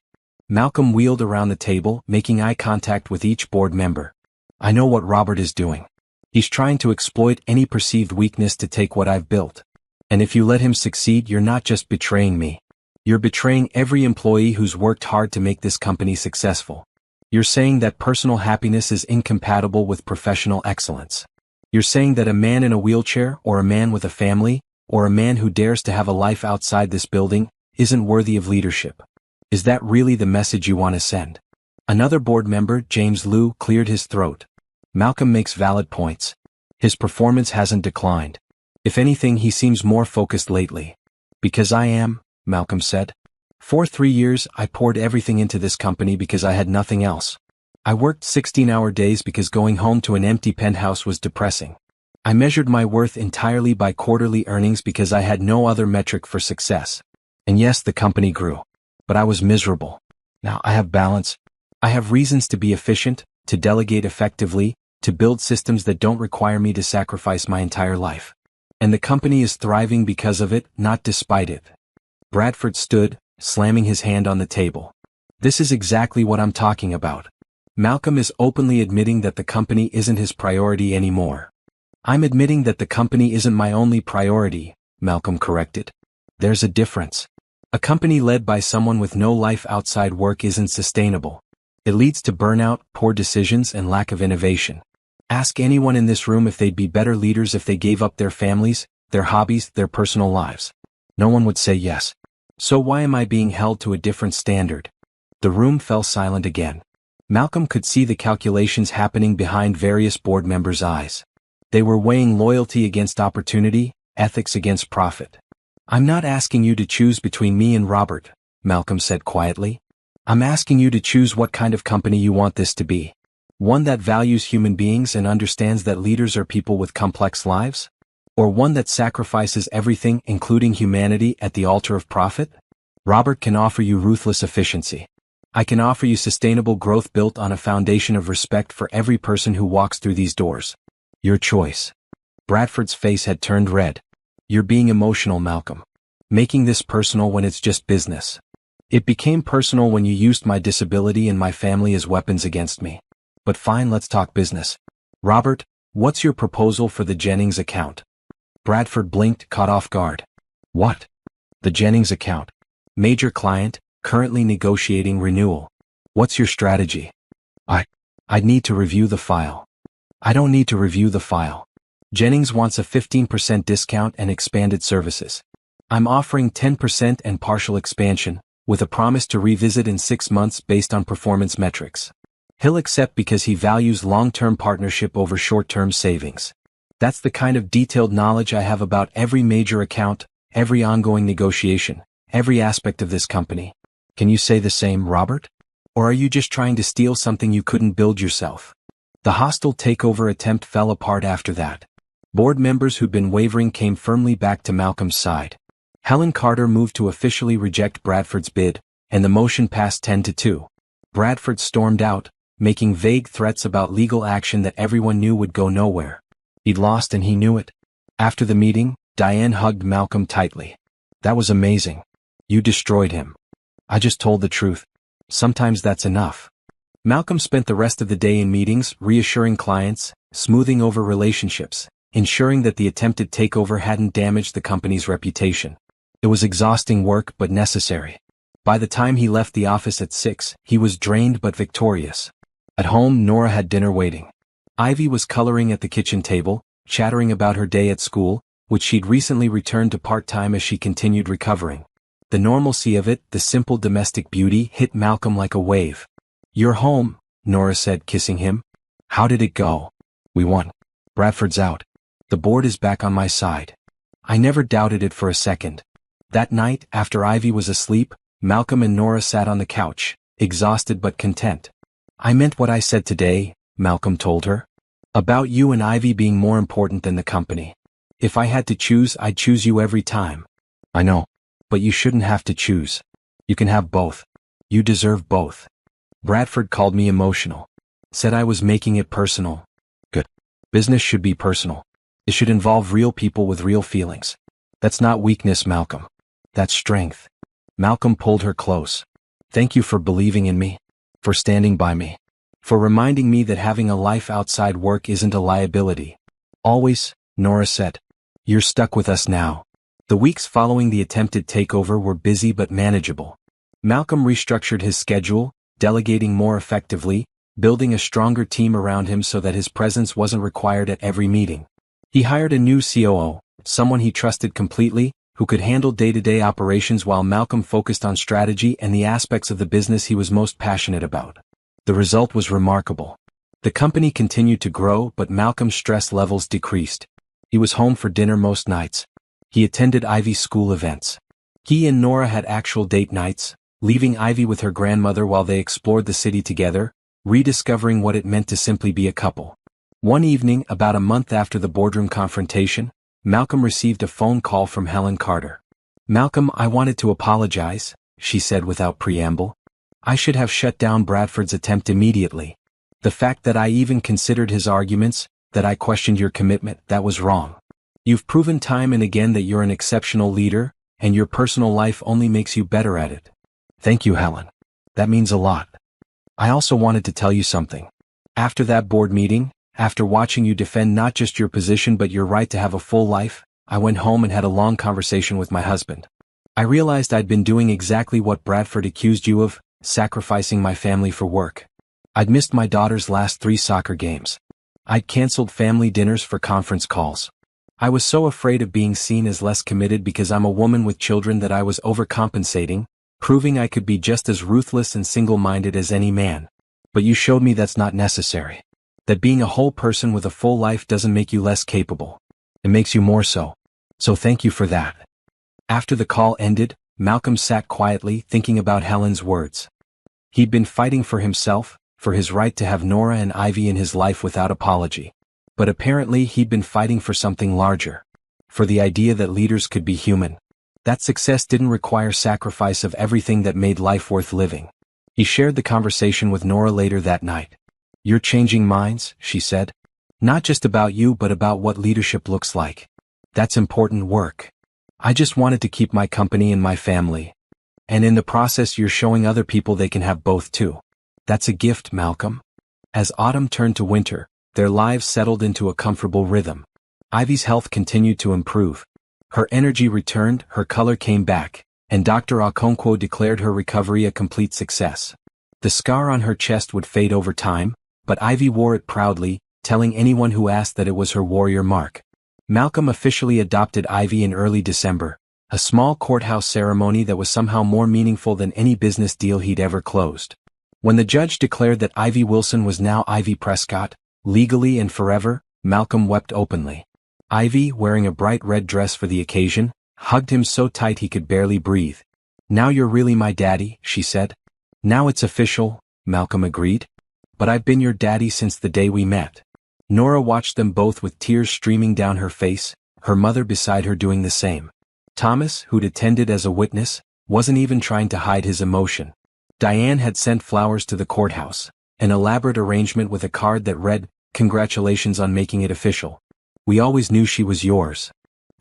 Malcolm wheeled around the table, making eye contact with each board member. I know what Robert is doing. He's trying to exploit any perceived weakness to take what I've built. And if you let him succeed, you're not just betraying me. You're betraying every employee who's worked hard to make this company successful. You're saying that personal happiness is incompatible with professional excellence. You're saying that a man in a wheelchair, or a man with a family, or a man who dares to have a life outside this building, isn't worthy of leadership. Is that really the message you want to send? Another board member, James Liu, cleared his throat. Malcolm makes valid points. His performance hasn't declined. If anything, he seems more focused lately. Because I am, Malcolm said. For 3 years, I poured everything into this company because I had nothing else. I worked 16-hour days because going home to an empty penthouse was depressing. I measured my worth entirely by quarterly earnings because I had no other metric for success. And yes, the company grew. But I was miserable. Now I have balance. I have reasons to be efficient, to delegate effectively, to build systems that don't require me to sacrifice my entire life. And the company is thriving because of it, not despite it. Bradford stood, slamming his hand on the table. This is exactly what I'm talking about. Malcolm is openly admitting that the company isn't his priority anymore. I'm admitting that the company isn't my only priority, Malcolm corrected. There's a difference. A company led by someone with no life outside work isn't sustainable. It leads to burnout, poor decisions, and lack of innovation. Ask anyone in this room if they'd be better leaders if they gave up their families, their hobbies, their personal lives. No one would say yes. So why am I being held to a different standard? The room fell silent again. Malcolm could see the calculations happening behind various board members' eyes. They were weighing loyalty against opportunity, ethics against profit. I'm not asking you to choose between me and Robert, Malcolm said quietly. I'm asking you to choose what kind of company you want this to be. One that values human beings and understands that leaders are people with complex lives? Or one that sacrifices everything, including humanity, at the altar of profit? Robert can offer you ruthless efficiency. I can offer you sustainable growth built on a foundation of respect for every person who walks through these doors. Your choice. Bradford's face had turned red. You're being emotional, Malcolm. Making this personal when it's just business. It became personal when you used my disability and my family as weapons against me. But fine, let's talk business. Robert, what's your proposal for the Jennings account? Bradford blinked, caught off guard. What? The Jennings account. Major client, currently negotiating renewal. What's your strategy? I'd need to review the file. I don't need to review the file. Jennings wants a 15% discount and expanded services. I'm offering 10% and partial expansion, with a promise to revisit in 6 months based on performance metrics. He'll accept because he values long-term partnership over short-term savings. That's the kind of detailed knowledge I have about every major account, every ongoing negotiation, every aspect of this company. Can you say the same, Robert? Or are you just trying to steal something you couldn't build yourself? The hostile takeover attempt fell apart after that. Board members who'd been wavering came firmly back to Malcolm's side. Helen Carter moved to officially reject Bradford's bid, and the motion passed 10-2. Bradford stormed out, making vague threats about legal action that everyone knew would go nowhere. He'd lost and he knew it. After the meeting, Diane hugged Malcolm tightly. That was amazing. You destroyed him. I just told the truth. Sometimes that's enough. Malcolm spent the rest of the day in meetings, reassuring clients, smoothing over relationships, ensuring that the attempted takeover hadn't damaged the company's reputation. It was exhausting work but necessary. By the time he left the office at 6, he was drained but victorious. At home, Nora had dinner waiting. Ivy was coloring at the kitchen table, chattering about her day at school, which she'd recently returned to part-time as she continued recovering. The normalcy of it, the simple domestic beauty, hit Malcolm like a wave. You're home, Nora said, kissing him. How did it go? We won. Bradford's out. The board is back on my side. I never doubted it for a second. That night, after Ivy was asleep, Malcolm and Nora sat on the couch, exhausted but content. I meant what I said today, Malcolm told her. About you and Ivy being more important than the company. If I had to choose, I'd choose you every time. I know. But you shouldn't have to choose. You can have both. You deserve both. Bradford called me emotional. Said I was making it personal. Good. Business should be personal. It should involve real people with real feelings. That's not weakness, Malcolm. That's strength. Malcolm pulled her close. Thank you for believing in me. For standing by me. For reminding me that having a life outside work isn't a liability. Always, Nora said. You're stuck with us now. The weeks following the attempted takeover were busy but manageable. Malcolm restructured his schedule, delegating more effectively, building a stronger team around him so that his presence wasn't required at every meeting. He hired a new COO, someone he trusted completely, who could handle day-to-day operations while Malcolm focused on strategy and the aspects of the business he was most passionate about. The result was remarkable. The company continued to grow, but Malcolm's stress levels decreased. He was home for dinner most nights. He attended Ivy's school events. He and Nora had actual date nights, leaving Ivy with her grandmother while they explored the city together, rediscovering what it meant to simply be a couple. One evening, about a month after the boardroom confrontation, Malcolm received a phone call from Helen Carter. Malcolm, I wanted to apologize, she said without preamble. I should have shut down Bradford's attempt immediately. The fact that I even considered his arguments, that I questioned your commitment, that was wrong. You've proven time and again that you're an exceptional leader, and your personal life only makes you better at it. Thank you, Helen. That means a lot. I also wanted to tell you something. After that board meeting, after watching you defend not just your position but your right to have a full life, I went home and had a long conversation with my husband. I realized I'd been doing exactly what Bradford accused you of, sacrificing my family for work. I'd missed my daughter's last 3 soccer games. I'd canceled family dinners for conference calls. I was so afraid of being seen as less committed because I'm a woman with children that I was overcompensating, proving I could be just as ruthless and single-minded as any man. But you showed me that's not necessary. That being a whole person with a full life doesn't make you less capable. It makes you more so. So thank you for that. After the call ended, Malcolm sat quietly thinking about Helen's words. He'd been fighting for himself, for his right to have Nora and Ivy in his life without apology. But apparently he'd been fighting for something larger. For the idea that leaders could be human. That success didn't require sacrifice of everything that made life worth living. He shared the conversation with Nora later that night. You're changing minds, she said. Not just about you but about what leadership looks like. That's important work. I just wanted to keep my company and my family. And in the process you're showing other people they can have both too. That's a gift, Malcolm. As autumn turned to winter, their lives settled into a comfortable rhythm. Ivy's health continued to improve. Her energy returned, her color came back, and Dr. Okonkwo declared her recovery a complete success. The scar on her chest would fade over time, but Ivy wore it proudly, telling anyone who asked that it was her warrior mark. Malcolm officially adopted Ivy in early December, a small courthouse ceremony that was somehow more meaningful than any business deal he'd ever closed. When the judge declared that Ivy Wilson was now Ivy Prescott, legally and forever, Malcolm wept openly. Ivy, wearing a bright red dress for the occasion, hugged him so tight he could barely breathe. Now you're really my daddy, she said. Now it's official, Malcolm agreed. But I've been your daddy since the day we met. Nora watched them both with tears streaming down her face, her mother beside her doing the same. Thomas, who'd attended as a witness, wasn't even trying to hide his emotion. Diane had sent flowers to the courthouse, an elaborate arrangement with a card that read, "Congratulations on making it official. We always knew she was yours."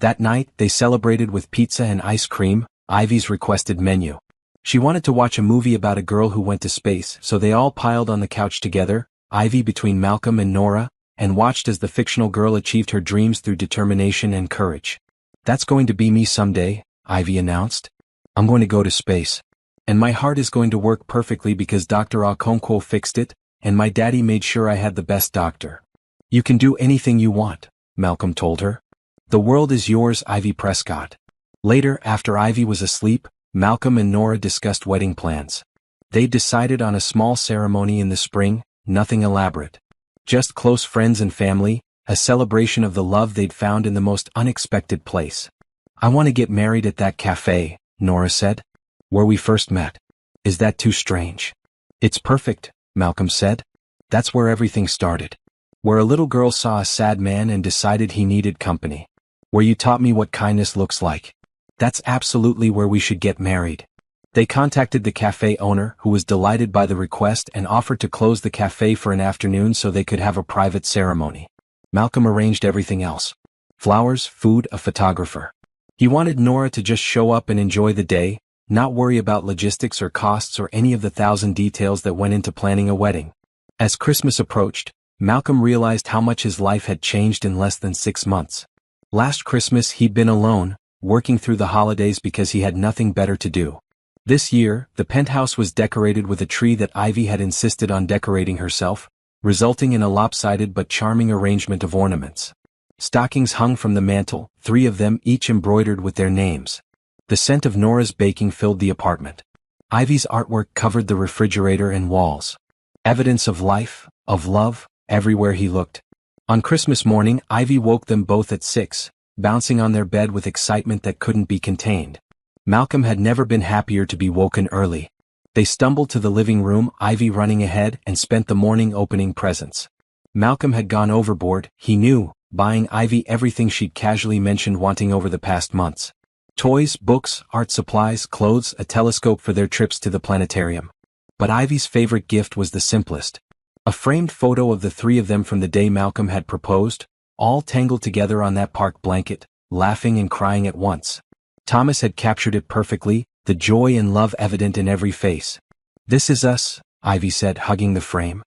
That night, they celebrated with pizza and ice cream, Ivy's requested menu. She wanted to watch a movie about a girl who went to space, so they all piled on the couch together, Ivy between Malcolm and Nora, and watched as the fictional girl achieved her dreams through determination and courage. That's going to be me someday, Ivy announced. I'm going to go to space. And my heart is going to work perfectly because Dr. Okonkwo fixed it, and my daddy made sure I had the best doctor. You can do anything you want, Malcolm told her. The world is yours, Ivy Prescott. Later, after Ivy was asleep, Malcolm and Nora discussed wedding plans. They decided on a small ceremony in the spring, nothing elaborate. Just close friends and family, a celebration of the love they'd found in the most unexpected place. I want to get married at that cafe, Nora said. Where we first met. Is that too strange? It's perfect, Malcolm said. That's where everything started. Where a little girl saw a sad man and decided he needed company. Where you taught me what kindness looks like. That's absolutely where we should get married. They contacted the cafe owner, who was delighted by the request and offered to close the cafe for an afternoon so they could have a private ceremony. Malcolm arranged everything else. Flowers, food, a photographer. He wanted Nora to just show up and enjoy the day, not worry about logistics or costs or any of the 1,000 details that went into planning a wedding. As Christmas approached, Malcolm realized how much his life had changed in less than 6 months. Last Christmas he'd been alone, working through the holidays because he had nothing better to do. This year, the penthouse was decorated with a tree that Ivy had insisted on decorating herself, resulting in a lopsided but charming arrangement of ornaments. Stockings hung from the mantel, 3 of them each embroidered with their names. The scent of Nora's baking filled the apartment. Ivy's artwork covered the refrigerator and walls. Evidence of life, of love, everywhere he looked. On Christmas morning, Ivy woke them both at 6, bouncing on their bed with excitement that couldn't be contained. Malcolm had never been happier to be woken early. They stumbled to the living room, Ivy running ahead, and spent the morning opening presents. Malcolm had gone overboard, he knew, buying Ivy everything she'd casually mentioned wanting over the past months. Toys, books, art supplies, clothes, a telescope for their trips to the planetarium. But Ivy's favorite gift was the simplest. A framed photo of the 3 of them from the day Malcolm had proposed, all tangled together on that park blanket, laughing and crying at once. Thomas had captured it perfectly, the joy and love evident in every face. "This is us," Ivy said, hugging the frame.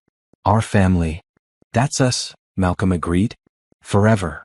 "Our family." "That's us," Malcolm agreed. "Forever."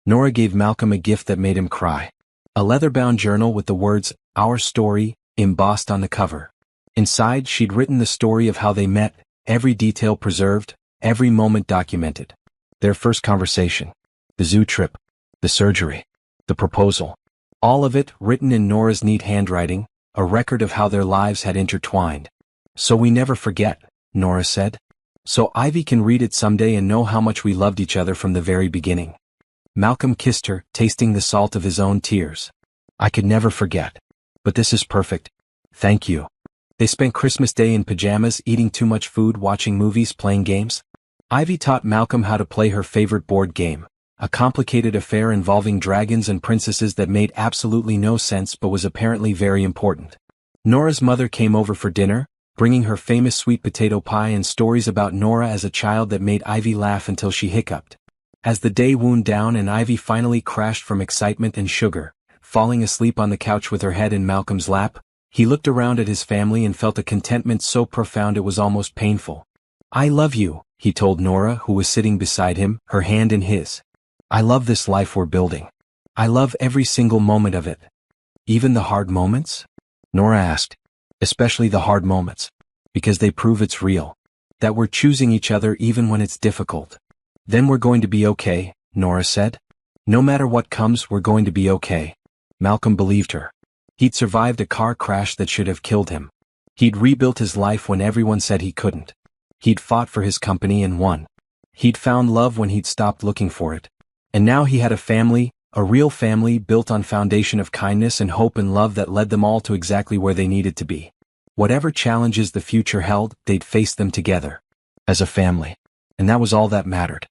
Nora gave Malcolm a gift that made him cry. A leather-bound journal with the words, "Our Story," embossed on the cover. Inside, she'd written the story of how they met, every detail preserved, every moment documented. Their first conversation. The zoo trip. The surgery. The proposal. All of it written in Nora's neat handwriting, a record of how their lives had intertwined. "So we never forget," Nora said. "So Ivy can read it someday and know how much we loved each other from the very beginning." Malcolm kissed her, tasting the salt of his own tears. "I could never forget. But this is perfect. Thank you." They spent Christmas Day in pajamas, eating too much food, watching movies, playing games. Ivy taught Malcolm how to play her favorite board game, a complicated affair involving dragons and princesses that made absolutely no sense but was apparently very important. Nora's mother came over for dinner, bringing her famous sweet potato pie and stories about Nora as a child that made Ivy laugh until she hiccuped. As the day wound down and Ivy finally crashed from excitement and sugar, falling asleep on the couch with her head in Malcolm's lap, he looked around at his family and felt a contentment so profound it was almost painful. "I love you," he told Nora, who was sitting beside him, her hand in his. "I love this life we're building. I love every single moment of it." "Even the hard moments?" Nora asked. "Especially the hard moments. Because they prove it's real. That we're choosing each other even when it's difficult." "Then we're going to be okay," Nora said. "No matter what comes, we're going to be okay." Malcolm believed her. He'd survived a car crash that should have killed him. He'd rebuilt his life when everyone said he couldn't. He'd fought for his company and won. He'd found love when he'd stopped looking for it. And now he had a family, a real family built on foundation of kindness and hope and love that led them all to exactly where they needed to be. Whatever challenges the future held, they'd face them together. As a family. And that was all that mattered.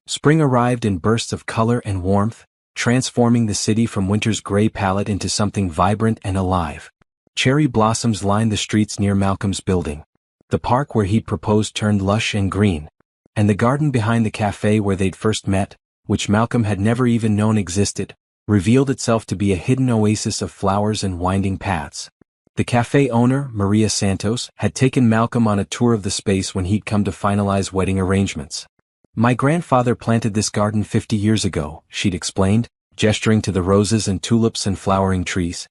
Spring arrived in bursts of color and warmth, transforming the city from winter's gray palette into something vibrant and alive. Cherry blossoms lined the streets near Malcolm's building. The park where he'd proposed turned lush and green. And the garden behind the cafe where they'd first met, which Malcolm had never even known existed, revealed itself to be a hidden oasis of flowers and winding paths. The cafe owner, Maria Santos, had taken Malcolm on a tour of the space when he'd come to finalize wedding arrangements. "My grandfather planted this garden 50 years ago," she'd explained, gesturing to the roses and tulips and flowering trees.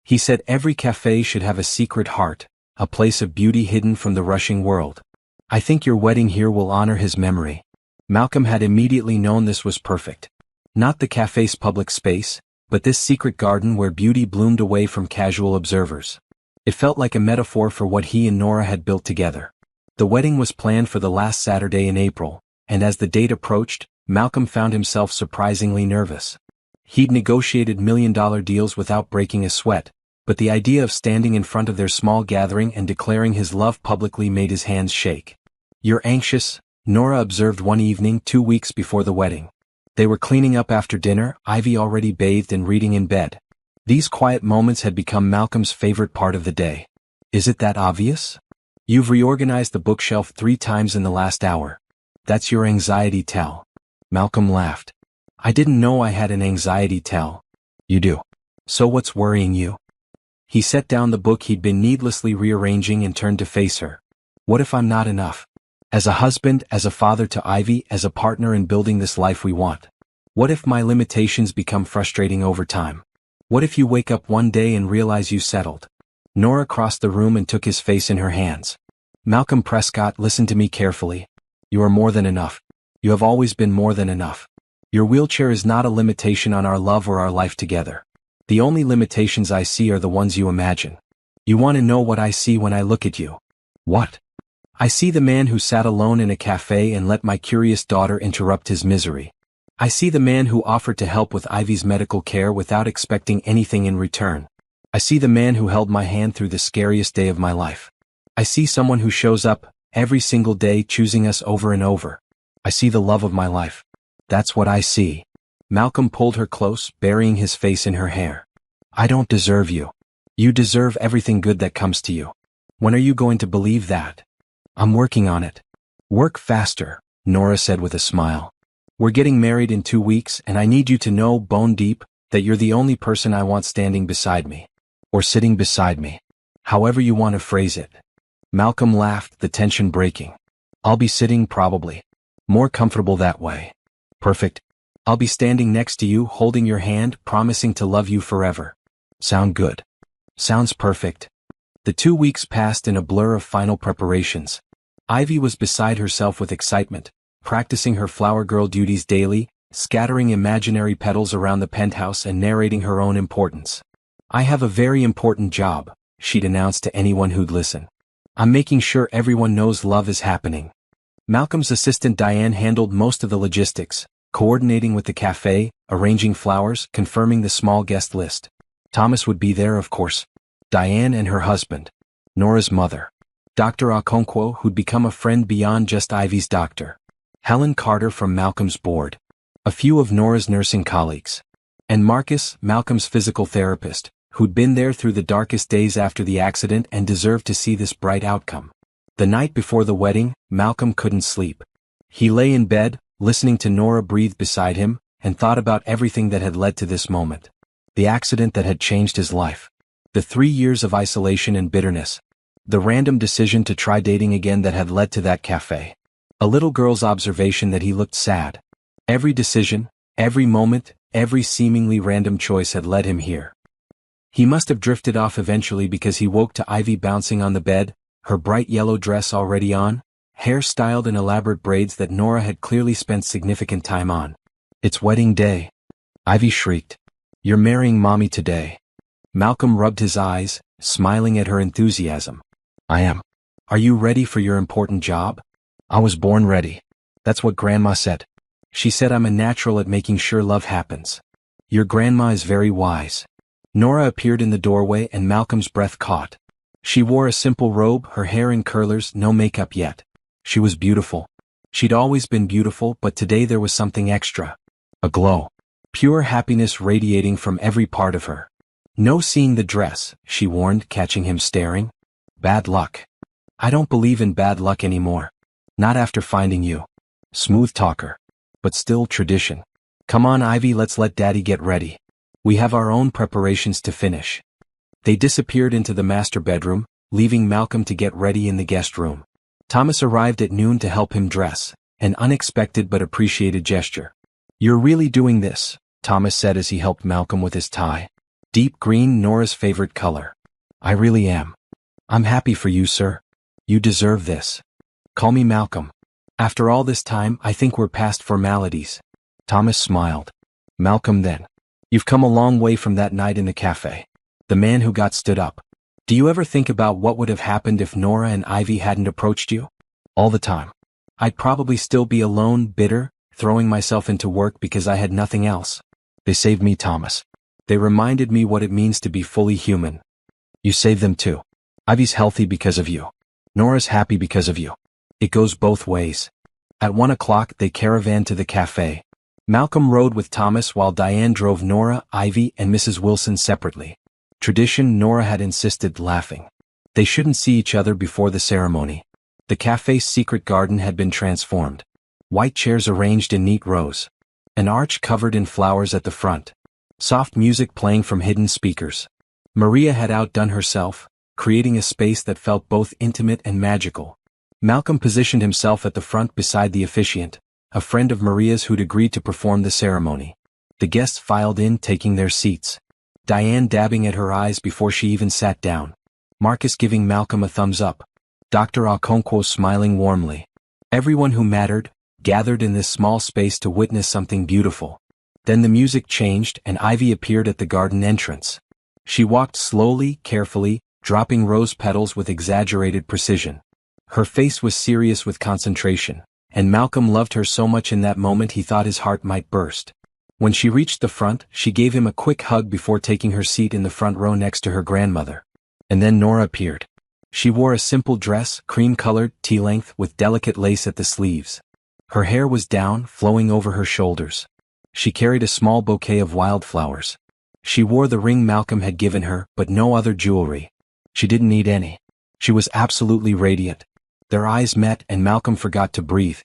"He said every cafe should have a secret heart, a place of beauty hidden from the rushing world. I think your wedding here will honor his memory." Malcolm had immediately known this was perfect. Not the cafe's public space, but this secret garden where beauty bloomed away from casual observers. It felt like a metaphor for what he and Nora had built together. The wedding was planned for the last Saturday in April, and as the date approached, Malcolm found himself surprisingly nervous. He'd negotiated million-dollar deals without breaking a sweat, but the idea of standing in front of their small gathering and declaring his love publicly made his hands shake. You're anxious, Nora observed one evening 2 weeks before the wedding. They were cleaning up after dinner, Ivy already bathed and reading in bed. These quiet moments had become Malcolm's favorite part of the day. Is it that obvious? You've reorganized the bookshelf 3 times in the last hour. That's your anxiety tell. Malcolm laughed. I didn't know I had an anxiety tell. You do. So what's worrying you? He set down the book he'd been needlessly rearranging and turned to face her. What if I'm not enough? As a husband, as a father to Ivy, as a partner in building this life we want. What if my limitations become frustrating over time? What if you wake up one day and realize you settled? Nora crossed the room and took his face in her hands. Malcolm Prescott, listen to me carefully. You are more than enough. You have always been more than enough. Your wheelchair is not a limitation on our love or our life together. The only limitations I see are the ones you imagine. You want to know what I see when I look at you? What? I see the man who sat alone in a cafe and let my curious daughter interrupt his misery. I see the man who offered to help with Ivy's medical care without expecting anything in return. I see the man who held my hand through the scariest day of my life. I see someone who shows up, every single day choosing us over and over. I see the love of my life. That's what I see. Malcolm pulled her close, burying his face in her hair. I don't deserve you. You deserve everything good that comes to you. When are you going to believe that? I'm working on it. Work faster, Nora said with a smile. We're getting married in 2 weeks and I need you to know, bone deep, that you're the only person I want standing beside me. Or sitting beside me. However you want to phrase it. Malcolm laughed, the tension breaking. I'll be sitting probably. More comfortable that way. Perfect. I'll be standing next to you, holding your hand, promising to love you forever. Sound good? Sounds perfect. The 2 weeks passed in a blur of final preparations. Ivy was beside herself with excitement, practicing her flower girl duties daily, scattering imaginary petals around the penthouse and narrating her own importance. I have a very important job, she'd announced to anyone who'd listen. I'm making sure everyone knows love is happening. Malcolm's assistant Diane handled most of the logistics, coordinating with the cafe, arranging flowers, confirming the small guest list. Thomas would be there, of course. Diane and her husband. Nora's mother. Dr. Okonkwo, who'd become a friend beyond just Ivy's doctor. Helen Carter from Malcolm's board. A few of Nora's nursing colleagues. And Marcus, Malcolm's physical therapist, who'd been there through the darkest days after the accident and deserved to see this bright outcome. The night before the wedding, Malcolm couldn't sleep. He lay in bed, listening to Nora breathe beside him, and thought about everything that had led to this moment. The accident that had changed his life. The 3 years of isolation and bitterness. The random decision to try dating again that had led to that cafe. A little girl's observation that he looked sad. Every decision, every moment, every seemingly random choice had led him here. He must have drifted off eventually because he woke to Ivy bouncing on the bed, her bright yellow dress already on, hair styled in elaborate braids that Nora had clearly spent significant time on. It's wedding day. Ivy shrieked. You're marrying mommy today. Malcolm rubbed his eyes, smiling at her enthusiasm. I am. Are you ready for your important job? I was born ready. That's what Grandma said. She said I'm a natural at making sure love happens. Your grandma is very wise. Nora appeared in the doorway and Malcolm's breath caught. She wore a simple robe, her hair in curlers, no makeup yet. She was beautiful. She'd always been beautiful, but today there was something extra. A glow. Pure happiness radiating from every part of her. No seeing the dress, she warned, catching him staring. Bad luck. I don't believe in bad luck anymore. Not after finding you. Smooth talker. But still tradition. Come on, Ivy, let's let Daddy get ready. We have our own preparations to finish. They disappeared into the master bedroom, leaving Malcolm to get ready in the guest room. Thomas arrived at noon to help him dress, an unexpected but appreciated gesture. You're really doing this, Thomas said as he helped Malcolm with his tie. Deep green, Nora's favorite color. I really am. I'm happy for you, sir. You deserve this. Call me Malcolm. After all this time, I think we're past formalities. Thomas smiled. Malcolm then. You've come a long way from that night in the cafe. The man who got stood up. Do you ever think about what would have happened if Nora and Ivy hadn't approached you? All the time. I'd probably still be alone, bitter, throwing myself into work because I had nothing else. They saved me, Thomas. They reminded me what it means to be fully human. You saved them too. Ivy's healthy because of you. Nora's happy because of you. It goes both ways. At 1 o'clock they caravaned to the café. Malcolm rode with Thomas while Diane drove Nora, Ivy, and Mrs. Wilson separately. Tradition, Nora had insisted, laughing. They shouldn't see each other before the ceremony. The café's secret garden had been transformed. White chairs arranged in neat rows. An arch covered in flowers at the front. Soft music playing from hidden speakers. Maria had outdone herself, creating a space that felt both intimate and magical. Malcolm positioned himself at the front beside the officiant, a friend of Maria's who'd agreed to perform the ceremony. The guests filed in, taking their seats. Diane dabbing at her eyes before she even sat down. Marcus giving Malcolm a thumbs up. Dr. Okonkwo smiling warmly. Everyone who mattered gathered in this small space to witness something beautiful. Then the music changed and Ivy appeared at the garden entrance. She walked slowly, carefully, dropping rose petals with exaggerated precision. Her face was serious with concentration, and Malcolm loved her so much in that moment he thought his heart might burst. When she reached the front, she gave him a quick hug before taking her seat in the front row next to her grandmother. And then Nora appeared. She wore a simple dress, cream-colored, tea-length, with delicate lace at the sleeves. Her hair was down, flowing over her shoulders. She carried a small bouquet of wildflowers. She wore the ring Malcolm had given her, but no other jewelry. She didn't need any. She was absolutely radiant. Their eyes met and Malcolm forgot to breathe.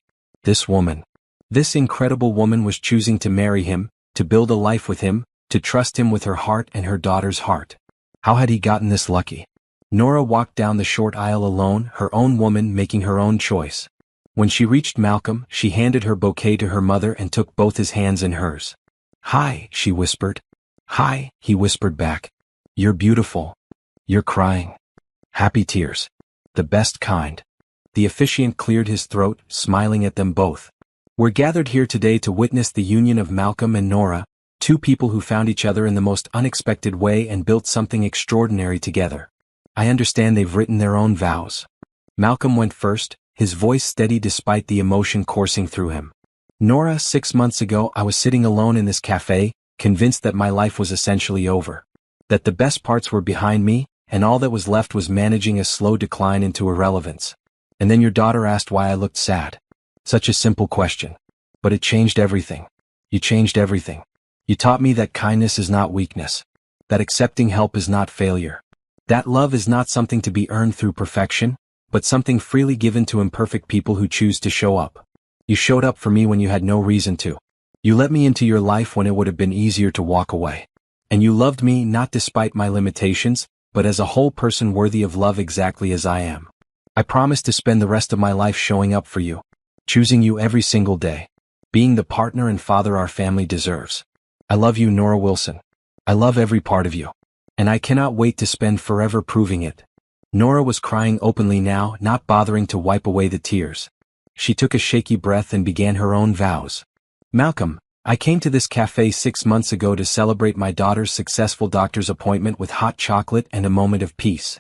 This woman. This incredible woman was choosing to marry him, to build a life with him, to trust him with her heart and her daughter's heart. How had he gotten this lucky? Nora walked down the short aisle alone, her own woman making her own choice. When she reached Malcolm, she handed her bouquet to her mother and took both his hands in hers. "Hi," she whispered. "Hi," he whispered back. "You're beautiful. You're crying. Happy tears. The best kind." The officiant cleared his throat, smiling at them both. "We're gathered here today to witness the union of Malcolm and Nora, two people who found each other in the most unexpected way and built something extraordinary together. I understand they've written their own vows." Malcolm went first, his voice steady despite the emotion coursing through him. "Nora, 6 months ago I was sitting alone in this café, convinced that my life was essentially over. That the best parts were behind me, and all that was left was managing a slow decline into irrelevance. And then your daughter asked why I looked sad. Such a simple question. But it changed everything. You changed everything. You taught me that kindness is not weakness. That accepting help is not failure. That love is not something to be earned through perfection, but something freely given to imperfect people who choose to show up. You showed up for me when you had no reason to. You let me into your life when it would have been easier to walk away. And you loved me not despite my limitations, but as a whole person worthy of love exactly as I am. I promise to spend the rest of my life showing up for you, choosing you every single day, being the partner and father our family deserves. I love you, Nora Wilson. I love every part of you. And I cannot wait to spend forever proving it." Nora was crying openly now, not bothering to wipe away the tears. She took a shaky breath and began her own vows. "Malcolm, I came to this café 6 months ago to celebrate my daughter's successful doctor's appointment with hot chocolate and a moment of peace.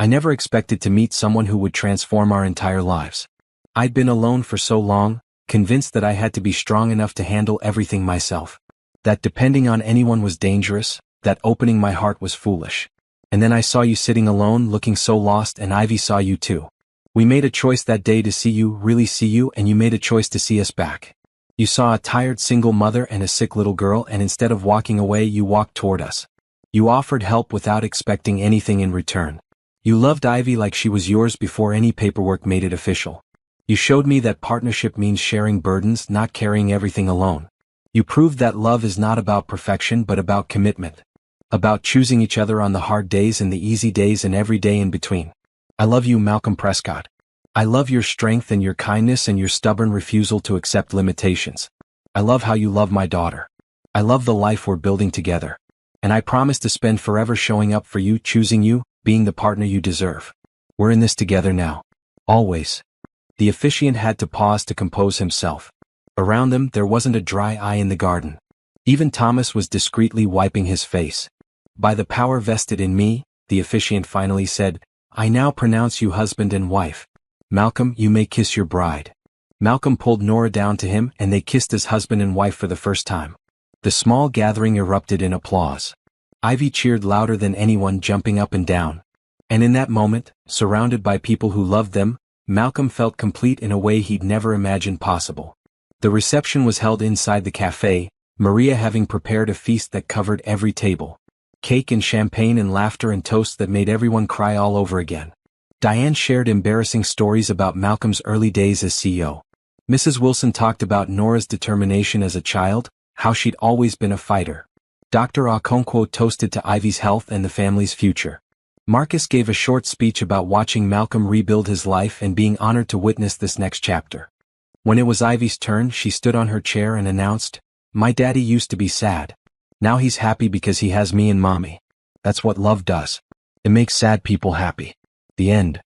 I never expected to meet someone who would transform our entire lives. I'd been alone for so long, convinced that I had to be strong enough to handle everything myself. That depending on anyone was dangerous, that opening my heart was foolish. And then I saw you sitting alone, looking so lost, and Ivy saw you too. We made a choice that day to see you, really see you, and you made a choice to see us back. You saw a tired single mother and a sick little girl, and instead of walking away, you walked toward us. You offered help without expecting anything in return. You loved Ivy like she was yours before any paperwork made it official. You showed me that partnership means sharing burdens, not carrying everything alone. You proved that love is not about perfection but about commitment. About choosing each other on the hard days and the easy days and every day in between. I love you, Malcolm Prescott. I love your strength and your kindness and your stubborn refusal to accept limitations. I love how you love my daughter. I love the life we're building together. And I promise to spend forever showing up for you, choosing you, being the partner you deserve. We're in this together now. Always." The officiant had to pause to compose himself. Around them there wasn't a dry eye in the garden. Even Thomas was discreetly wiping his face. "By the power vested in me," the officiant finally said, "I now pronounce you husband and wife. Malcolm, you may kiss your bride." Malcolm pulled Nora down to him and they kissed as husband and wife for the first time. The small gathering erupted in applause. Ivy cheered louder than anyone, jumping up and down. And in that moment, surrounded by people who loved them, Malcolm felt complete in a way he'd never imagined possible. The reception was held inside the café, Maria having prepared a feast that covered every table. Cake and champagne and laughter and toasts that made everyone cry all over again. Diane shared embarrassing stories about Malcolm's early days as CEO. Mrs. Wilson talked about Nora's determination as a child, how she'd always been a fighter. Dr. Okonkwo toasted to Ivy's health and the family's future. Marcus gave a short speech about watching Malcolm rebuild his life and being honored to witness this next chapter. When it was Ivy's turn, she stood on her chair and announced, "My daddy used to be sad. Now he's happy because he has me and mommy. That's what love does. It makes sad people happy." The end.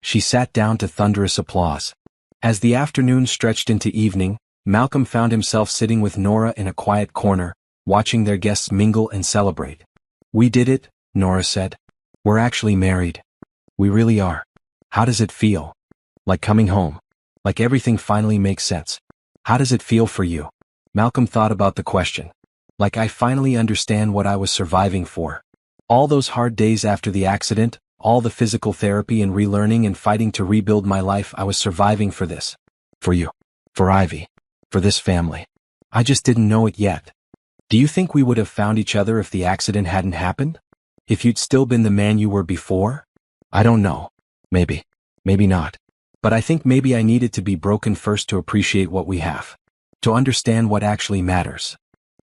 She sat down to thunderous applause. As the afternoon stretched into evening, Malcolm found himself sitting with Nora in a quiet corner, watching their guests mingle and celebrate. "We did it," Nora said. "We're actually married. We really are. How does it feel? Like coming home. Like everything finally makes sense. How does it feel for you?" Malcolm thought about the question. "Like I finally understand what I was surviving for. All those hard days after the accident, all the physical therapy and relearning and fighting to rebuild my life, I was surviving for this. For you. For Ivy. For this family. I just didn't know it yet. Do you think we would have found each other if the accident hadn't happened? If you'd still been the man you were before? I don't know. Maybe. Maybe not. But I think maybe I needed to be broken first to appreciate what we have. To understand what actually matters.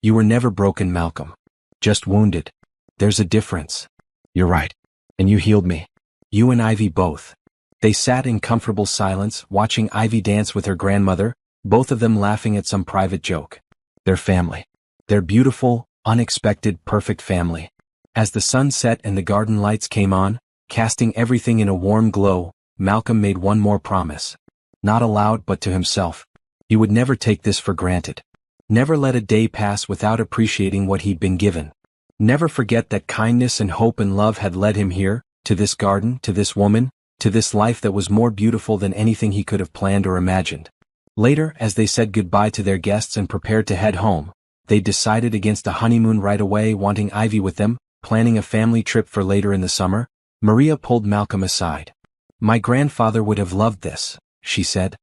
You were never broken, Malcolm. Just wounded. There's a difference. You're right. And you healed me. You and Ivy both." They sat in comfortable silence, watching Ivy dance with her grandmother, both of them laughing at some private joke. Their family. Their beautiful, unexpected, perfect family. As the sun set and the garden lights came on, casting everything in a warm glow, Malcolm made one more promise. Not aloud but to himself. He would never take this for granted. Never let a day pass without appreciating what he'd been given. Never forget that kindness and hope and love had led him here, to this garden, to this woman, to this life that was more beautiful than anything he could have planned or imagined. Later, as they said goodbye to their guests and prepared to head home, they decided against a honeymoon right away, wanting Ivy with them, planning a family trip for later in the summer. Maria pulled Malcolm aside. "My grandfather would have loved this," she said.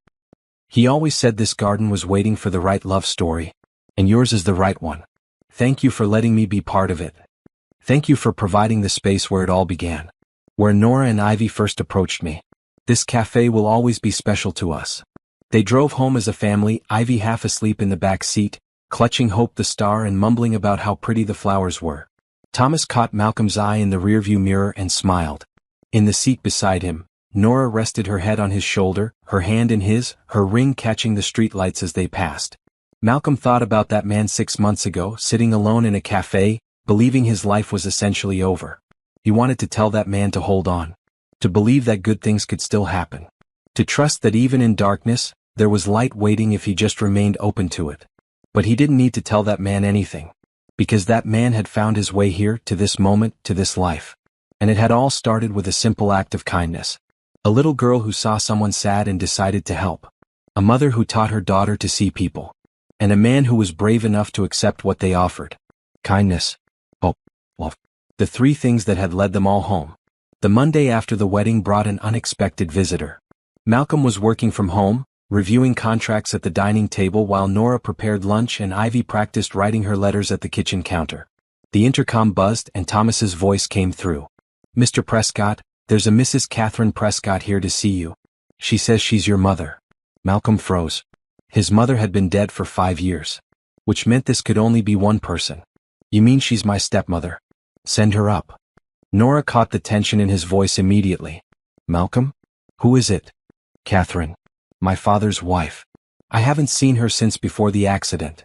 "He always said this garden was waiting for the right love story. And yours is the right one. Thank you for letting me be part of it. Thank you for providing the space where it all began. Where Nora and Ivy first approached me. This cafe will always be special to us." They drove home as a family, Ivy half asleep in the back seat, clutching Hope the star and mumbling about how pretty the flowers were. Thomas caught Malcolm's eye in the rearview mirror and smiled. In the seat beside him, Nora rested her head on his shoulder, her hand in his, her ring catching the streetlights as they passed. Malcolm thought about that man 6 months ago, sitting alone in a cafe, believing his life was essentially over. He wanted to tell that man to hold on. To believe that good things could still happen. To trust that even in darkness, there was light waiting if he just remained open to it. But he didn't need to tell that man anything. Because that man had found his way here, to this moment, to this life. And it had all started with a simple act of kindness. A little girl who saw someone sad and decided to help. A mother who taught her daughter to see people. And a man who was brave enough to accept what they offered. Kindness. Hope. Love. The three things that had led them all home. The Monday after the wedding brought an unexpected visitor. Malcolm was working from home, reviewing contracts at the dining table while Nora prepared lunch and Ivy practiced writing her letters at the kitchen counter. The intercom buzzed and Thomas's voice came through. "Mr. Prescott, there's a Mrs. Catherine Prescott here to see you. She says she's your mother." Malcolm froze. His mother had been dead for 5 years. Which meant this could only be one person. "You mean she's my stepmother? Send her up." Nora caught the tension in his voice immediately. "Malcolm? Who is it?" "Catherine. My father's wife. I haven't seen her since before the accident.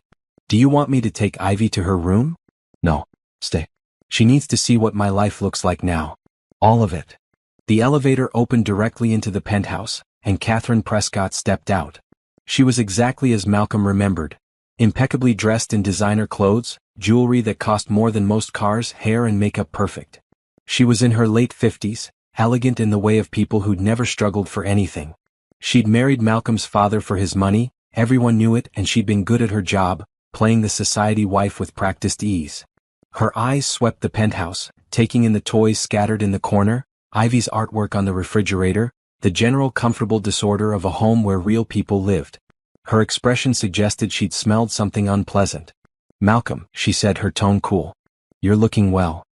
Do you want me to take Ivy to her room?" "No. Stay. She needs to see what my life looks like now. All of it." The elevator opened directly into the penthouse, and Catherine Prescott stepped out. She was exactly as Malcolm remembered. Impeccably dressed in designer clothes, jewelry that cost more than most cars, hair and makeup perfect. She was in her late 50s, elegant in the way of people who'd never struggled for anything. She'd married Malcolm's father for his money, everyone knew it, and she'd been good at her job, playing the society wife with practiced ease. Her eyes swept the penthouse, taking in the toys scattered in the corner, Ivy's artwork on the refrigerator, the general comfortable disorder of a home where real people lived. Her expression suggested she'd smelled something unpleasant. "Malcolm," she said, her tone cool. "You're looking well."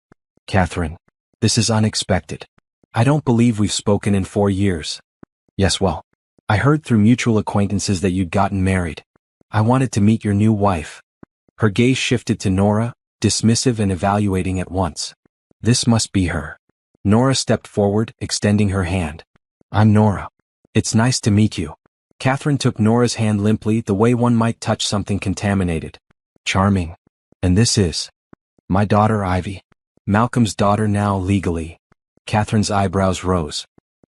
"Catherine. This is unexpected. I don't believe we've spoken in 4 years." "Yes, well. I heard through mutual acquaintances that you'd gotten married. I wanted to meet your new wife." Her gaze shifted to Nora, dismissive and evaluating at once. This must be her. Nora stepped forward, extending her hand. "I'm Nora. It's nice to meet you." Catherine took Nora's hand limply, the way one might touch something contaminated. "Charming. And this is my daughter Ivy." "Malcolm's daughter now legally." Catherine's eyebrows rose.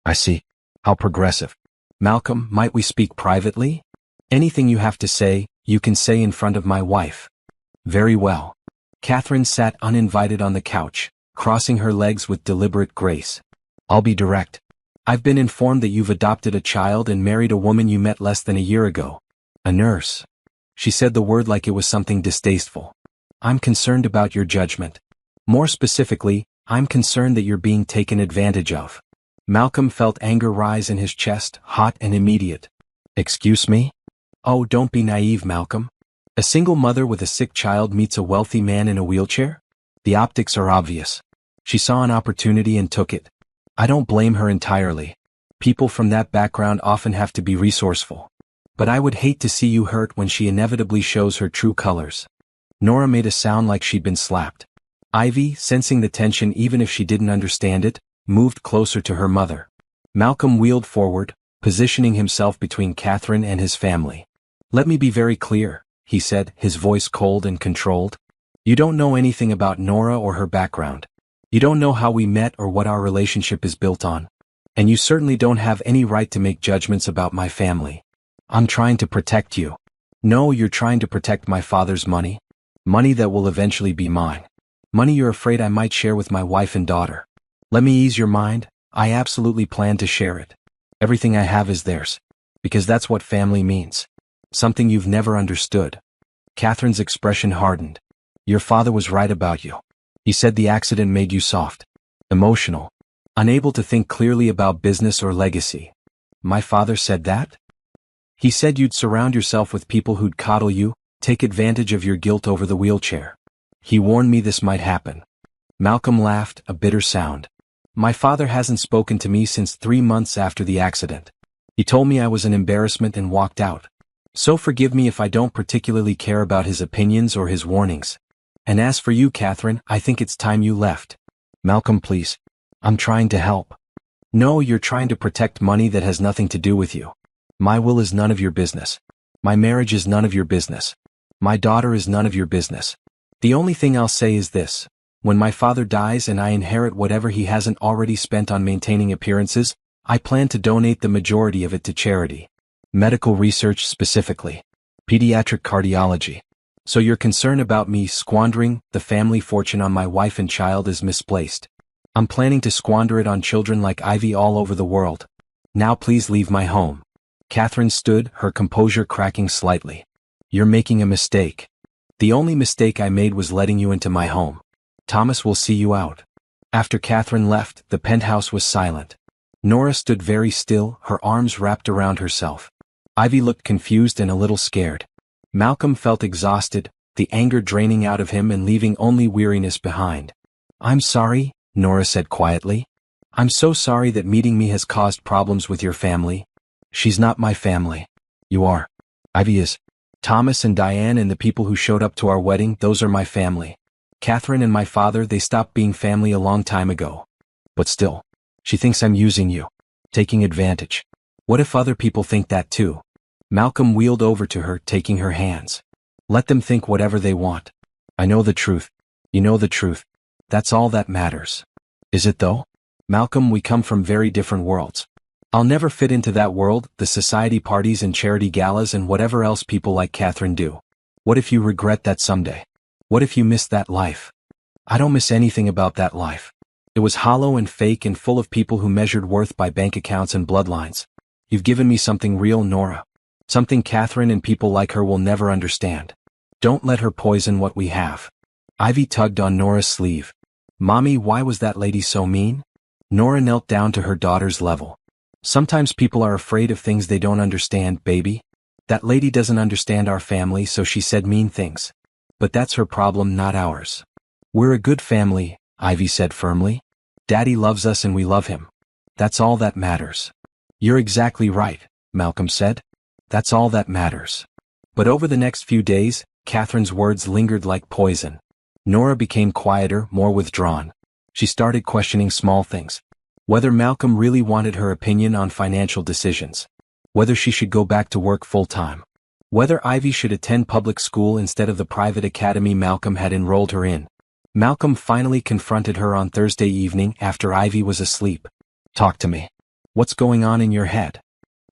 "I see. How progressive. Malcolm, might we speak privately? Anything you have to say, you can say in front of my wife." "Very well." Catherine sat uninvited on the couch, crossing her legs with deliberate grace. "I'll be direct. I've been informed that you've adopted a child and married a woman you met less than a year ago. A nurse." She said the word like it was something distasteful. "I'm concerned about your judgment. More specifically, I'm concerned that you're being taken advantage of." Malcolm felt anger rise in his chest, hot and immediate. "Excuse me?" "Oh, don't be naive, Malcolm. A single mother with a sick child meets a wealthy man in a wheelchair? The optics are obvious. She saw an opportunity and took it. I don't blame her entirely. People from that background often have to be resourceful. But I would hate to see you hurt when she inevitably shows her true colors." Nora made a sound like she'd been slapped. Ivy, sensing the tension even if she didn't understand it, moved closer to her mother. Malcolm wheeled forward, positioning himself between Catherine and his family. "Let me be very clear," he said, his voice cold and controlled. "You don't know anything about Nora or her background. You don't know how we met or what our relationship is built on. And you certainly don't have any right to make judgments about my family. I'm trying to protect you." "No, you're trying to protect my father's money. Money that will eventually be mine. Money you're afraid I might share with my wife and daughter. Let me ease your mind, I absolutely plan to share it. Everything I have is theirs. Because that's what family means. Something you've never understood." Catherine's expression hardened. "Your father was right about you. He said the accident made you soft. Emotional. Unable to think clearly about business or legacy." "My father said that?" "He said you'd surround yourself with people who'd coddle you, take advantage of your guilt over the wheelchair. He warned me this might happen." Malcolm laughed, a bitter sound. "My father hasn't spoken to me since 3 months after the accident. He told me I was an embarrassment and walked out. So forgive me if I don't particularly care about his opinions or his warnings. And as for you, Catherine, I think it's time you left." "Malcolm, please. I'm trying to help." "No, you're trying to protect money that has nothing to do with you. My will is none of your business. My marriage is none of your business. My daughter is none of your business. The only thing I'll say is this. When my father dies and I inherit whatever he hasn't already spent on maintaining appearances, I plan to donate the majority of it to charity. Medical research specifically. Pediatric cardiology. So your concern about me squandering the family fortune on my wife and child is misplaced. I'm planning to squander it on children like Ivy all over the world. Now please leave my home." Catherine stood, her composure cracking slightly. "You're making a mistake. The only mistake I made was letting you into my home. Thomas will see you out." After Catherine left, the penthouse was silent. Nora stood very still, her arms wrapped around herself. Ivy looked confused and a little scared. Malcolm felt exhausted, the anger draining out of him and leaving only weariness behind. "I'm sorry," Nora said quietly. "I'm so sorry that meeting me has caused problems with your family." "She's not my family." "You are. Ivy is. Thomas and Diane and the people who showed up to our wedding, those are my family. Catherine and my father, they stopped being family a long time ago. But still, she thinks I'm using you. Taking advantage. What if other people think that too?" Malcolm wheeled over to her, taking her hands. "Let them think whatever they want. I know the truth. You know the truth. That's all that matters." "Is it though?" "Malcolm, we come from very different worlds. I'll never fit into that world, the society parties and charity galas and whatever else people like Catherine do. What if you regret that someday? What if you miss that life?" "I don't miss anything about that life. It was hollow and fake and full of people who measured worth by bank accounts and bloodlines. You've given me something real, Nora. Something Catherine and people like her will never understand. Don't let her poison what we have." Ivy tugged on Nora's sleeve. "Mommy, why was that lady so mean?" Nora knelt down to her daughter's level. Sometimes people are afraid of things they don't understand, baby. That lady doesn't understand our family, so she said mean things. But that's her problem, not ours. We're a good family, Ivy said firmly. Daddy loves us and we love him. That's all that matters. You're exactly right, Malcolm said. That's all that matters. But over the next few days, Catherine's words lingered like poison. Nora became quieter, more withdrawn. She started questioning small things. Whether Malcolm really wanted her opinion on financial decisions. Whether she should go back to work full-time. Whether Ivy should attend public school instead of the private academy Malcolm had enrolled her in. Malcolm finally confronted her on Thursday evening after Ivy was asleep. Talk to me. What's going on in your head?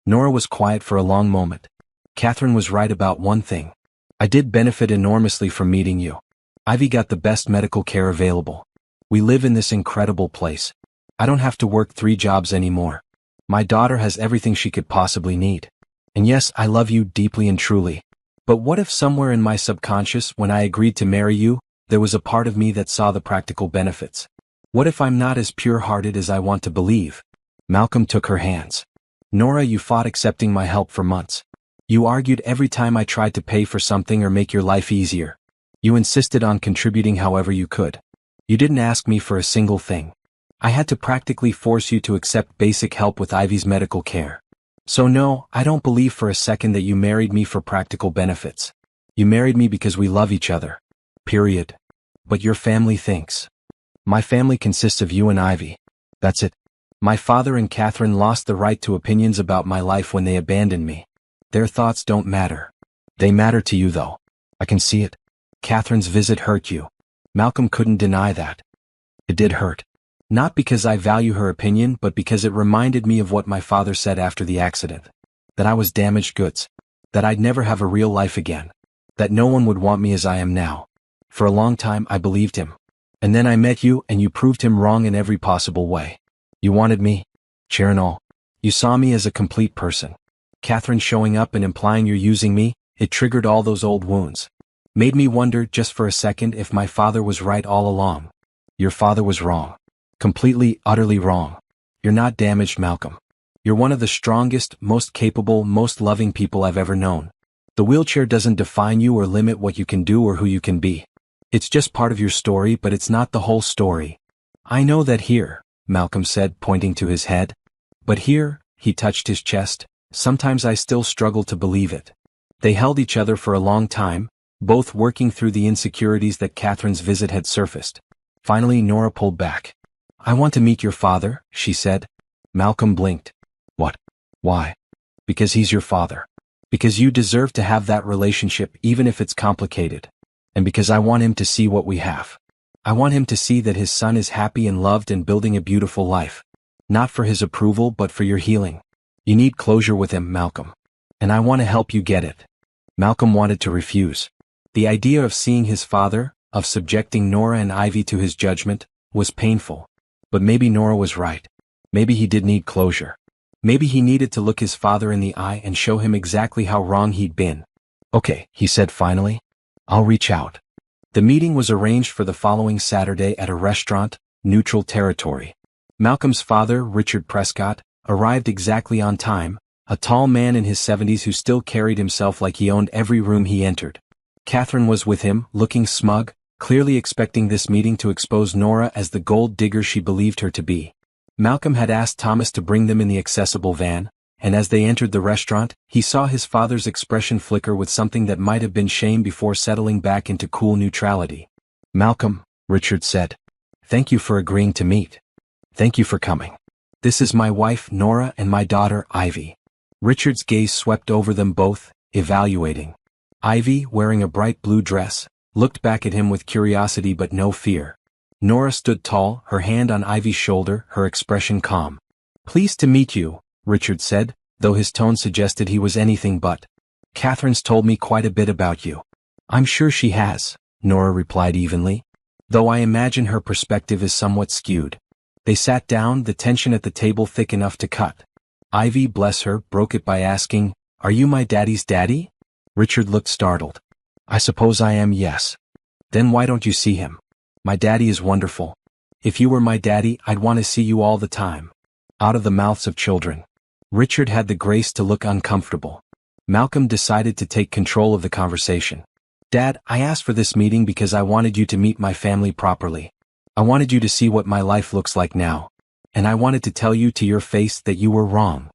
Nora was quiet for a long moment. Catherine was right about one thing. I did benefit enormously from meeting you. Ivy got the best medical care available. We live in this incredible place. I don't have to work 3 jobs anymore. My daughter has everything she could possibly need. And yes, I love you deeply and truly. But what if somewhere in my subconscious, when I agreed to marry you, there was a part of me that saw the practical benefits? What if I'm not as pure-hearted as I want to believe? Malcolm took her hands. Nora, you fought accepting my help for months. You argued every time I tried to pay for something or make your life easier. You insisted on contributing however you could. You didn't ask me for a single thing. I had to practically force you to accept basic help with Ivy's medical care. So no, I don't believe for a second that you married me for practical benefits. You married me because we love each other. Period. But your family thinks. My family consists of you and Ivy. That's it. My father and Catherine lost the right to opinions about my life when they abandoned me. Their thoughts don't matter. They matter to you though. I can see it. Catherine's visit hurt you. Malcolm couldn't deny that. It did hurt. Not because I value her opinion, but because it reminded me of what my father said after the accident. That I was damaged goods. That I'd never have a real life again. That no one would want me as I am now. For a long time I believed him. And then I met you and you proved him wrong in every possible way. You wanted me. Chair and all. You saw me as a complete person. Catherine showing up and implying you're using me, it triggered all those old wounds. Made me wonder just for a second if my father was right all along. Your father was wrong. Completely, utterly wrong. You're not damaged, Malcolm. You're one of the strongest, most capable, most loving people I've ever known. The wheelchair doesn't define you or limit what you can do or who you can be. It's just part of your story, but it's not the whole story. I know that here, Malcolm said, pointing to his head. But here, he touched his chest, sometimes I still struggle to believe it. They held each other for a long time, both working through the insecurities that Catherine's visit had surfaced. Finally, Nora pulled back. I want to meet your father, she said. Malcolm blinked. What? Why? Because he's your father. Because you deserve to have that relationship even if it's complicated. And because I want him to see what we have. I want him to see that his son is happy and loved and building a beautiful life. Not for his approval but for your healing. You need closure with him, Malcolm. And I want to help you get it. Malcolm wanted to refuse. The idea of seeing his father, of subjecting Nora and Ivy to his judgment, was painful. But maybe Nora was right. Maybe he did need closure. Maybe he needed to look his father in the eye and show him exactly how wrong he'd been. Okay, he said finally. I'll reach out. The meeting was arranged for the following Saturday at a restaurant, Neutral Territory. Malcolm's father, Richard Prescott, arrived exactly on time, a tall man in his 70s who still carried himself like he owned every room he entered. Catherine was with him, looking smug, clearly expecting this meeting to expose Nora as the gold digger she believed her to be. Malcolm had asked Thomas to bring them in the accessible van, and as they entered the restaurant, he saw his father's expression flicker with something that might have been shame before settling back into cool neutrality. Malcolm, Richard said. Thank you for agreeing to meet. Thank you for coming. This is my wife, Nora, and my daughter, Ivy. Richard's gaze swept over them both, evaluating. Ivy, wearing a bright blue dress, looked back at him with curiosity but no fear. Nora stood tall, her hand on Ivy's shoulder, her expression calm. Pleased to meet you, Richard said, though his tone suggested he was anything but. Catherine's told me quite a bit about you. I'm sure she has, Nora replied evenly. Though I imagine her perspective is somewhat skewed. They sat down, the tension at the table thick enough to cut. Ivy, bless her, broke it by asking, Are you my daddy's daddy? Richard looked startled. I suppose I am, yes. Then why don't you see him? My daddy is wonderful. If you were my daddy, I'd want to see you all the time. Out of the mouths of children. Richard had the grace to look uncomfortable. Malcolm decided to take control of the conversation. Dad, I asked for this meeting because I wanted you to meet my family properly. I wanted you to see what my life looks like now. And I wanted to tell you to your face that you were wrong.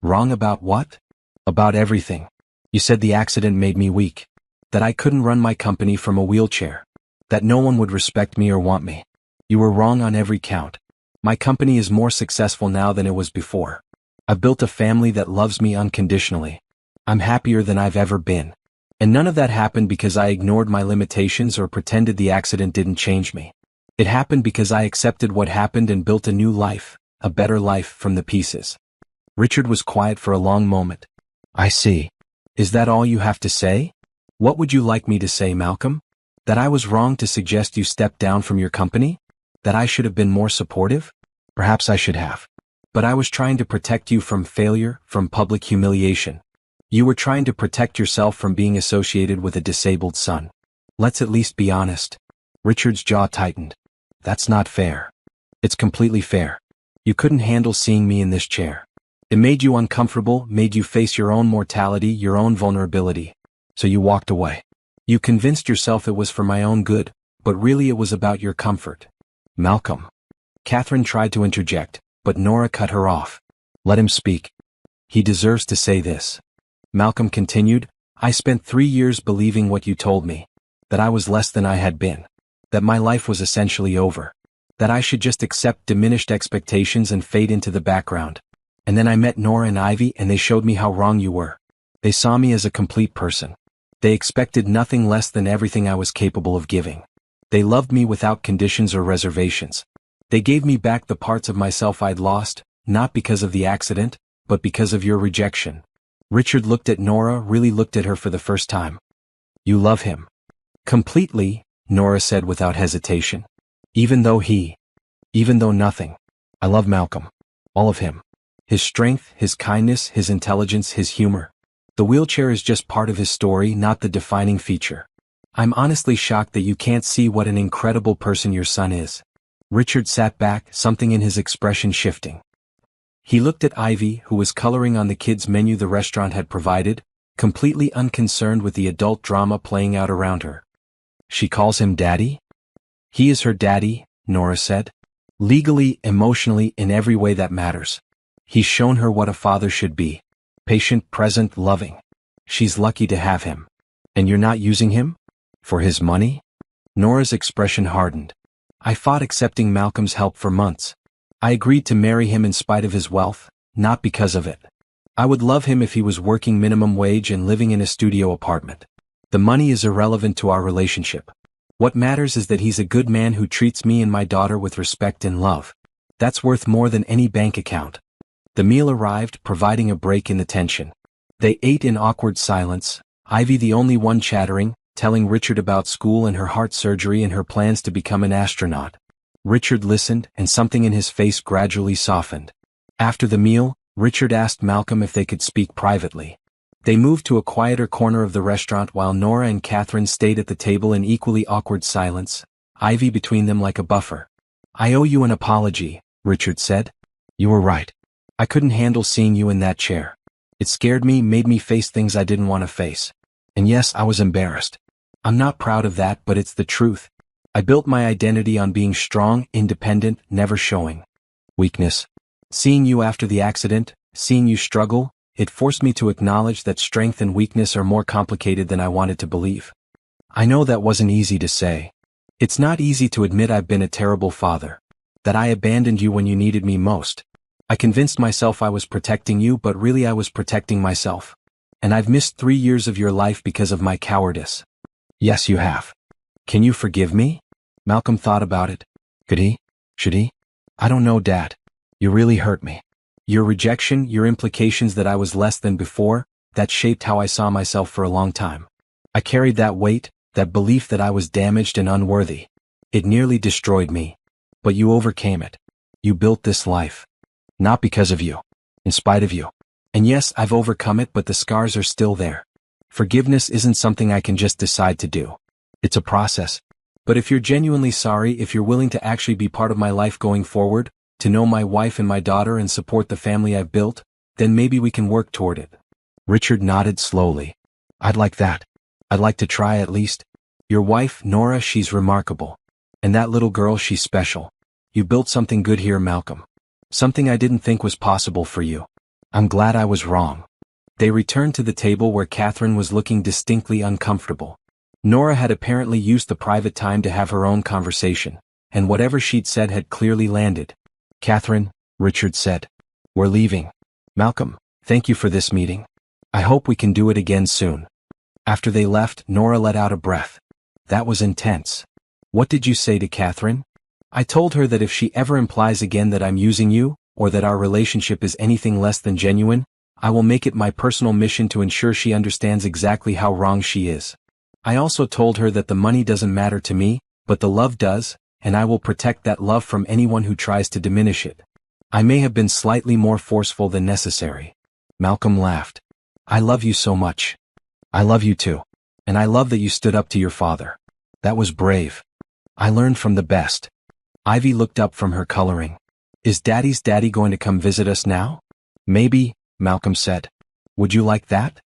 Wrong about what? About everything. You said the accident made me weak. That I couldn't run my company from a wheelchair. That no one would respect me or want me. You were wrong on every count. My company is more successful now than it was before. I've built a family that loves me unconditionally. I'm happier than I've ever been. And none of that happened because I ignored my limitations or pretended the accident didn't change me. It happened because I accepted what happened and built a new life, a better life from the pieces. Richard was quiet for a long moment. I see. Is that all you have to say? What would you like me to say, Malcolm? That I was wrong to suggest you step down from your company? That I should have been more supportive? Perhaps I should have. But I was trying to protect you from failure, from public humiliation. You were trying to protect yourself from being associated with a disabled son. Let's at least be honest. Richard's jaw tightened. That's not fair. It's completely fair. You couldn't handle seeing me in this chair. It made you uncomfortable, made you face your own mortality, your own vulnerability. So you walked away. You convinced yourself it was for my own good, but really it was about your comfort. Malcolm. Catherine tried to interject, but Nora cut her off. Let him speak. He deserves to say this. Malcolm continued, I spent 3 years believing what you told me. That I was less than I had been. That my life was essentially over. That I should just accept diminished expectations and fade into the background. And then I met Nora and Ivy and they showed me how wrong you were. They saw me as a complete person. They expected nothing less than everything I was capable of giving. They loved me without conditions or reservations. They gave me back the parts of myself I'd lost, not because of the accident, but because of your rejection. Richard looked at Nora, really looked at her for the first time. You love him. Completely, Nora said without hesitation. Even though nothing. I love Malcolm. All of him. His strength, his kindness, his intelligence, his humor. The wheelchair is just part of his story, not the defining feature. I'm honestly shocked that you can't see what an incredible person your son is. Richard sat back, something in his expression shifting. He looked at Ivy, who was coloring on the kids' menu the restaurant had provided, completely unconcerned with the adult drama playing out around her. She calls him Daddy? He is her daddy, Nora said. Legally, emotionally, in every way that matters. He's shown her what a father should be. Patient, present, loving. She's lucky to have him. And you're not using him? For his money? Nora's expression hardened. I fought accepting Malcolm's help for months. I agreed to marry him in spite of his wealth, not because of it. I would love him if he was working minimum wage and living in a studio apartment. The money is irrelevant to our relationship. What matters is that he's a good man who treats me and my daughter with respect and love. That's worth more than any bank account. The meal arrived, providing a break in the tension. They ate in awkward silence, Ivy the only one chattering, telling Richard about school and her heart surgery and her plans to become an astronaut. Richard listened, and something in his face gradually softened. After the meal, Richard asked Malcolm if they could speak privately. They moved to a quieter corner of the restaurant while Nora and Catherine stayed at the table in equally awkward silence, Ivy between them like a buffer. I owe you an apology, Richard said. You were right. I couldn't handle seeing you in that chair. It scared me, made me face things I didn't want to face. And yes, I was embarrassed. I'm not proud of that, but it's the truth. I built my identity on being strong, independent, never showing weakness. Seeing you after the accident, seeing you struggle, it forced me to acknowledge that strength and weakness are more complicated than I wanted to believe. I know that wasn't easy to say. It's not easy to admit I've been a terrible father. That I abandoned you when you needed me most. I convinced myself I was protecting you, but really I was protecting myself. And I've missed 3 years of your life because of my cowardice. Yes, you have. Can you forgive me? Malcolm thought about it. Could he? Should he? I don't know, Dad. You really hurt me. Your rejection, your implications that I was less than before, that shaped how I saw myself for a long time. I carried that weight, that belief that I was damaged and unworthy. It nearly destroyed me. But you overcame it. You built this life. Not because of you. In spite of you. And yes, I've overcome it, but the scars are still there. Forgiveness isn't something I can just decide to do. It's a process. But if you're genuinely sorry, if you're willing to actually be part of my life going forward, to know my wife and my daughter and support the family I've built, Then maybe we can work toward it. Richard nodded slowly. I'd like that. I'd like to try at least. Your wife, Nora, she's remarkable. And that little girl, she's special. You built something good here, Malcolm. Something I didn't think was possible for you. I'm glad I was wrong. They returned to the table where Catherine was looking distinctly uncomfortable. Nora had apparently used the private time to have her own conversation, and whatever she'd said had clearly landed. Catherine, Richard said. We're leaving. Malcolm, thank you for this meeting. I hope we can do it again soon. After they left, Nora let out a breath. That was intense. What did you say to Catherine? I told her that if she ever implies again that I'm using you, or that our relationship is anything less than genuine, I will make it my personal mission to ensure she understands exactly how wrong she is. I also told her that the money doesn't matter to me, but the love does, and I will protect that love from anyone who tries to diminish it. I may have been slightly more forceful than necessary. Malcolm laughed. I love you so much. I love you too. And I love that you stood up to your father. That was brave. I learned from the best. Ivy looked up from her coloring. Is Daddy's daddy going to come visit us now? Maybe, Malcolm said. Would you like that?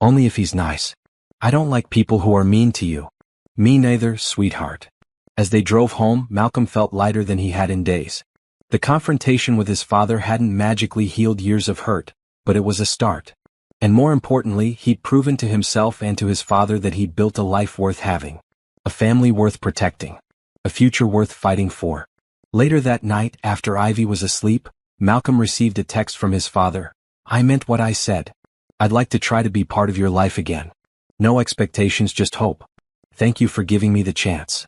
Only if he's nice. I don't like people who are mean to you. Me neither, sweetheart. As they drove home, Malcolm felt lighter than he had in days. The confrontation with his father hadn't magically healed years of hurt, but it was a start. And more importantly, he'd proven to himself and to his father that he'd built a life worth having. A family worth protecting. A future worth fighting for. Later that night, after Ivy was asleep, Malcolm received a text from his father. I meant what I said. I'd like to try to be part of your life again. No expectations, just hope. Thank you for giving me the chance.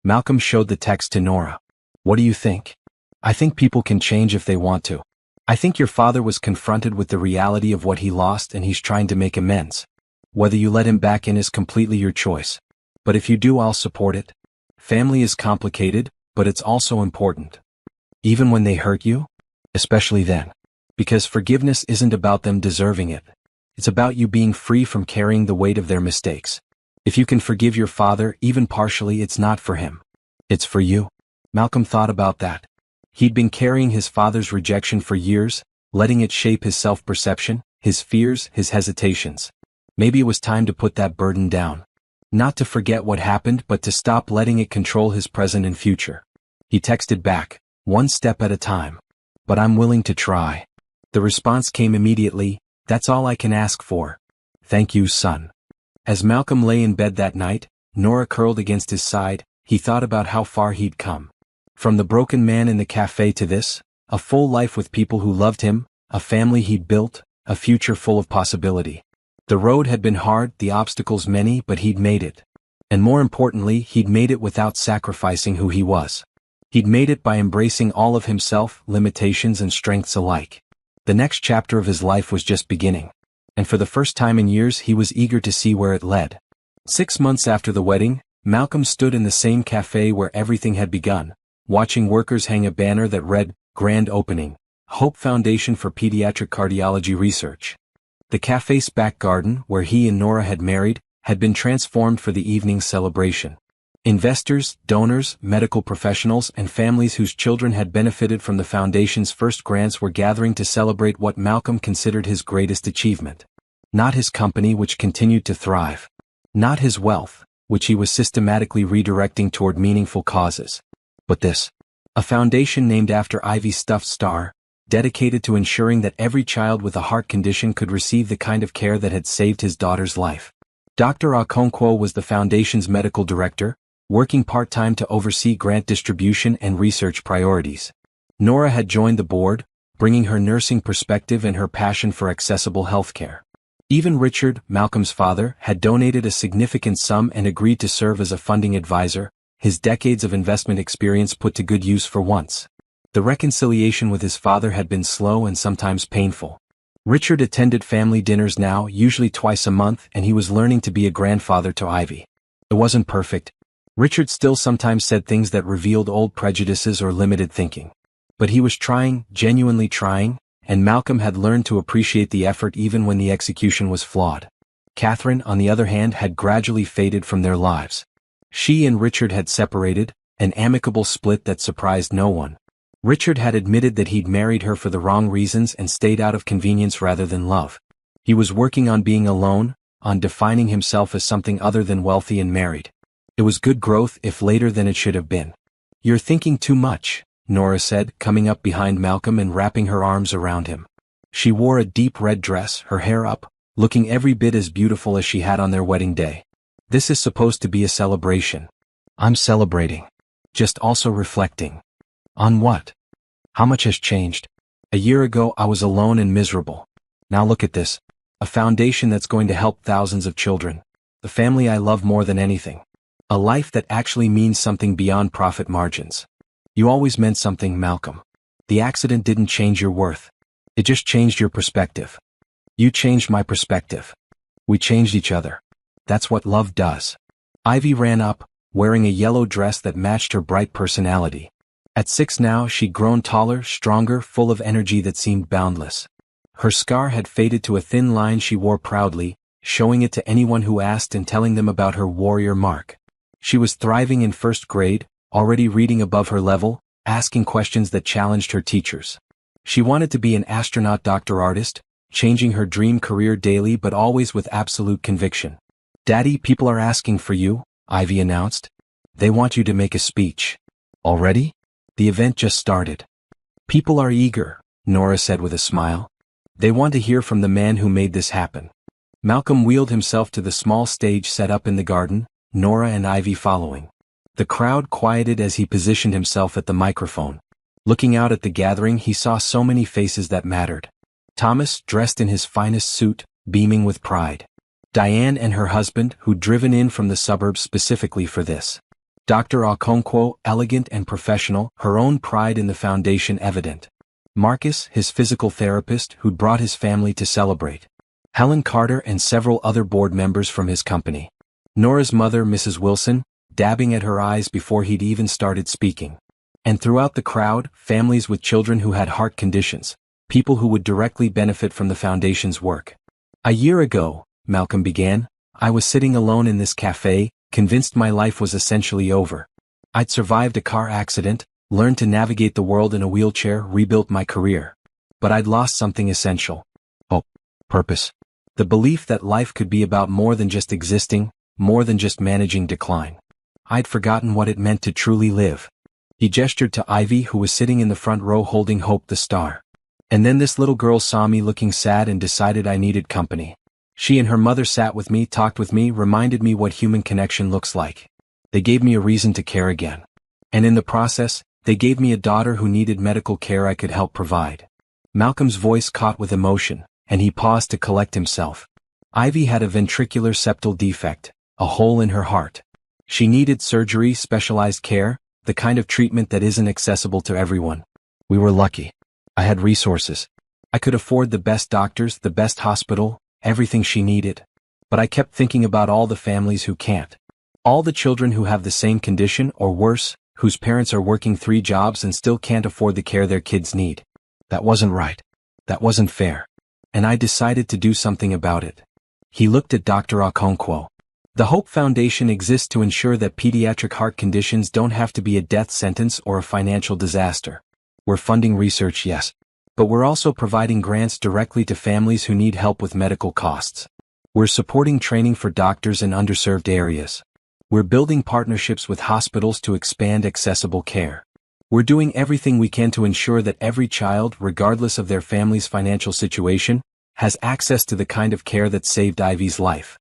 Malcolm showed the text to Nora. What do you think? I think people can change if they want to. I think your father was confronted with the reality of what he lost and he's trying to make amends. Whether you let him back in is completely your choice. But if you do, I'll support it. Family is complicated, but it's also important. Even when they hurt you? Especially then. Because forgiveness isn't about them deserving it. It's about you being free from carrying the weight of their mistakes. If you can forgive your father, even partially, it's not for him. It's for you. Malcolm thought about that. He'd been carrying his father's rejection for years, letting it shape his self-perception, his fears, his hesitations. Maybe it was time to put that burden down. Not to forget what happened, but to stop letting it control his present and future. He texted back, one step at a time. But I'm willing to try. The response came immediately, that's all I can ask for. Thank you, son. As Malcolm lay in bed that night, Nora curled against his side, he thought about how far he'd come. From the broken man in the cafe to this, a full life with people who loved him, a family he'd built, a future full of possibility. The road had been hard, the obstacles many, but he'd made it. And more importantly, he'd made it without sacrificing who he was. He'd made it by embracing all of himself, limitations and strengths alike. The next chapter of his life was just beginning. And for the first time in years he was eager to see where it led. 6 months after the wedding, Malcolm stood in the same cafe where everything had begun, watching workers hang a banner that read, Grand Opening, Hope Foundation for Pediatric Cardiology Research. The cafe's back garden, where he and Nora had married, had been transformed for the evening's celebration. Investors, donors, medical professionals, and families whose children had benefited from the foundation's first grants were gathering to celebrate what Malcolm considered his greatest achievement. Not his company, which continued to thrive. Not his wealth, which he was systematically redirecting toward meaningful causes. But this. A foundation named after Ivy's stuffed star, dedicated to ensuring that every child with a heart condition could receive the kind of care that had saved his daughter's life. Dr. Okonkwo was the foundation's medical director, working part-time to oversee grant distribution and research priorities. Nora had joined the board, bringing her nursing perspective and her passion for accessible healthcare. Even Richard, Malcolm's father, had donated a significant sum and agreed to serve as a funding advisor, his decades of investment experience put to good use for once. The reconciliation with his father had been slow and sometimes painful. Richard attended family dinners now, usually twice a month, and he was learning to be a grandfather to Ivy. It wasn't perfect. Richard still sometimes said things that revealed old prejudices or limited thinking. But he was trying, genuinely trying, and Malcolm had learned to appreciate the effort even when the execution was flawed. Catherine, on the other hand, had gradually faded from their lives. She and Richard had separated, an amicable split that surprised no one. Richard had admitted that he'd married her for the wrong reasons and stayed out of convenience rather than love. He was working on being alone, on defining himself as something other than wealthy and married. It was good growth if later than it should have been. "You're thinking too much," Nora said, coming up behind Malcolm and wrapping her arms around him. She wore a deep red dress, her hair up, looking every bit as beautiful as she had on their wedding day. "This is supposed to be a celebration." "I'm celebrating. Just also reflecting." "On what?" "How much has changed? A year ago I was alone and miserable. Now look at this. A foundation that's going to help thousands of children. The family I love more than anything. A life that actually means something beyond profit margins." "You always meant something, Malcolm. The accident didn't change your worth. It just changed your perspective." "You changed my perspective. We changed each other. That's what love does." Ivy ran up, wearing a yellow dress that matched her bright personality. At 6 now she'd grown taller, stronger, full of energy that seemed boundless. Her scar had faded to a thin line she wore proudly, showing it to anyone who asked and telling them about her warrior mark. She was thriving in first grade, already reading above her level, asking questions that challenged her teachers. She wanted to be an astronaut, doctor, artist, changing her dream career daily but always with absolute conviction. "Daddy, people are asking for you," Ivy announced. "They want you to make a speech." "Already?" "The event just started." "People are eager," Nora said with a smile. "They want to hear from the man who made this happen." Malcolm wheeled himself to the small stage set up in the garden, Nora and Ivy following. The crowd quieted as he positioned himself at the microphone. Looking out at the gathering, he saw so many faces that mattered. Thomas, dressed in his finest suit, beaming with pride. Diane and her husband, who'd driven in from the suburbs specifically for this. Dr. Okonkwo, elegant and professional, her own pride in the foundation evident. Marcus, his physical therapist, who'd brought his family to celebrate. Helen Carter and several other board members from his company. Nora's mother, Mrs. Wilson, dabbing at her eyes before he'd even started speaking. And throughout the crowd, families with children who had heart conditions, people who would directly benefit from the foundation's work. "A year ago," Malcolm began, "I was sitting alone in this cafe, convinced my life was essentially over. I'd survived a car accident, learned to navigate the world in a wheelchair, rebuilt my career. But I'd lost something essential. Hope. Purpose. The belief that life could be about more than just existing, more than just managing decline. I'd forgotten what it meant to truly live." He gestured to Ivy, who was sitting in the front row holding Hope the star. "And then this little girl saw me looking sad and decided I needed company. She and her mother sat with me, talked with me, reminded me what human connection looks like. They gave me a reason to care again. And in the process, they gave me a daughter who needed medical care I could help provide." Malcolm's voice caught with emotion, and he paused to collect himself. Ivy had a ventricular septal defect, a hole in her heart. She needed surgery, specialized care, the kind of treatment that isn't accessible to everyone. We were lucky. I had resources. I could afford the best doctors, the best hospital, everything she needed. But I kept thinking about all the families who can't. All the children who have the same condition or worse, whose parents are working 3 jobs and still can't afford the care their kids need. That wasn't right. That wasn't fair. And I decided to do something about it. He looked at Dr. Okonkwo. "The Hope Foundation exists to ensure that pediatric heart conditions don't have to be a death sentence or a financial disaster. We're funding research, yes. But we're also providing grants directly to families who need help with medical costs. We're supporting training for doctors in underserved areas. We're building partnerships with hospitals to expand accessible care. We're doing everything we can to ensure that every child, regardless of their family's financial situation, has access to the kind of care that saved Ivy's life."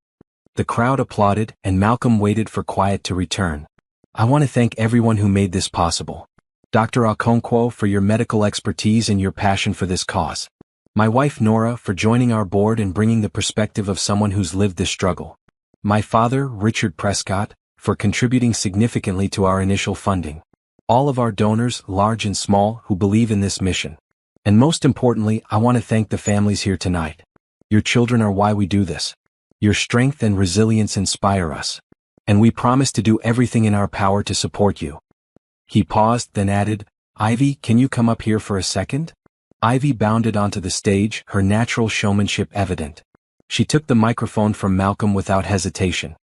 The crowd applauded, and Malcolm waited for quiet to return. "I want to thank everyone who made this possible. Dr. Okonkwo, for your medical expertise and your passion for this cause. My wife Nora, for joining our board and bringing the perspective of someone who's lived this struggle. My father, Richard Prescott, for contributing significantly to our initial funding. All of our donors, large and small, who believe in this mission. And most importantly, I want to thank the families here tonight. Your children are why we do this. Your strength and resilience inspire us. And we promise to do everything in our power to support you." He paused, then added, "Ivy, can you come up here for a second?" Ivy bounded onto the stage, her natural showmanship evident. She took the microphone from Malcolm without hesitation.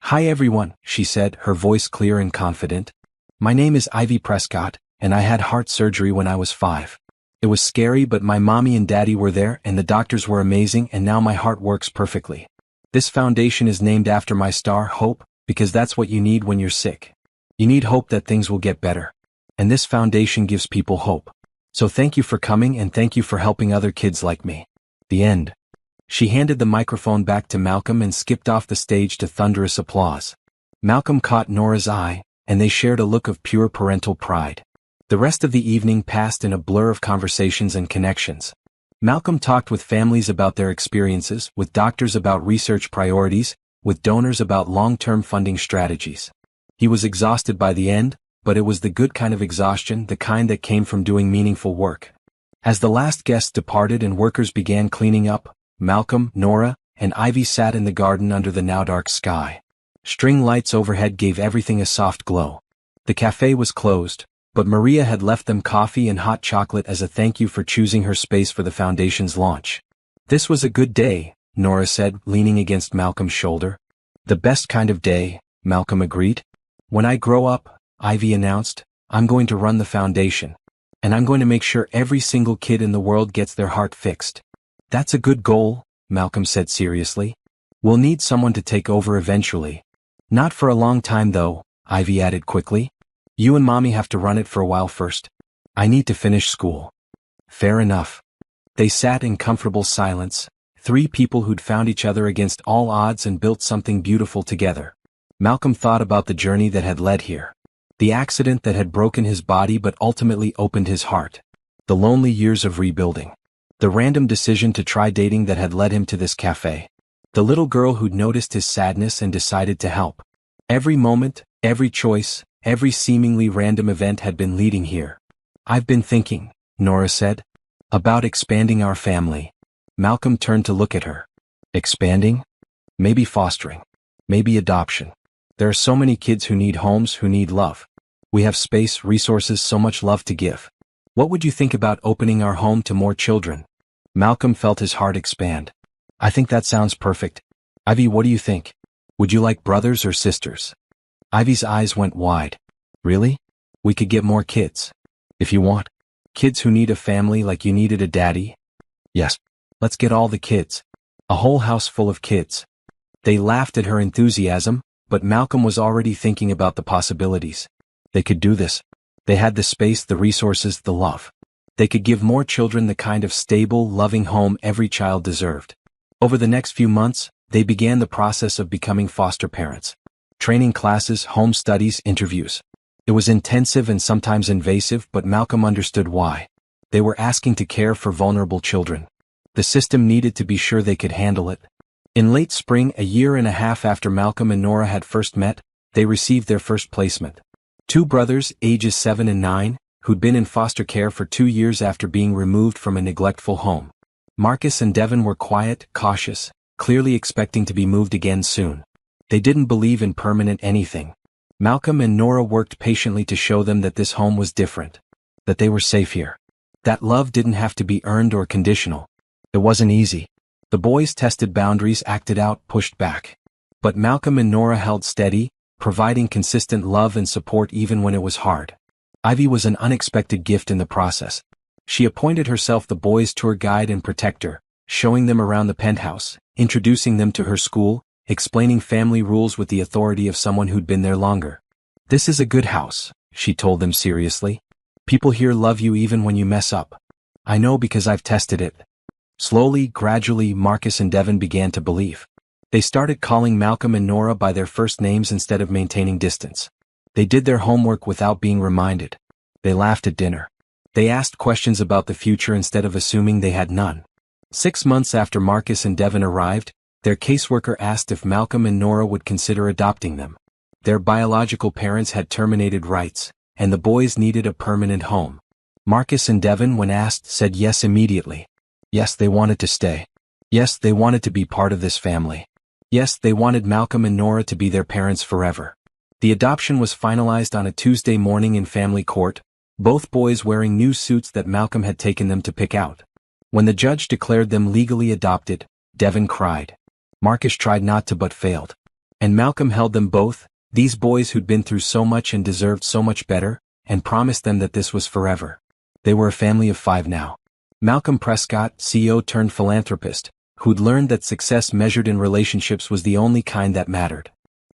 "Hi everyone," she said, her voice clear and confident. "My name is Ivy Prescott, and I had heart surgery when I was 5. It was scary, but my mommy and daddy were there and the doctors were amazing, and now my heart works perfectly. This foundation is named after my star, Hope, because that's what you need when you're sick. You need hope that things will get better. And this foundation gives people hope. So thank you for coming and thank you for helping other kids like me. The end. She handed the microphone back to Malcolm and skipped off the stage to thunderous applause. Malcolm caught Nora's eye, and they shared a look of pure parental pride. The rest of the evening passed in a blur of conversations and connections. Malcolm talked with families about their experiences, with doctors about research priorities, with donors about long-term funding strategies. He was exhausted by the end, but it was the good kind of exhaustion, the kind that came from doing meaningful work. As the last guests departed and workers began cleaning up, Malcolm, Nora, and Ivy sat in the garden under the now dark sky. String lights overhead gave everything a soft glow. The cafe was closed, but Maria had left them coffee and hot chocolate as a thank you for choosing her space for the foundation's launch. This was a good day, Nora said, leaning against Malcolm's shoulder. The best kind of day, Malcolm agreed. When I grow up, Ivy announced, I'm going to run the foundation. And I'm going to make sure every single kid in the world gets their heart fixed. That's a good goal, Malcolm said seriously. We'll need someone to take over eventually. Not for a long time though, Ivy added quickly. You and Mommy have to run it for a while first. I need to finish school. Fair enough. They sat in comfortable silence, 3 people who'd found each other against all odds and built something beautiful together. Malcolm thought about the journey that had led here. The accident that had broken his body but ultimately opened his heart. The lonely years of rebuilding. The random decision to try dating that had led him to this cafe. The little girl who'd noticed his sadness and decided to help. Every moment, every choice, every seemingly random event had been leading here. I've been thinking, Nora said, about expanding our family. Malcolm turned to look at her. Expanding? Maybe fostering. Maybe adoption. There are so many kids who need homes, who need love. We have space, resources, so much love to give. What would you think about opening our home to more children? Malcolm felt his heart expand. I think that sounds perfect. Ivy, what do you think? Would you like brothers or sisters? Ivy's eyes went wide. Really? We could get more kids. If you want. Kids who need a family like you needed a daddy? Yes. Let's get all the kids. A whole house full of kids. They laughed at her enthusiasm, but Malcolm was already thinking about the possibilities. They could do this. They had the space, the resources, the love. They could give more children the kind of stable, loving home every child deserved. Over the next few months, they began the process of becoming foster parents. Training classes, home studies, interviews. It was intensive and sometimes invasive, but Malcolm understood why. They were asking to care for vulnerable children. The system needed to be sure they could handle it. In late spring, a year and a half after Malcolm and Nora had first met, they received their first placement. 2 brothers, ages 7 and 9, who'd been in foster care for 2 years after being removed from a neglectful home. Marcus and Devin were quiet, cautious, clearly expecting to be moved again soon. They didn't believe in permanent anything. Malcolm and Nora worked patiently to show them that this home was different. That they were safe here. That love didn't have to be earned or conditional. It wasn't easy. The boys tested boundaries, acted out, pushed back. But Malcolm and Nora held steady, providing consistent love and support even when it was hard. Ivy was an unexpected gift in the process. She appointed herself the boys' tour guide and protector, showing them around the penthouse, introducing them to her school, explaining family rules with the authority of someone who'd been there longer. This is a good house, she told them seriously. People here love you even when you mess up. I know because I've tested it. Slowly, gradually, Marcus and Devin began to believe. They started calling Malcolm and Nora by their first names instead of maintaining distance. They did their homework without being reminded. They laughed at dinner. They asked questions about the future instead of assuming they had none. 6 months after Marcus and Devin arrived, their caseworker asked if Malcolm and Nora would consider adopting them. Their biological parents had terminated rights, and the boys needed a permanent home. Marcus and Devin, when asked, said yes immediately. Yes, they wanted to stay. Yes, they wanted to be part of this family. Yes, they wanted Malcolm and Nora to be their parents forever. The adoption was finalized on a Tuesday morning in family court, both boys wearing new suits that Malcolm had taken them to pick out. When the judge declared them legally adopted, Devin cried. Marcus tried not to but failed. And Malcolm held them both, these boys who'd been through so much and deserved so much better, and promised them that this was forever. They were a family of 5 now. Malcolm Prescott, CEO turned philanthropist, who'd learned that success measured in relationships was the only kind that mattered.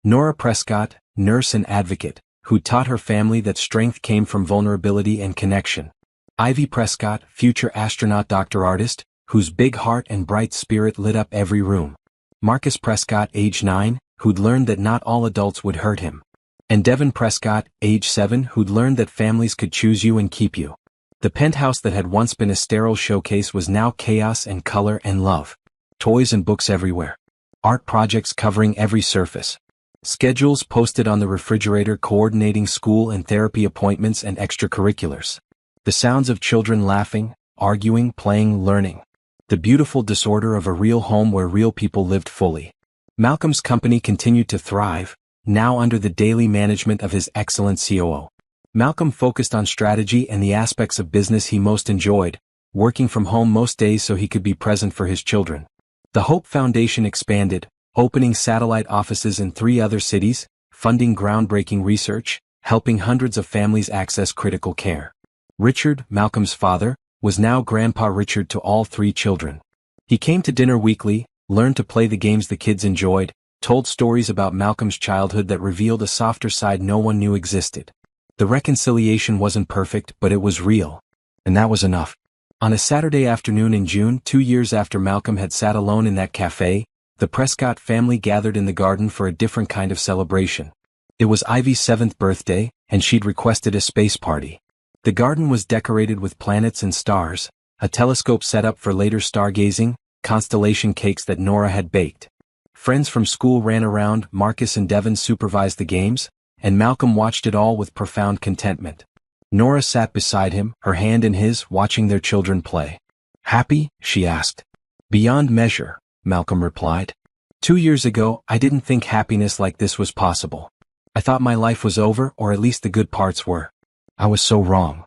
Nora Prescott, nurse and advocate, who taught her family that strength came from vulnerability and connection. Ivy Prescott, future astronaut doctor artist, whose big heart and bright spirit lit up every room. Marcus Prescott, age 9, who'd learned that not all adults would hurt him. And Devin Prescott, age 7, who'd learned that families could choose you and keep you. The penthouse that had once been a sterile showcase was now chaos and color and love. Toys and books everywhere. Art projects covering every surface. Schedules posted on the refrigerator coordinating school and therapy appointments and extracurriculars. The sounds of children laughing, arguing, playing, learning. The beautiful disorder of a real home where real people lived fully. Malcolm's company continued to thrive, now under the daily management of his excellent COO. Malcolm focused on strategy and the aspects of business he most enjoyed, working from home most days so he could be present for his children. The Hope Foundation expanded, opening satellite offices in 3 other cities, funding groundbreaking research, helping hundreds of families access critical care. Richard, Malcolm's father, was now Grandpa Richard to all 3 children. He came to dinner weekly, learned to play the games the kids enjoyed, told stories about Malcolm's childhood that revealed a softer side no one knew existed. The reconciliation wasn't perfect, but it was real. And that was enough. On a Saturday afternoon in June, 2 years after Malcolm had sat alone in that cafe, the Prescott family gathered in the garden for a different kind of celebration. It was Ivy's 7th birthday, and she'd requested a space party. The garden was decorated with planets and stars, a telescope set up for later stargazing, constellation cakes that Nora had baked. Friends from school ran around, Marcus and Devin supervised the games, and Malcolm watched it all with profound contentment. Nora sat beside him, her hand in his, watching their children play. "Happy?" she asked. "Beyond measure," Malcolm replied. 2 years ago, I didn't think happiness like this was possible. I thought my life was over, or at least the good parts were. I was so wrong.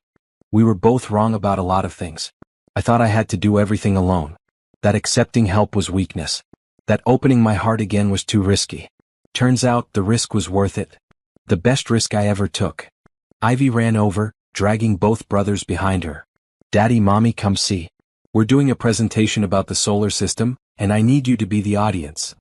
We were both wrong about a lot of things. I thought I had to do everything alone. That accepting help was weakness. That opening my heart again was too risky. Turns out, the risk was worth it. The best risk I ever took. Ivy ran over, dragging both brothers behind her. "Daddy, Mommy, come see. We're doing a presentation about the solar system, and I need you to be the audience."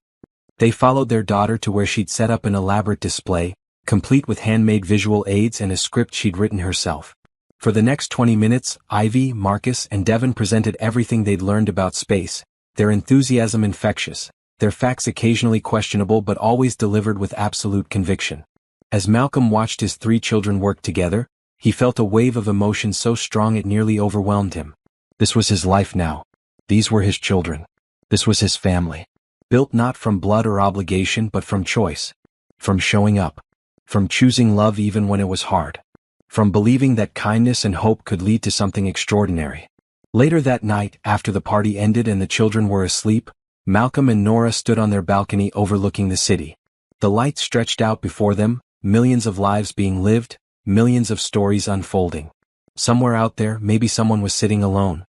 They followed their daughter to where she'd set up an elaborate display, complete with handmade visual aids and a script she'd written herself. For the next 20 minutes, Ivy, Marcus, and Devin presented everything they'd learned about space, their enthusiasm infectious, their facts occasionally questionable but always delivered with absolute conviction. As Malcolm watched his 3 children work together, he felt a wave of emotion so strong it nearly overwhelmed him. This was his life now. These were his children. This was his family. Built not from blood or obligation but from choice. From showing up. From choosing love even when it was hard. From believing that kindness and hope could lead to something extraordinary. Later that night, after the party ended and the children were asleep, Malcolm and Nora stood on their balcony overlooking the city. The light stretched out before them, millions of lives being lived, millions of stories unfolding. Somewhere out there, maybe someone was sitting alone.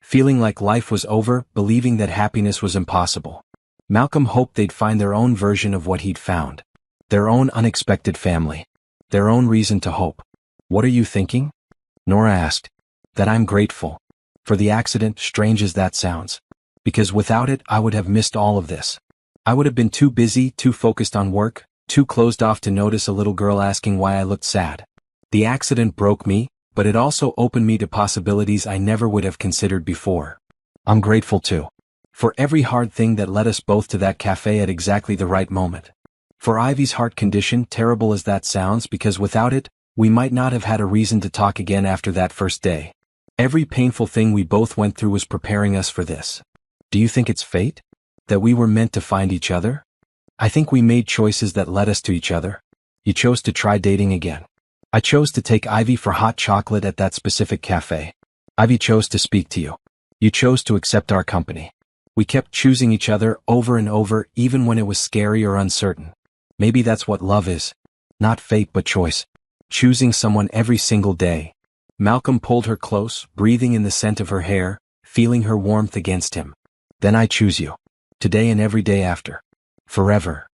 Feeling like life was over, believing that happiness was impossible. Malcolm hoped they'd find their own version of what he'd found. Their own unexpected family. Their own reason to hope. "What are you thinking?" Nora asked. "That I'm grateful. For the accident, strange as that sounds. Because without it, I would have missed all of this. I would have been too busy, too focused on work, too closed off to notice a little girl asking why I looked sad. The accident broke me, but it also opened me to possibilities I never would have considered before. I'm grateful too. For every hard thing that led us both to that cafe at exactly the right moment. For Ivy's heart condition, terrible as that sounds, because without it, we might not have had a reason to talk again after that first day. Every painful thing we both went through was preparing us for this. Do you think it's fate? That we were meant to find each other? I think we made choices that led us to each other. You chose to try dating again. I chose to take Ivy for hot chocolate at that specific cafe. Ivy chose to speak to you. You chose to accept our company. We kept choosing each other over and over, even when it was scary or uncertain. Maybe that's what love is. Not fate but choice. Choosing someone every single day. Malcolm pulled her close, breathing in the scent of her hair, feeling her warmth against him. Then I choose you. Today and every day after. Forever.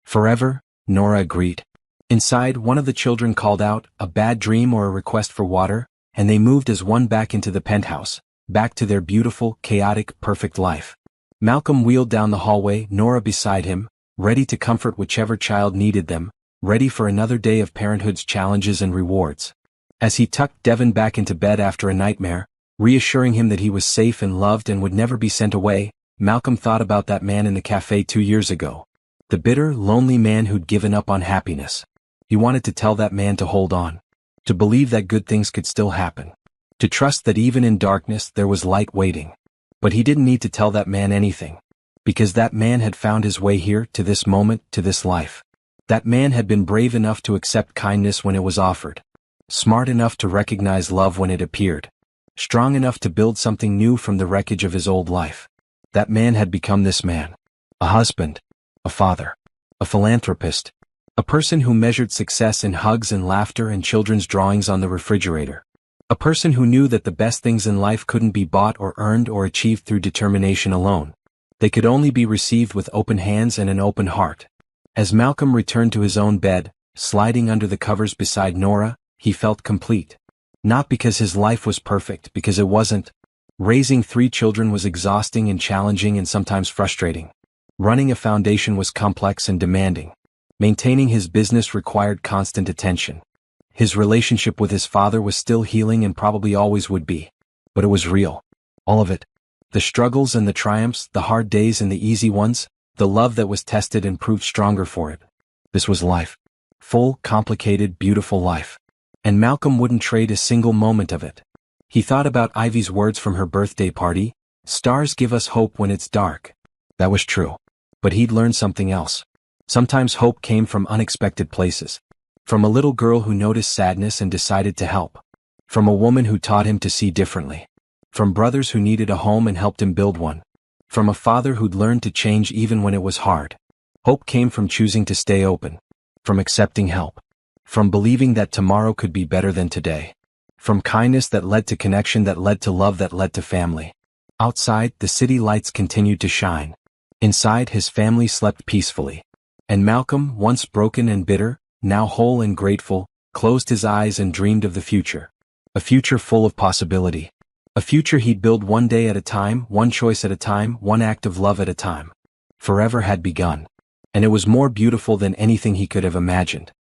Forever, Nora agreed. Inside, one of the children called out, a bad dream or a request for water, and they moved as one back into the penthouse, back to their beautiful, chaotic, perfect life. Malcolm wheeled down the hallway, Nora beside him, ready to comfort whichever child needed them, ready for another day of parenthood's challenges and rewards. As he tucked Devon back into bed after a nightmare, reassuring him that he was safe and loved and would never be sent away, Malcolm thought about that man in the cafe 2 years ago. The bitter, lonely man who'd given up on happiness. He wanted to tell that man to hold on. To believe that good things could still happen. To trust that even in darkness there was light waiting. But he didn't need to tell that man anything. Because that man had found his way here, to this moment, to this life. That man had been brave enough to accept kindness when it was offered. Smart enough to recognize love when it appeared. Strong enough to build something new from the wreckage of his old life. That man had become this man. A husband. A father. A philanthropist. A person who measured success in hugs and laughter and children's drawings on the refrigerator. A person who knew that the best things in life couldn't be bought or earned or achieved through determination alone. They could only be received with open hands and an open heart. As Malcolm returned to his own bed, sliding under the covers beside Nora, he felt complete. Not because his life was perfect, because it wasn't. Raising 3 children was exhausting and challenging and sometimes frustrating. Running a foundation was complex and demanding. Maintaining his business required constant attention. His relationship with his father was still healing and probably always would be. But it was real. All of it. The struggles and the triumphs, the hard days and the easy ones, the love that was tested and proved stronger for it. This was life. Full, complicated, beautiful life. And Malcolm wouldn't trade a single moment of it. He thought about Ivy's words from her birthday party, "Stars give us hope when it's dark." That was true. But he'd learned something else. Sometimes hope came from unexpected places. From a little girl who noticed sadness and decided to help. From a woman who taught him to see differently. From brothers who needed a home and helped him build one. From a father who'd learned to change even when it was hard. Hope came from choosing to stay open. From accepting help. From believing that tomorrow could be better than today. From kindness that led to connection that led to love that led to family. Outside, the city lights continued to shine. Inside, his family slept peacefully. And Malcolm, once broken and bitter, now whole and grateful, closed his eyes and dreamed of the future. A future full of possibility. A future he'd build one day at a time, one choice at a time, one act of love at a time. Forever had begun. And it was more beautiful than anything he could have imagined.